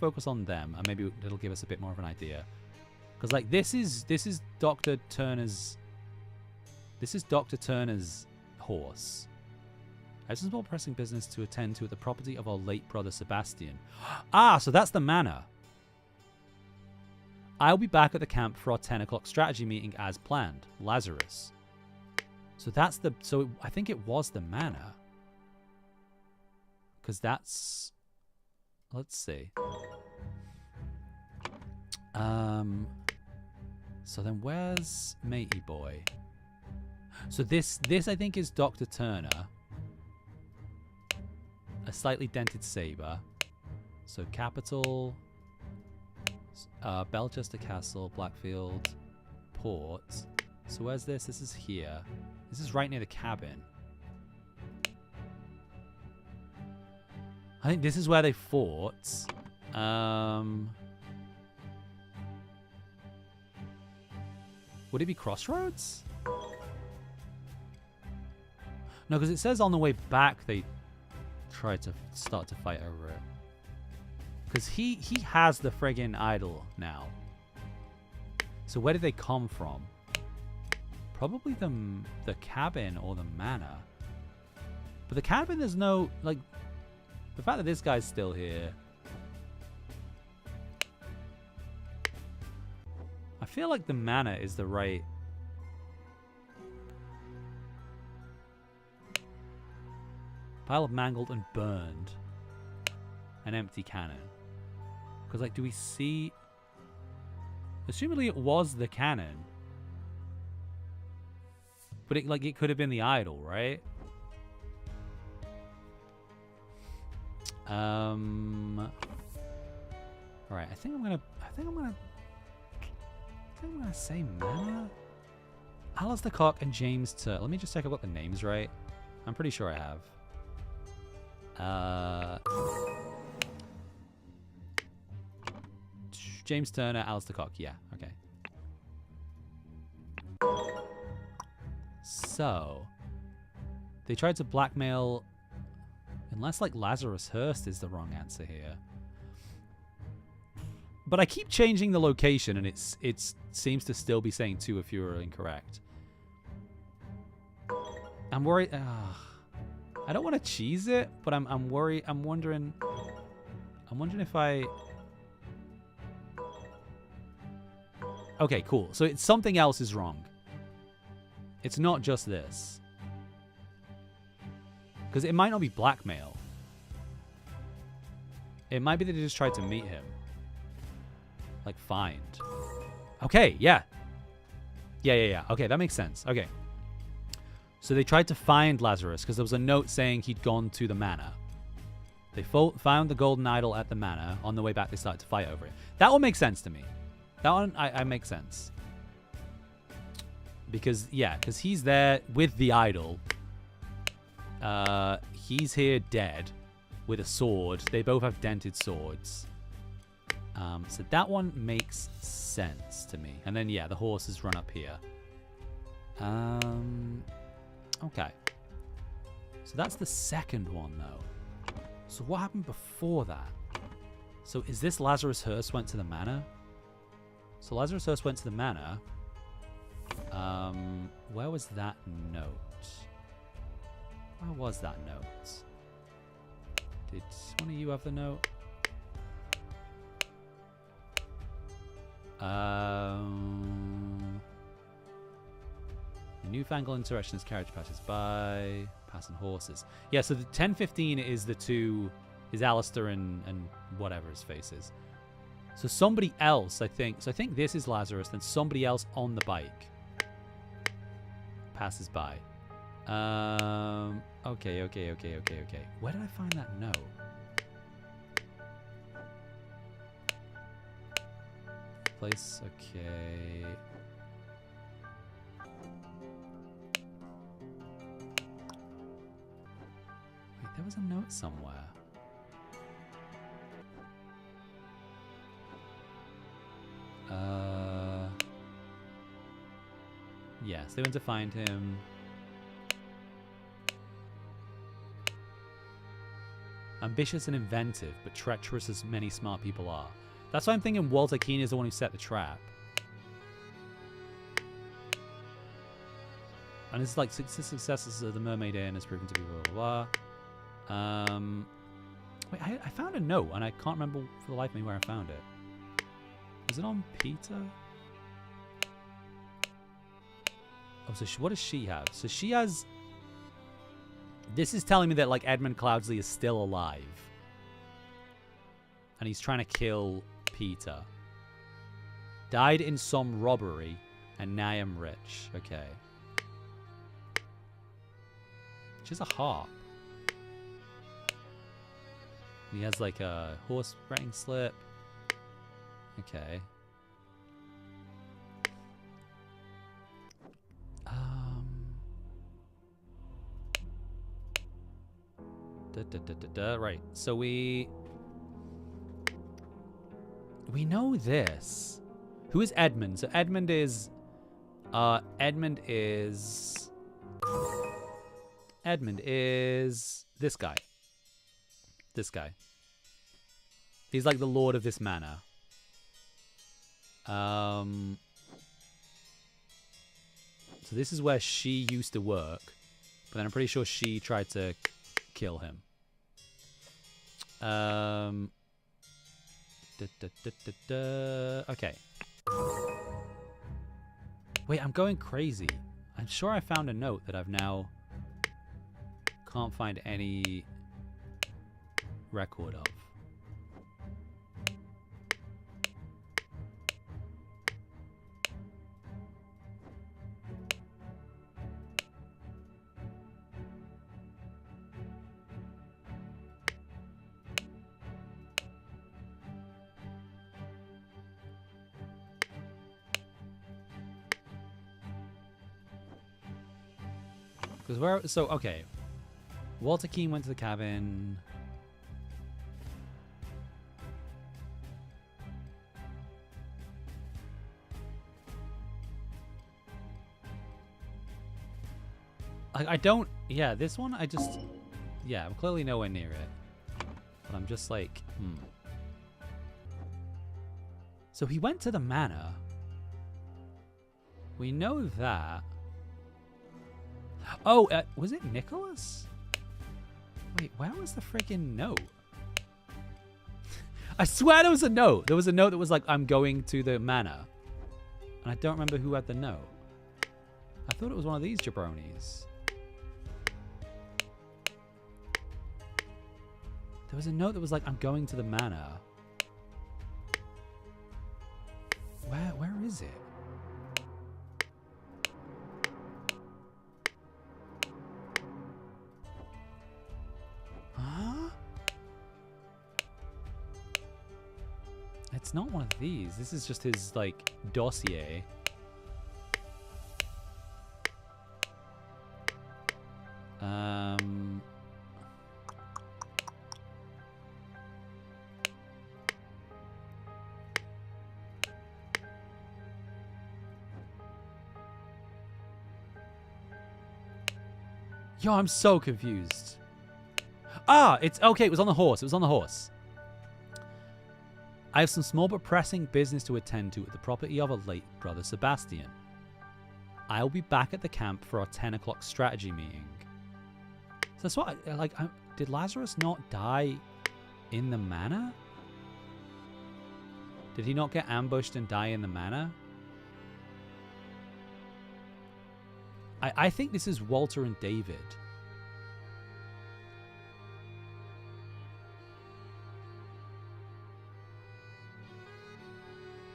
focus on them, and maybe it'll give us a bit more of an idea. Because like this is Dr. Turner's horse. I have some more pressing business to attend to at the property of our late brother Sebastian. Ah, so that's the manor. I'll be back at the camp for our 10 o'clock strategy meeting as planned. Lazarus. So I think it was the manor. Because that's... Let's see. So then where's Matey Boy? So this I think is Dr. Turner. A slightly dented saber. So capital... Belchester Castle, Blackfield, Port. So where's this? This is here. This is right near the cabin. I think this is where they fought. Would it be Crossroads? No, because it says on the way back they tried to start to fight over it. Because he has the friggin' idol now. So where did they come from? Probably the cabin or the manor. But the cabin, there's no, like... The fact that this guy's still here... I feel like the manor is the right... Pile of mangled and burned. An empty cannon. Because, like, do we see... Assumably it was the cannon. But it could have been the idol, right? Alright, I think I'm gonna say manor. Alistair Cock and James Let me just check I've got the names right. I'm pretty sure I have. James Turner, Alistair Cock. Yeah, okay. So, they tried to blackmail... Unless, like, Lazarus Hearst is the wrong answer here. But I keep changing the location, and it seems to still be saying 2 if you are incorrect. I'm worried... I don't want to cheese it, but I'm worried... I'm wondering if I... Okay, cool. So it's something else is wrong. It's not just this. Because it might not be blackmail. It might be that they just tried to meet him. Like, find. Okay, yeah. Yeah. Okay, that makes sense. Okay. So they tried to find Lazarus because there was a note saying he'd gone to the manor. They found the golden idol at the manor. On the way back, they started to fight over it. That one makes sense to me. That one, I makes sense. Because, yeah, because he's there with the idol. He's here dead with a sword. They both have dented swords. So that one makes sense to me. And then, yeah, the horses run up here. Okay. So that's the second one, though. So what happened before that? So is this Lazarus Hearst went to the manor? So Lazarus Hearst went to the manor. Where was that note? Where was that note? Did one of you have the note? newfangled insurrection as carriage passes by. Passing horses. Yeah, so the 10:15 is the two... is Alistair and whatever his face is. So somebody else, I think... So I think this is Lazarus, then somebody else on the bike passes by. Okay. Where did I find that note? Place, okay. Wait, there was a note somewhere. Yes, they went to find him. Ambitious and inventive, but treacherous as many smart people are. That's why I'm thinking Walter Keane is the one who set the trap. And it's like successes of the Mermaid Inn has proven to be blah blah blah. Wait, I found a note and I can't remember for the life of me where I found it. Was it on Peter? Oh, so what does she have? So she has... This is telling me that, like, Edmund Cloudsley is still alive. And he's trying to kill Peter. Died in some robbery, and now I'm rich. Okay. She has a harp. He has, like, a horse riding slip. Okay. Right. So we know this. Who is Edmund? So Edmund is this guy. This guy. He's like the lord of this manor. So this is where she used to work, but then I'm pretty sure she tried to kill him. Okay. Wait, I'm going crazy. I'm sure I found a note that I've now can't find any record of. So, okay. Walter Keane went to the cabin. I don't... Yeah, this one, I just... Yeah, I'm clearly nowhere near it. But I'm just like, So he went to the manor. We know that. Oh, was it Nicholas? Wait, where was the freaking note? I swear there was a note. There was a note that was like, I'm going to the manor. And I don't remember who had the note. I thought it was one of these jabronis. There was a note that was like, I'm going to the manor. Where is it? It's not one of these. This is just his, like, dossier. Yo, I'm so confused. Ah, it's okay. It was on the horse. It was on the horse. I have some small but pressing business to attend to at the property of a late brother Sebastian. I'll be back at the camp for our 10 o'clock strategy meeting. So that's what, did Lazarus not die in the manor? Did he not get ambushed and die in the manor? I think this is Walter and David.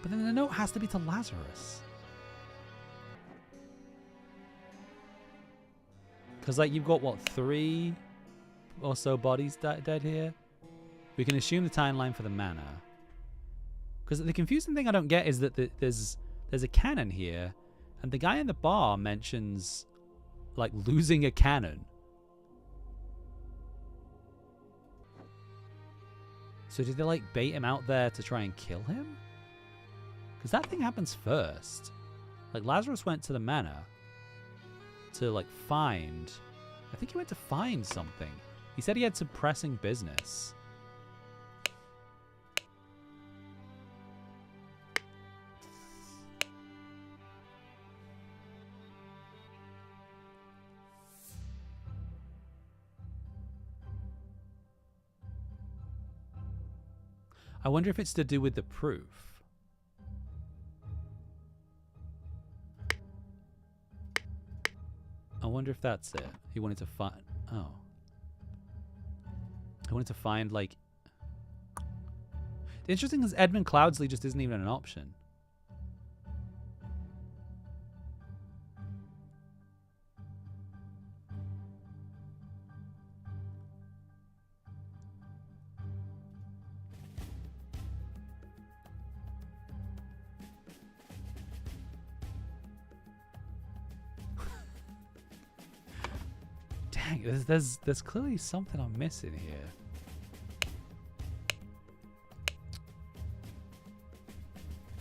But then the note has to be to Lazarus. Because, like, you've got, what, 3 or so bodies dead here? We can assume the timeline for the manor. Because the confusing thing I don't get is that there's a cannon here, and the guy in the bar mentions, like, losing a cannon. So did they, like, bait him out there to try and kill him? Because that thing happens first. Like, Lazarus went to the manor to, like, find... I think he went to find something. He said he had some pressing business. I wonder if it's to do with the proof. I wonder if that's it. He wanted to find... Oh. He wanted to find, like... The interesting thing is Edmund Cloudsley just isn't even an option. Dang, there's clearly something I'm missing here.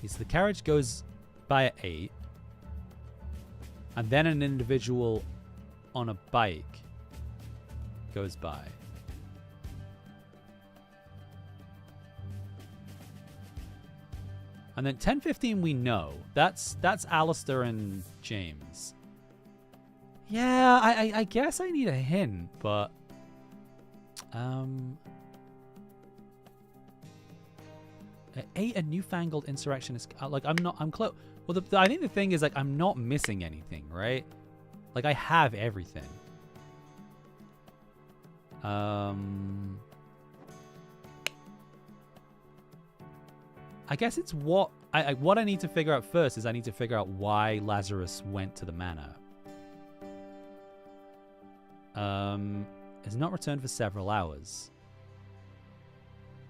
So the carriage goes by at 8, and then an individual on a bike goes by. And then 10:15 we know. That's Alistair and James. Yeah, I guess I need a hint, but at 8 a newfangled insurrectionist, like I'm close. Well, I think the thing is, like, I'm not missing anything, right? Like, I have everything. I guess it's what I need to figure out first is I need to figure out why Lazarus went to the manor. Has not returned for several hours.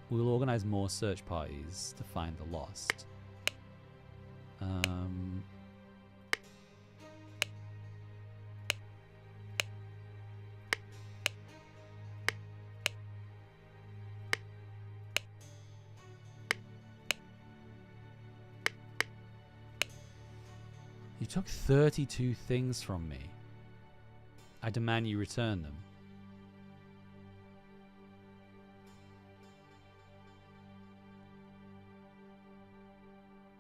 We will organize more search parties to find the lost. You took 32 things from me. I demand you return them.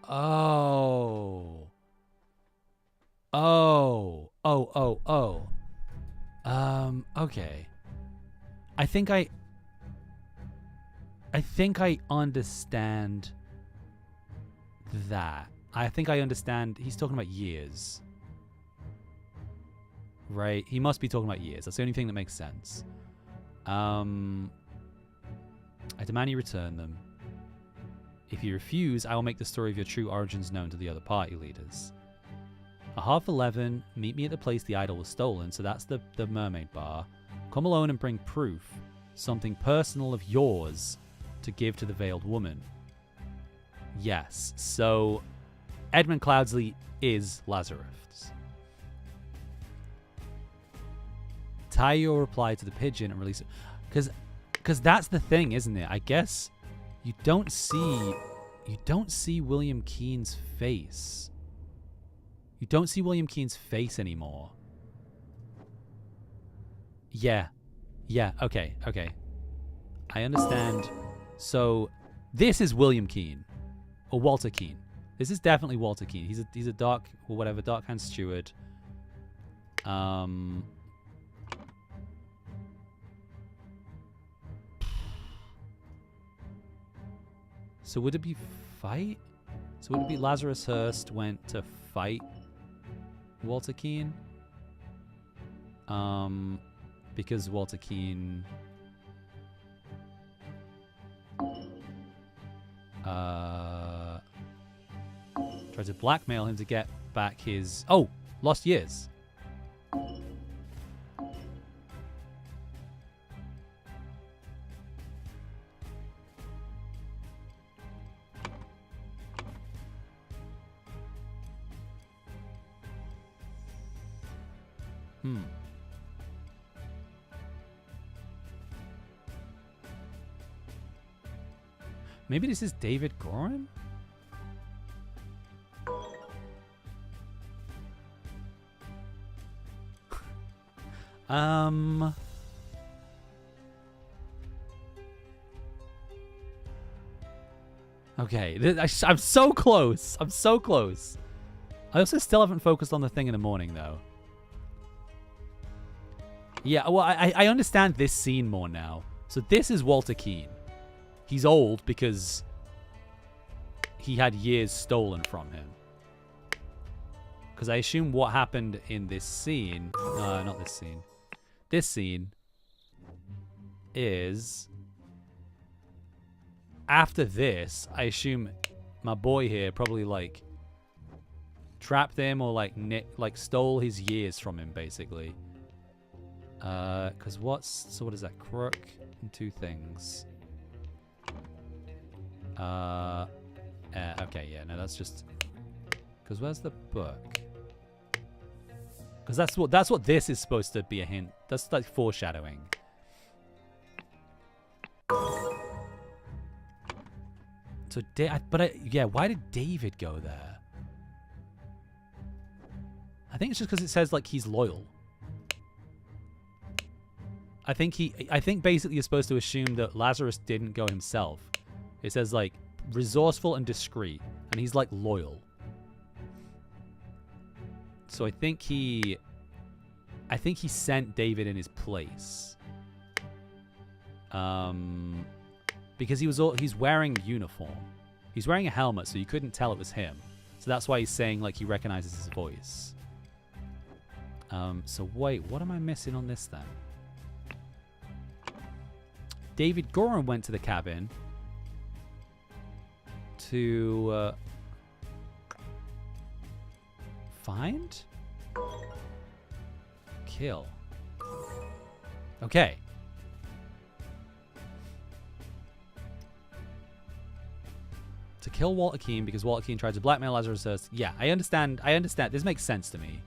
Oh. Okay. I think I understand that. I think I understand. He's talking about years. Right? He must be talking about years. That's the only thing that makes sense. I demand you return them. If you refuse, I will make the story of your true origins known to the other party leaders. At 11:30, meet me at the place the idol was stolen, so that's the mermaid bar. Come alone and bring proof, something personal of yours, to give to the veiled woman. Yes, so Edmund Cloudsley is Lazarus. Tie your reply to the pigeon and release it. Because that's the thing, isn't it? I guess you don't see William Keene's face. You don't see William Keene's face anymore. Yeah, okay. I understand. So this is William Keene or Walter Keene. This is definitely Walter Keene. He's a dark or whatever, dark hand steward. So would it be fight? So would it be Lazarus Hearst went to fight Walter Keene? Because Walter Keane tried to blackmail him to get back his lost years. Maybe this is David Gorin? Okay, I'm so close. I'm so close. I also still haven't focused on the thing in the morning, though. Yeah, well, I understand this scene more now. So this is Walter Keane. He's old because he had years stolen from him. Because I assume what happened in this scene... not this scene. This scene is... After this, I assume my boy here probably, like, trapped him or, like, stole his years from him, basically. Because so what is that? Crook and two things. Okay, yeah, no, that's just... Because where's the book? Because that's what this is supposed to be a hint. That's like foreshadowing. So, yeah, why did David go there? I think it's just because it says like he's loyal. I think basically you're supposed to assume that Lazarus didn't go himself. It says like resourceful and discreet, and he's like loyal. So I think he sent David in his place. Because he's wearing uniform. He's wearing a helmet, so you couldn't tell it was him. So that's why he's saying like he recognizes his voice. So wait, what am I missing on this then? David Gorin went to the cabin to find? Kill. Okay. To kill Walter Keane because Walter Keane tried to blackmail Lazarus. Yeah, I understand. This makes sense to me.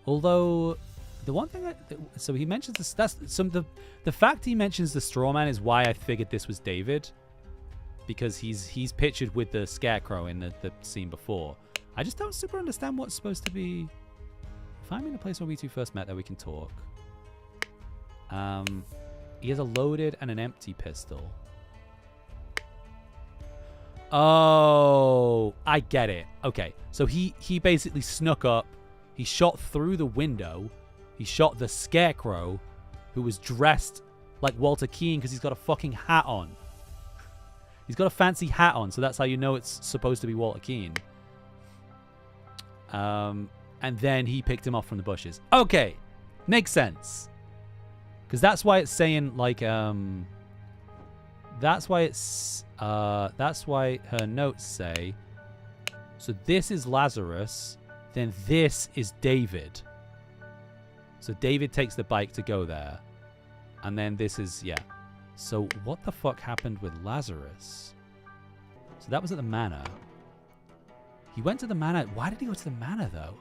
Although the one thing so he mentions this, the fact he mentions the straw man is why I figured this was David, because he's pictured with the scarecrow in the scene before. I just don't super understand what's supposed to be. Find me in the place where we two first met that we can talk. He has a loaded and an empty pistol. Oh, I get it. Okay, so he basically snuck up. He shot through the window. He shot the scarecrow, who was dressed like Walter Keane because he's got a fucking hat on. He's got a fancy hat on, so that's how you know it's supposed to be Walter Keane. And then he picked him off from the bushes. Okay, makes sense. Because that's why it's saying like that's why her notes say, so this is Lazarus, then this is David. So David takes the bike to go there. And then this is, yeah. So what the fuck happened with Lazarus? So that was at the manor. He went to the manor. Why did he go to the manor, though?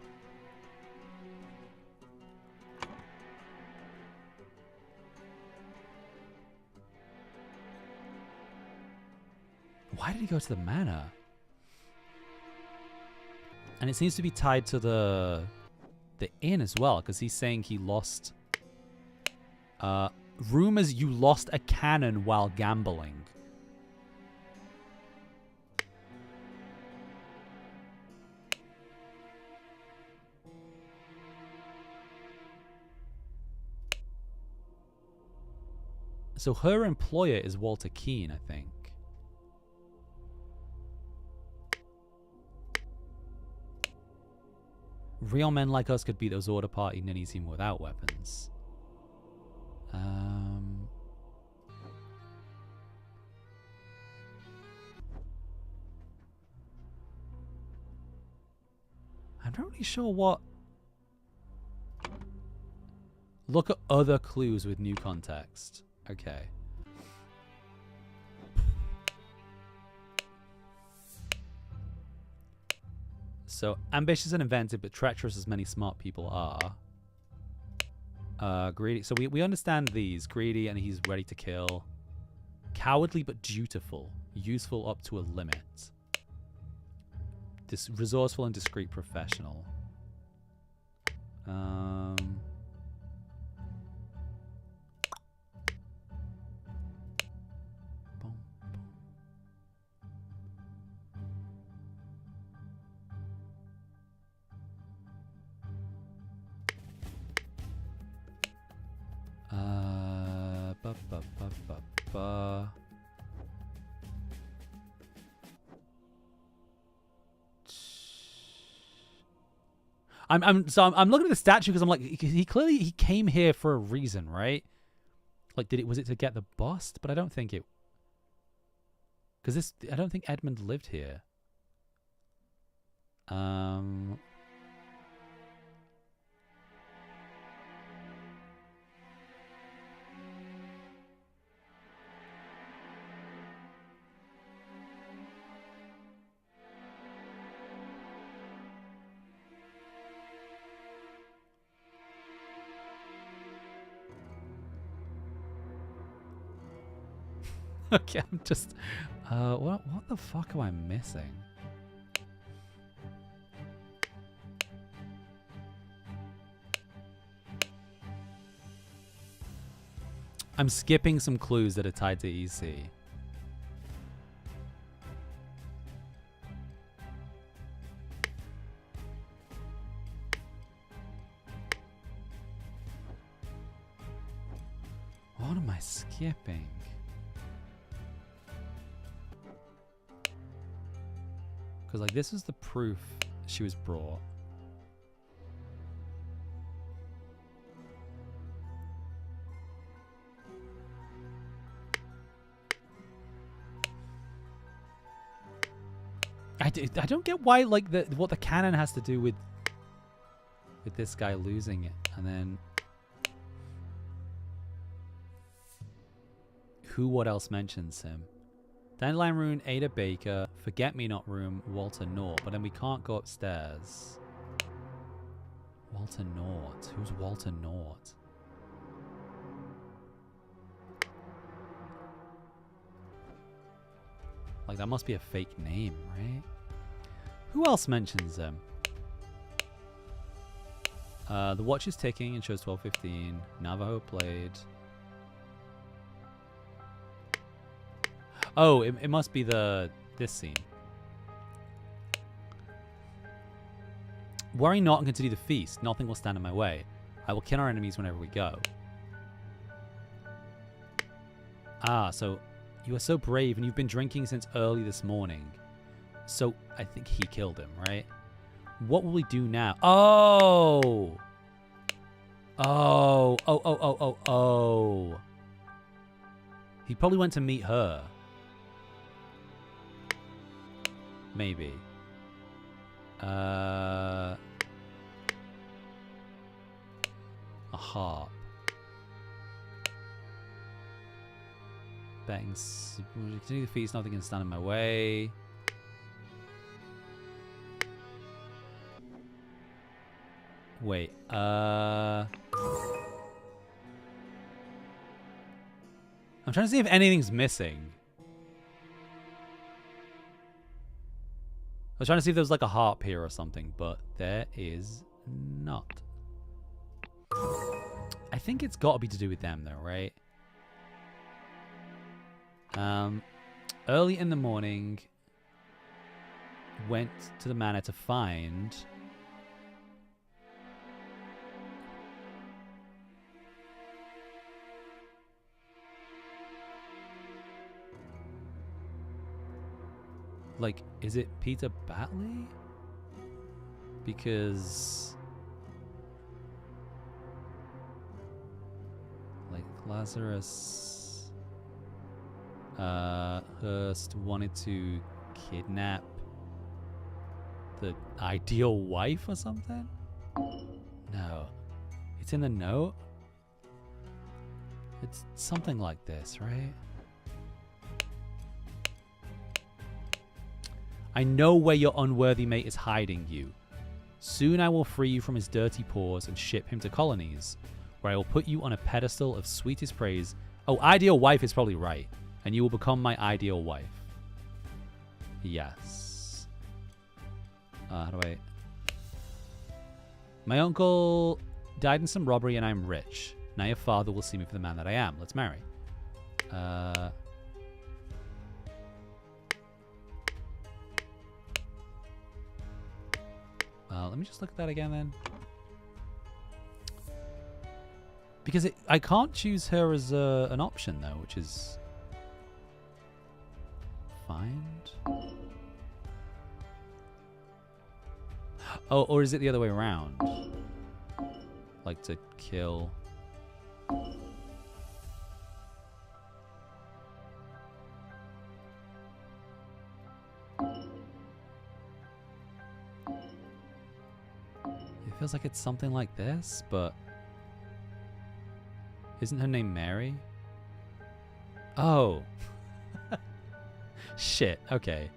Why did he go to the manor? And it seems to be tied to the inn as well, because he's saying he lost... rumors you lost a cannon while gambling. So her employer is Walter Keane, I think. Real men like us could beat those order party ninnies even without weapons. I'm not really sure what... Look at other clues with new context. Okay. So, ambitious and inventive, but treacherous as many smart people are. Greedy. So we understand these. Greedy and he's ready to kill. Cowardly but dutiful. Useful up to a limit. Resourceful and discreet professional. I'm looking at the statue because I'm like, he came here for a reason, right? Like, was it to get the bust? But I don't think it, because I don't think Edmund lived here. Okay, I'm just... what the fuck am I missing? I'm skipping some clues that are tied to EC. What am I skipping? Because, like, this is the proof she was brought. I don't get why, like, what the canon has to do with this guy losing it. And then... what else mentions him? Dandelion Rune, Ada Baker, Forget-Me-Not Room, Walter Nort. But then we can't go upstairs. Walter Nort. Who's Walter Nort? Like, that must be a fake name, right? Who else mentions him? The watch is ticking and shows 12:15. Navajo played. Oh, it must be this scene. Worry not and continue the feast. Nothing will stand in my way. I will kill our enemies whenever we go. Ah, so you are so brave and you've been drinking since early this morning. So I think he killed him, right? What will we do now? Oh! Oh. He probably went to meet her. Maybe. A harp. Bangs. Continue the feast, nothing can stand in my way. Wait, I'm trying to see if anything's missing. I was trying to see if there was like a harp here or something, but there is not. I think it's got to be to do with them though, right? Early in the morning, went to the manor to find... Like, is it Peter Batley? Because... like, Lazarus... Hearst wanted to kidnap the ideal wife or something? No. It's in the note? It's something like this, right? I know where your unworthy mate is hiding you. Soon I will free you from his dirty paws and ship him to colonies, where I will put you on a pedestal of sweetest praise. Oh, ideal wife is probably right. And you will become my ideal wife. Yes. How do I... My uncle died in some robbery and I'm rich. Now your father will see me for the man that I am. Let's marry. Let me just look at that again then. Because I can't choose her as an option though, which is... Find? Oh, or is it the other way around? Like to kill... It feels like it's something like this, but... Isn't her name Mary? Oh. Shit, okay.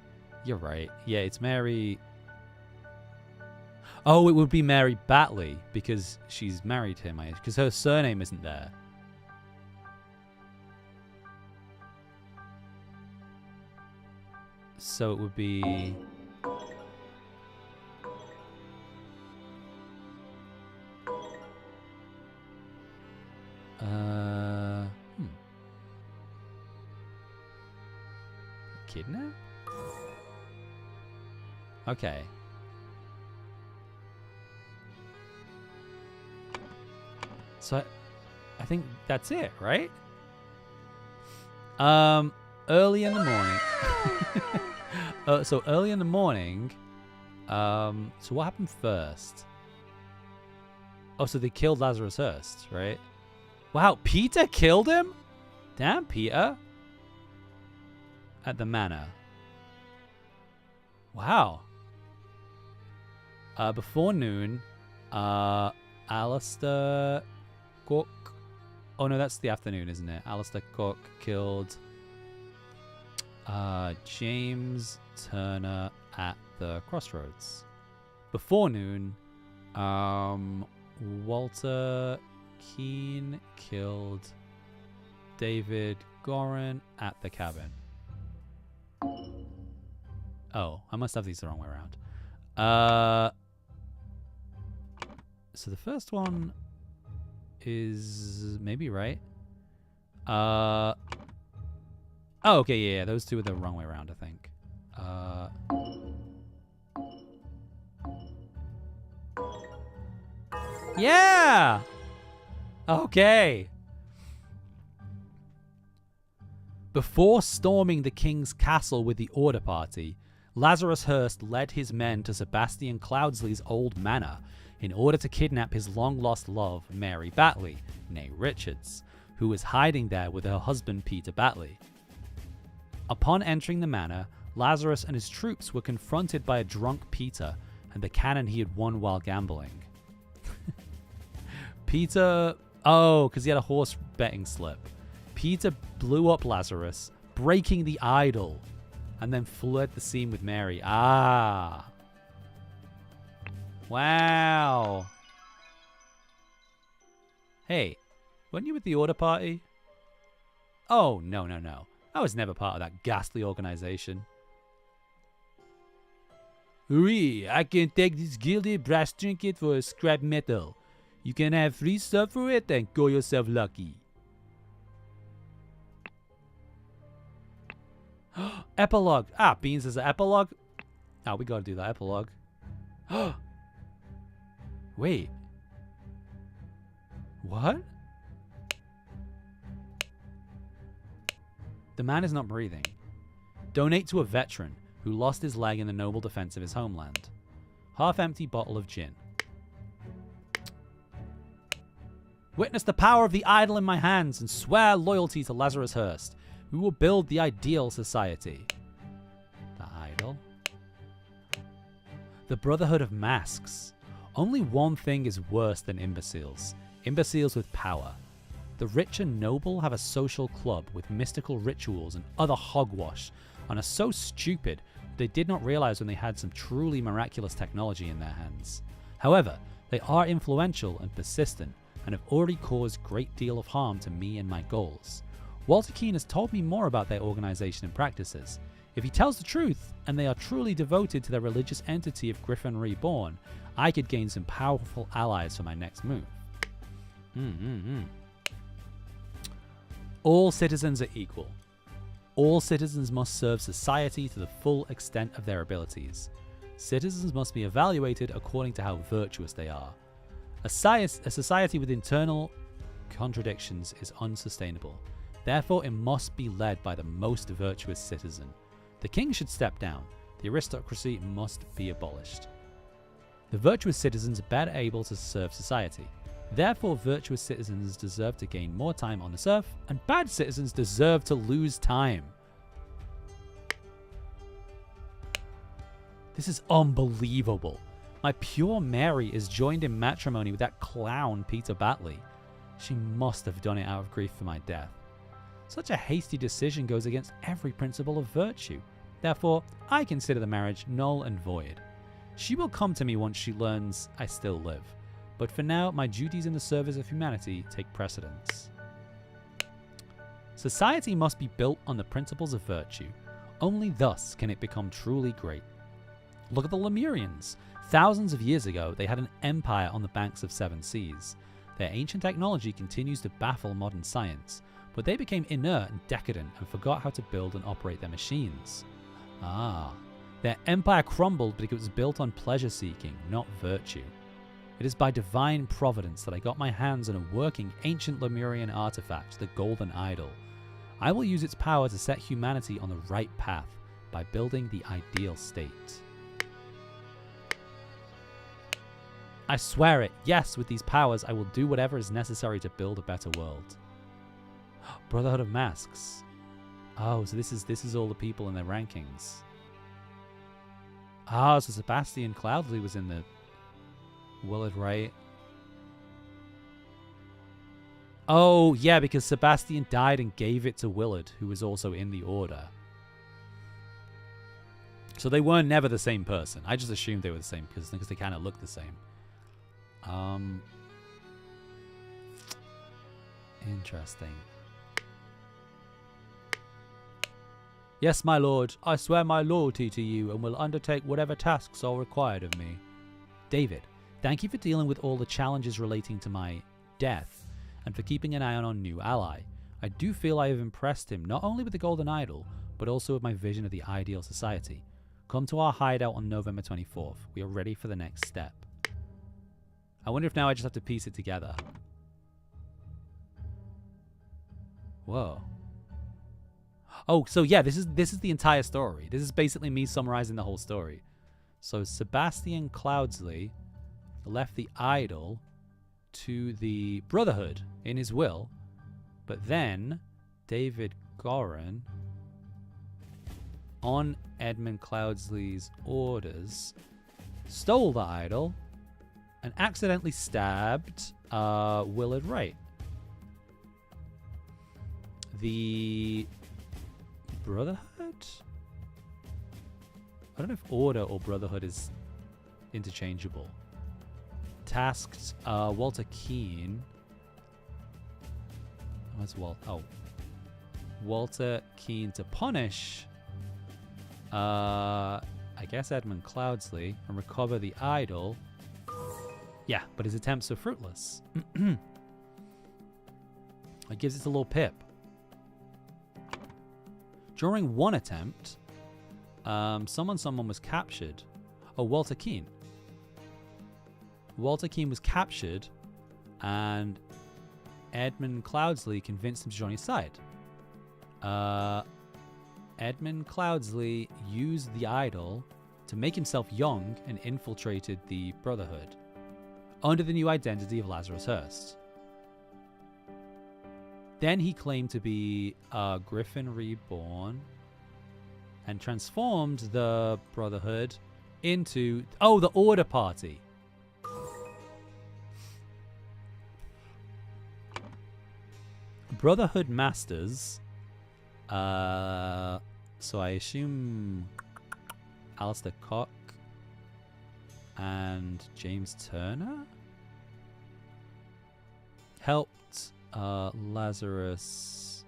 You're right. Yeah, it's Mary... Oh, it would be Mary Batley, because she's married him, because her surname isn't there. So it would be... Kidnap? Okay. So I think that's it, right? Early in the morning. So early in the morning. So what happened first? Oh, so they killed Lazarus Hearst, right? Wow, Peter killed him? Damn, Peter. At the manor. Wow. Before noon, Alistair Cook. Oh no, that's the afternoon, isn't it? Alistair Cook killed James Turner at the crossroads. Before noon, Walter Keane killed David Gorin at the cabin. Oh, I must have these the wrong way around. So the first one is maybe right. Oh, okay, yeah, those two are the wrong way around, I think. Yeah! Okay. Before storming the king's castle with the order party, Lazarus Hearst led his men to Sebastian Cloudsley's old manor in order to kidnap his long-lost love, Mary Batley, née Richards, who was hiding there with her husband Peter Batley. Upon entering the manor, Lazarus and his troops were confronted by a drunk Peter and the cannon he had won while gambling. Peter... Oh, because he had a horse betting slip. Peter blew up Lazarus, breaking the idol, and then fled the scene with Mary. Ah. Wow. Hey, weren't you with the order party? Oh, no, no, no. I was never part of that ghastly organization. Oui, I can take this gilded brass trinket for a scrap metal. You can have free stuff for it and call yourself lucky. Epilogue. Ah, Beans is an epilogue. Oh, we gotta do that epilogue. Wait. What? The man is not breathing. Donate to a veteran who lost his leg in the noble defense of his homeland. Half-empty bottle of gin. Witness the power of the idol in my hands and swear loyalty to Lazarus Hearst. We will build the ideal society. The idol. The Brotherhood of Masks. Only one thing is worse than imbeciles. Imbeciles with power. The rich and noble have a social club with mystical rituals and other hogwash and are so stupid they did not realize when they had some truly miraculous technology in their hands. However, they are influential and persistent and have already caused a great deal of harm to me and my goals. Walter Keane has told me more about their organization and practices. If he tells the truth, and they are truly devoted to their religious entity of Griffin Reborn, I could gain some powerful allies for my next move. All citizens are equal. All citizens must serve society to the full extent of their abilities. Citizens must be evaluated according to how virtuous they are. A society with internal contradictions is unsustainable. Therefore, it must be led by the most virtuous citizen. The king should step down. The aristocracy must be abolished. The virtuous citizens are better able to serve society. Therefore, virtuous citizens deserve to gain more time on this earth, and bad citizens deserve to lose time. This is unbelievable. My pure Mary is joined in matrimony with that clown Peter Batley. She must have done it out of grief for my death. Such a hasty decision goes against every principle of virtue. Therefore, I consider the marriage null and void. She will come to me once she learns I still live. But for now, my duties in the service of humanity take precedence. Society must be built on the principles of virtue. Only thus can it become truly great. Look at the Lemurians. Thousands of years ago, they had an empire on the banks of 7 seas. Their ancient technology continues to baffle modern science, but they became inert and decadent and forgot how to build and operate their machines. Their empire crumbled because it was built on pleasure-seeking, not virtue. It is by divine providence that I got my hands on a working ancient Lemurian artifact, the Golden Idol. I will use its power to set humanity on the right path by building the ideal state. I swear it, yes, with these powers I will do whatever is necessary to build a better world. Brotherhood of Masks. Oh, so this is all the people in their rankings. So Sebastian Cloudsley was in the Willard, right? Oh, yeah, because Sebastian died and gave it to Willard, who was also in the Order. So they were never the same person. I just assumed they were the same because they kind of look the same. Interesting. Yes, my lord, I swear my loyalty to you and will undertake whatever tasks are required of me. David, thank you for dealing with all the challenges relating to my death and for keeping an eye on our new ally. I do feel I have impressed him not only with the Golden Idol, but also with my vision of the ideal society. Come to our hideout on November 24th. We are ready for the next step. I wonder if now I just have to piece it together. Whoa. Oh, so yeah, this is the entire story. This is basically me summarizing the whole story. So Sebastian Cloudsley left the idol to the Brotherhood in his will, but then David Goran, on Edmund Cloudsley's orders, stole the idol and accidentally stabbed Willard Wright. The Brotherhood? I don't know if Order or Brotherhood is interchangeable. Tasked Walter Keane. Where's Walter? Oh. Walter Keane to punish I guess Edmund Cloudsley and recover the idol. Yeah, but his attempts are fruitless. It gives it a little pip. During one attempt, someone was captured. Oh, Walter Keane. Walter Keane was captured, and Edmund Cloudsley convinced him to join his side. Edmund Cloudsley used the idol to make himself young and infiltrated the Brotherhood under the new identity of Lazarus Hearst. Then he claimed to be a Griffin reborn and transformed the Brotherhood into, the Order Party. Brotherhood Masters. So I assume Alistair Cock and James Turner helped Lazarus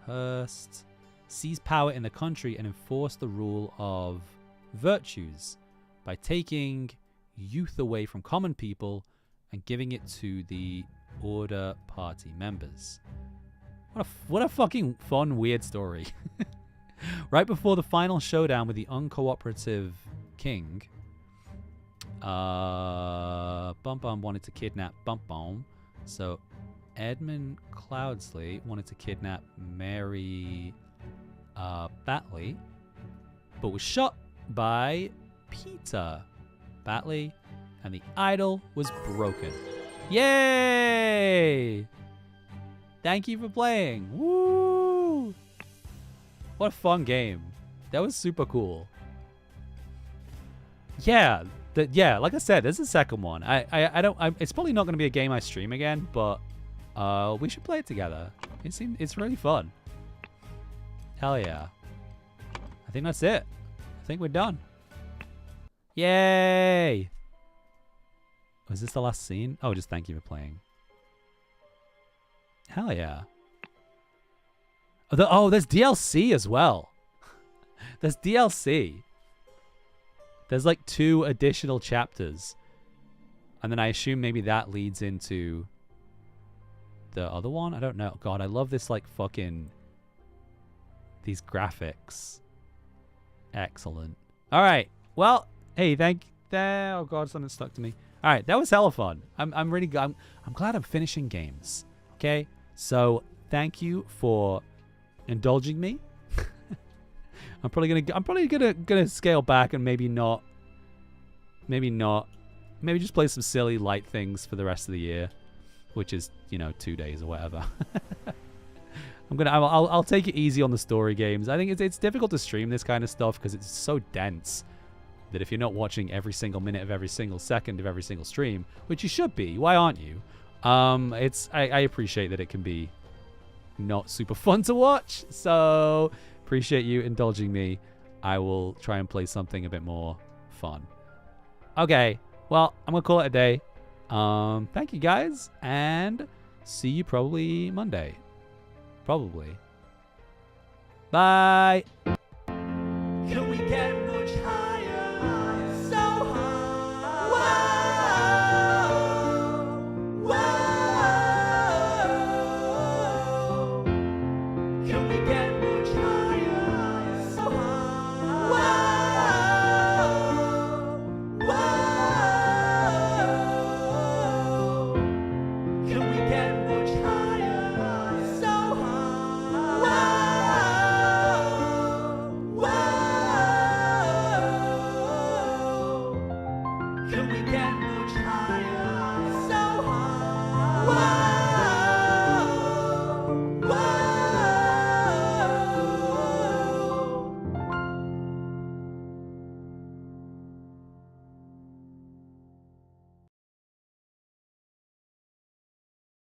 Hearst seize power in the country and enforce the rule of virtues by taking youth away from common people and giving it to the Order Party members. What a fucking fun, weird story. Right before the final showdown with the uncooperative king, Bum Bum wanted to kidnap Bump Bum. So Edmund Cloudsley wanted to kidnap Mary Batley, but was shot by Peter Batley, and the idol was broken. Yay! Thank you for playing. Woo! What a fun game. That was super cool. Yeah, like I said, there's a second one. It's probably not going to be a game I stream again, but we should play it together. It's really fun. Hell yeah. I think that's it. I think we're done. Yay! Was this the last scene? Oh, just thank you for playing. Hell yeah. There's DLC as well. There's DLC. There's like 2 additional chapters. And then I assume maybe that leads into the other one. I don't know. God, I love this like fucking... these graphics. Excellent. All right. Well, hey, oh God, something stuck to me. All right, that was hella fun. I'm really I'm glad I'm finishing games. Okay, so thank you for indulging me. I'm probably gonna scale back and maybe just play some silly light things for the rest of the year, which is 2 days or whatever. I'll take it easy on the story games. I think it's difficult to stream this kind of stuff because it's so dense that if you're not watching every single minute of every single second of every single stream, which you should be, why aren't you? I appreciate that it can be not super fun to watch, so appreciate you indulging me. I will try and play something a bit more fun. Okay, well, I'm gonna call it a day. Thank you guys, and see you probably Monday. Probably. Bye. Can we get